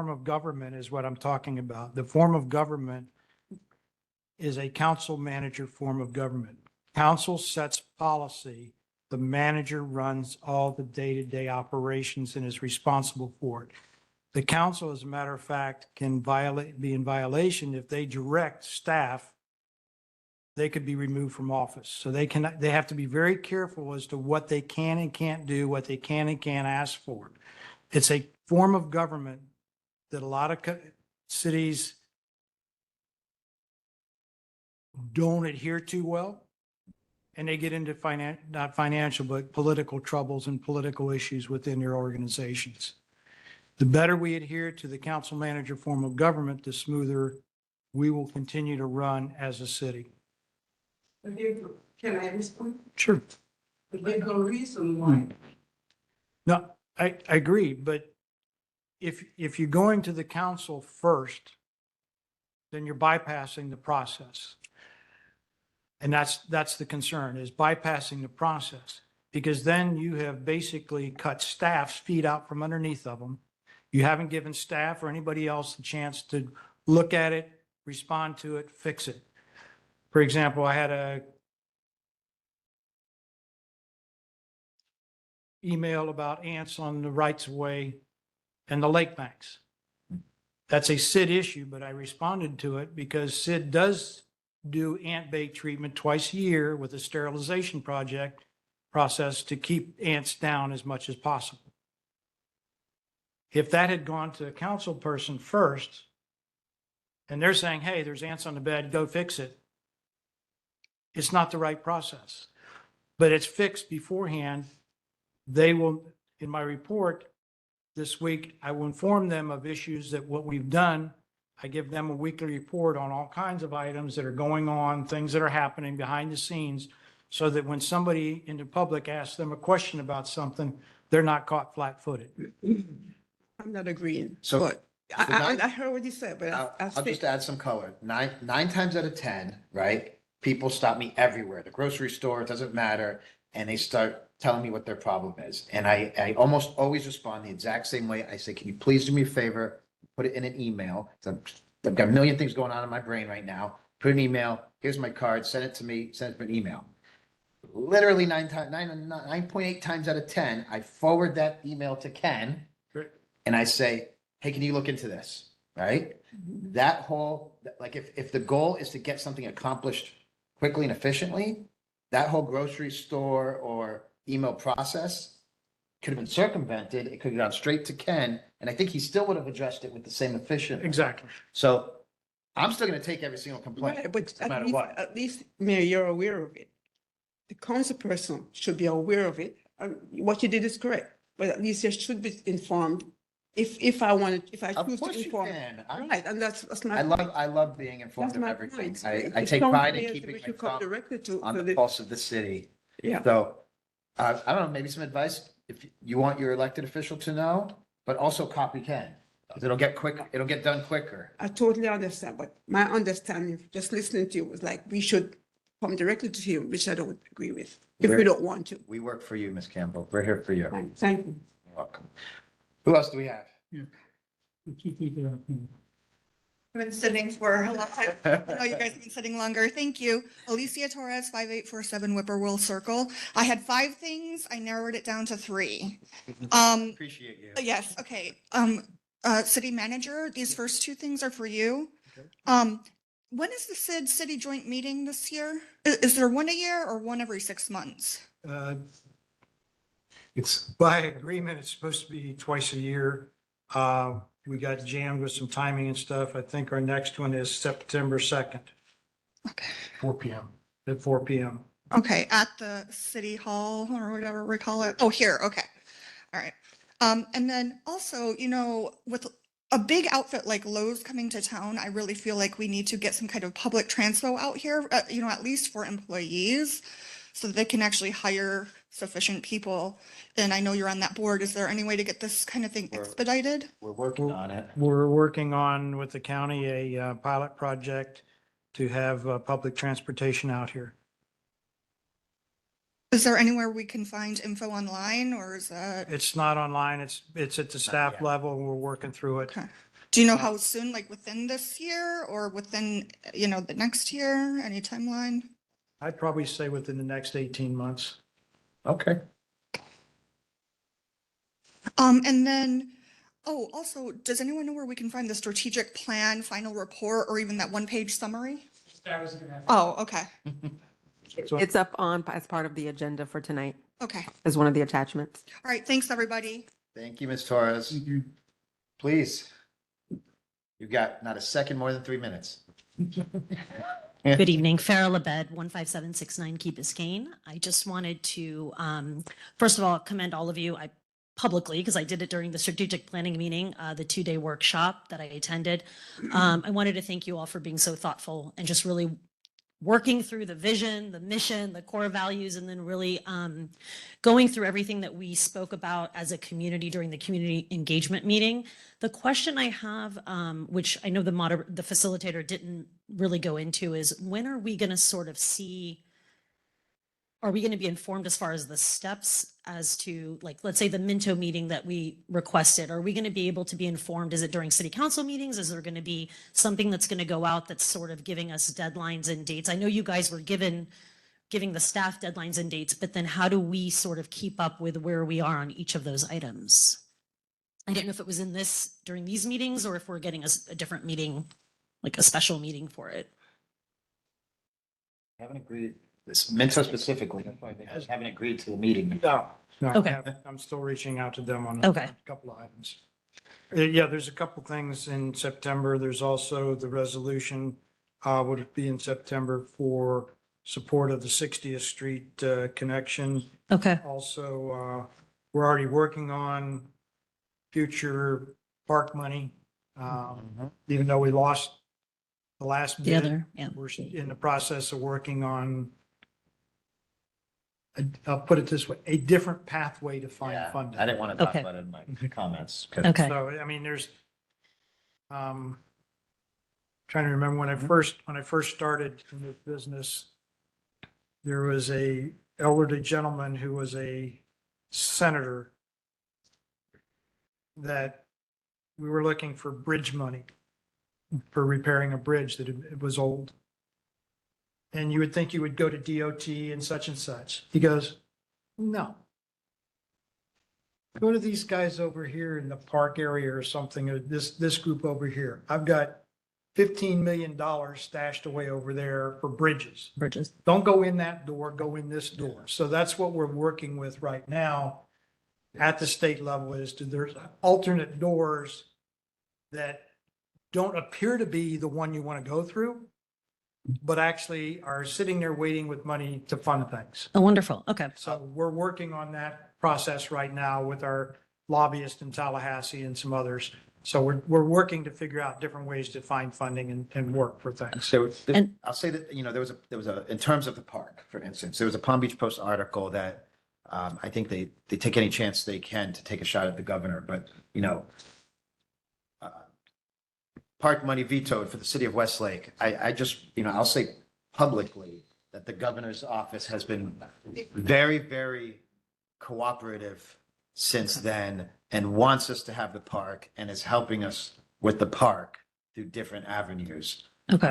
of government is what I'm talking about. The form of government is a council manager form of government. Council sets policy. The manager runs all the day-to-day operations and is responsible for it. The council, as a matter of fact, can be in violation if they direct staff. They could be removed from office. So they have to be very careful as to what they can and can't do, what they can and can't ask for. It's a form of government that a lot of cities don't adhere to well. And they get into not financial, but political troubles and political issues within their organizations. The better we adhere to the council manager form of government, the smoother we will continue to run as a city. Can I respond? Sure. There's no reason why. No, I agree, but if you're going to the council first, then you're bypassing the process. And that's the concern, is bypassing the process, because then you have basically cut staff's feet out from underneath of them. You haven't given staff or anybody else the chance to look at it, respond to it, fix it. For example, I had a email about ants on the rights of way and the lake banks. That's a SID issue, but I responded to it because SID does do ant bait treatment twice a year with a sterilization process to keep ants down as much as possible. If that had gone to a council person first, and they're saying, hey, there's ants on the bed, go fix it, it's not the right process. But it's fixed beforehand. They will, in my report this week, I will inform them of issues that what we've done. I give them a weekly report on all kinds of items that are going on, things that are happening behind the scenes, so that when somebody in the public asks them a question about something, they're not caught flat-footed. I'm not agreeing, So- but so I now- heard what you said, but I'll just add some color. Nine times out of 10, right? People stop me everywhere, the grocery store, it doesn't matter. And they start telling me what their problem is. And I almost always respond the exact same way. I say, can you please do me a favor? Put it in an email. I've got a million things going on in my brain right now. Put an email. Here's my card. Send it to me. Send it to an email. Literally 9.8 times out of 10, I forward that email to Ken. And I say, hey, can you look into this? Right? That whole, like if the goal is to get something accomplished quickly and efficiently, that whole grocery store or email process could have been circumvented. It could have gone straight to Ken. And I think he still would have addressed it with the same efficiency. Exactly. So I'm still going to take every single complaint, Right, but no matter what. at least, Mayor, you're aware of it. The council person should be aware of it. What you did is correct, but at least you should be informed. If I Of choose course to you inform. can. Right, and that's my. I love being informed That's of my everything. point. I If take some pride in players keeping we my should come thumb directly to on the the- pulse of the city. Yeah. So, I don't know, maybe some advice, if you want your elected official to know, but also copy Ken. 'Cause it'll get done quicker. I totally understand, but my understanding, just listening to you, was like, we should come directly to him, which I don't agree with, if we We're- don't want to. We work for you, Ms. Campbell. We're here for you. Thank you. You're welcome. Who else do we have? The two people that are- I've been sitting for a long time. I know you guys have been sitting longer. Thank you. Alicia Torres, 5847 Whippoorwill Circle. I had 5 things. I narrowed it down to 3. Appreciate you. Yes, okay. City manager, these first 2 things are for you. When is the SID city joint meeting this year? Is there one a year or one every 6 months? It's by agreement, it's supposed to be twice a year. We got jammed with some timing and stuff. I think our next one is September 2nd. Okay. 4 p.m. At 4 p.m. Okay, at the city hall or whatever we call it. Oh, here, okay. All right. And then also, you know, with a big outfit like Lowe's coming to town, I really feel like we need to get some kind of public transpo out here, you know, at least for employees, so that they can actually hire sufficient people. And I know you're on that board. Is there any way to get this kind of thing expedited? We're working on it. We're working on with the county a pilot project to have public transportation out here. Is there anywhere we can find info online, or is that? It's not online. It's at the staff level. And we're working through it. Do you know how soon, like within this year or within, you know, the next year, any timeline? I'd probably say within the next 18 months. Okay. And then, oh, also, does anyone know where we can find the strategic plan, final report, or even that 1-page summary? Oh, okay. It's up on as part of the agenda for tonight Okay. as one of the attachments. All right. Thanks, everybody. Thank you, Ms. Torres. Please. You've got not a second more than 3 minutes. Good evening, Farrah Labed, 15769 Key Biscayne. I just wanted to, first of all, commend all of you. I publicly, because I did it during the strategic planning meeting, the 2-day workshop that I attended. I wanted to thank you all for being so thoughtful and just really working through the vision, the mission, the core values, and then really going through everything that we spoke about as a community during the community engagement meeting. The question I have, which I know the facilitator didn't really go into, is when are we going to sort of see, are we going to be informed as far as the steps as to, like, let's say the Minto meeting that we requested, are we going to be able to be informed? Is it during city council meetings? Is there going to be something that's going to go out that's sort of giving us deadlines and dates? I know you guys were giving the staff deadlines and dates, but then how do we sort of keep up with where we are on each of those items? I didn't know if it was during these meetings or if we're getting a different meeting, like a special meeting for it. Haven't agreed, this Minto specifically, haven't agreed to the meeting. No, Okay. I'm still reaching out to them on Okay. a couple of items. Yeah, there's a couple things in September. There's also the resolution would be in September for support of the 60th Street connection. Okay. Also, we're already working on future park money. Even though we lost the last The bid, other, yeah. we're in the process of working on, I'll put it this way, a different pathway to find funding. I didn't want to talk Okay. about it in my comments. Okay. So, I mean, there's, trying to remember when I first started in this business, there was a elderly gentleman who was a senator that we were looking for bridge money for repairing a bridge that it was old. And you would think you would go to DOT and such. He goes, no. Go to these guys over here in the park area or something, or this group over here. I've got $15 million stashed away over there for bridges. Bridges. Don't go in that door, go in this door. So that's what we're working with right now at the state level, is there's alternate doors that don't appear to be the one you want to go through, but actually are sitting there waiting with money to fund things. Oh, wonderful. Okay. So we're working on that process right now with our lobbyist in Tallahassee and some others. So we're working to figure out different ways to find funding and work for things. So I'll say that, you know, there was a, in terms of the park, for instance, there was a Palm Beach Post article that I think they take any chance they can to take a shot at the governor, but, you know, park money vetoed for the city of Westlake, I just, I'll say publicly that the governor's office has been very, very cooperative since then and wants us to have the park and is helping us with the park through different avenues. Okay.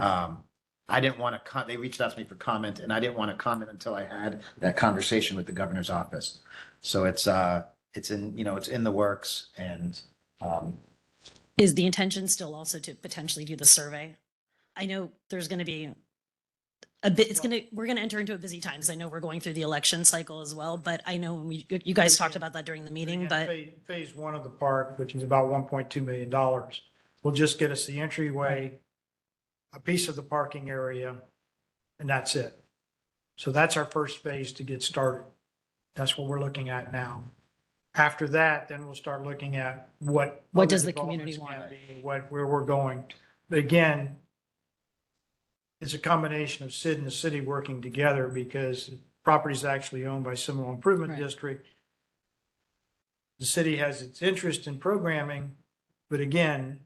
I didn't want to, they reached out to me for comment and I didn't want to comment until I had that conversation with the governor's office. So it's in, it's in the works and, Is the intention still also to potentially do the survey? I know there's going to be a bit, we're going to enter into a busy times. I know we're going through the election cycle as well, but I know you guys talked about that during the meeting, Again, but Phase one of the park, which is about $1.2 million, will just get us the entryway, a piece of the parking area, and that's it. So that's our first phase to get started. That's what we're looking at now. After that, then we'll start looking at what. What other does the community developments want? can be, where we're going. But again, it's a combination of Sid and the city working together because the property is actually owned by Seminole Improvement Right. District. The city has its interest in programming, but again,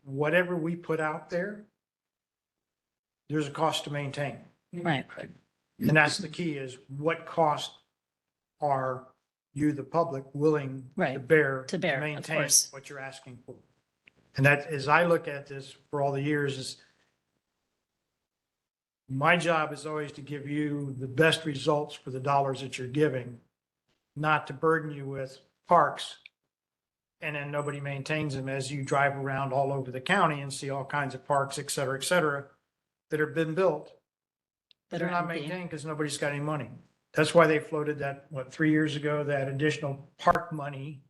whatever we put out there, there's a cost to maintain. right. And that's the key is what cost are you, the public, willing to Right, bear to bear, of maintain course. what you're asking for? And that, as I look at this for all the years, is my job is always to give you the best results for the dollars that you're giving, not to burden you with parks. And then nobody maintains them as you drive around all over the county and see all kinds of parks, et cetera, that have been built. But That are they're not empty. maintained because nobody's got any money. That's why they floated that, 3 years ago, that additional park money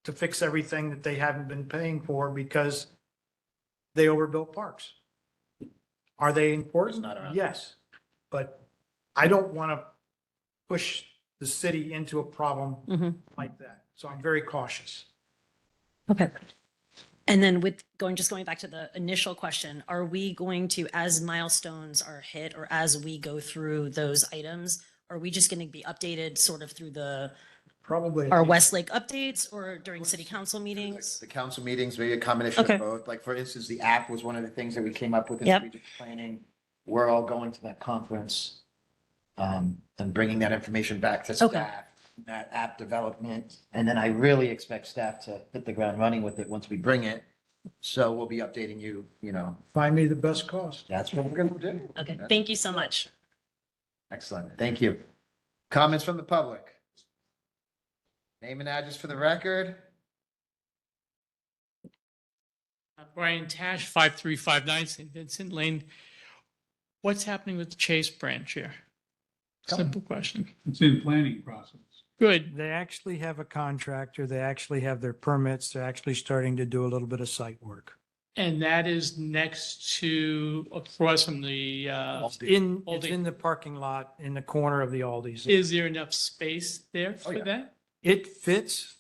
to fix everything that they haven't been paying for because they overbuilt parks. Are they important? not around. Yes, but I don't want to push the city into a problem Mhm. like that. So I'm very cautious. Okay. And then just going back to the initial question, are we going to, as milestones are hit or as we go through those items, are we just going to be updated sort of through Probably. our Westlake updates or during city council meetings? the council meetings, maybe a combination Okay. of both. Like, for instance, the app was one of the things that we came up with in Yep. strategic planning. We're all going to that conference and bringing that information back to Okay. staff, that app development. And then I really expect staff to hit the ground running with it once we bring it. So we'll be updating you, Find me the best cost. that's what we're going to do. Okay, thank you so much. Excellent. Thank you. Comments from the public? Name and address for the record. Brian Tash, 5359 St. Vincent Lane. What's happening with the Chase branch here? Simple question. It's in planning process. Good. They actually have a contractor. They actually have their permits. They're actually starting to do a little bit of site work. And that is next to, across from the, It's in Aldi. the parking lot in the corner of the Aldi's. is there enough space there for yeah. that? It fits.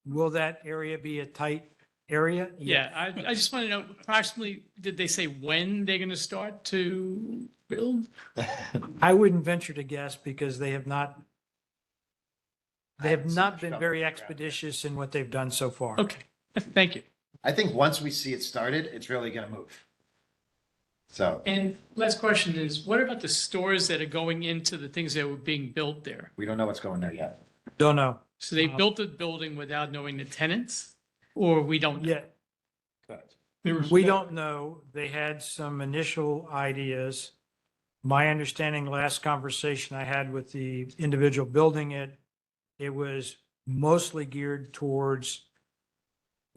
Will that area be a tight area? Yeah, I just want to know approximately, did they say when they're going to start to build? I wouldn't venture to guess because they have not been very expeditious in what they've done so far. Okay, thank you. I think once we see it started, it's really going to move. So And last question is, what about the stores that are going into the things that were being built there? we don't know what's going there yet. Don't know. So they built the building without knowing the tenants? Or we don't? know? Yeah, we don't know. They had some initial ideas. My understanding, last conversation I had with the individual building it, it was mostly geared towards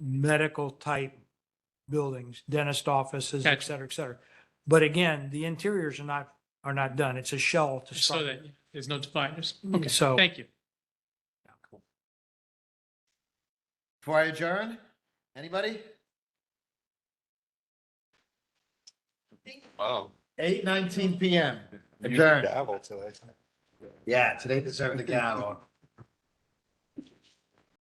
medical type buildings, dentist offices, et Gotcha. cetera. But again, the interiors are not done. It's a shell to So start. that there's no dividers. with. Okay, So thank you. Before I adjourn, anybody? Wow. 8:19 PM. Adjourn. Gavel today. Yeah, today deserved the gavel.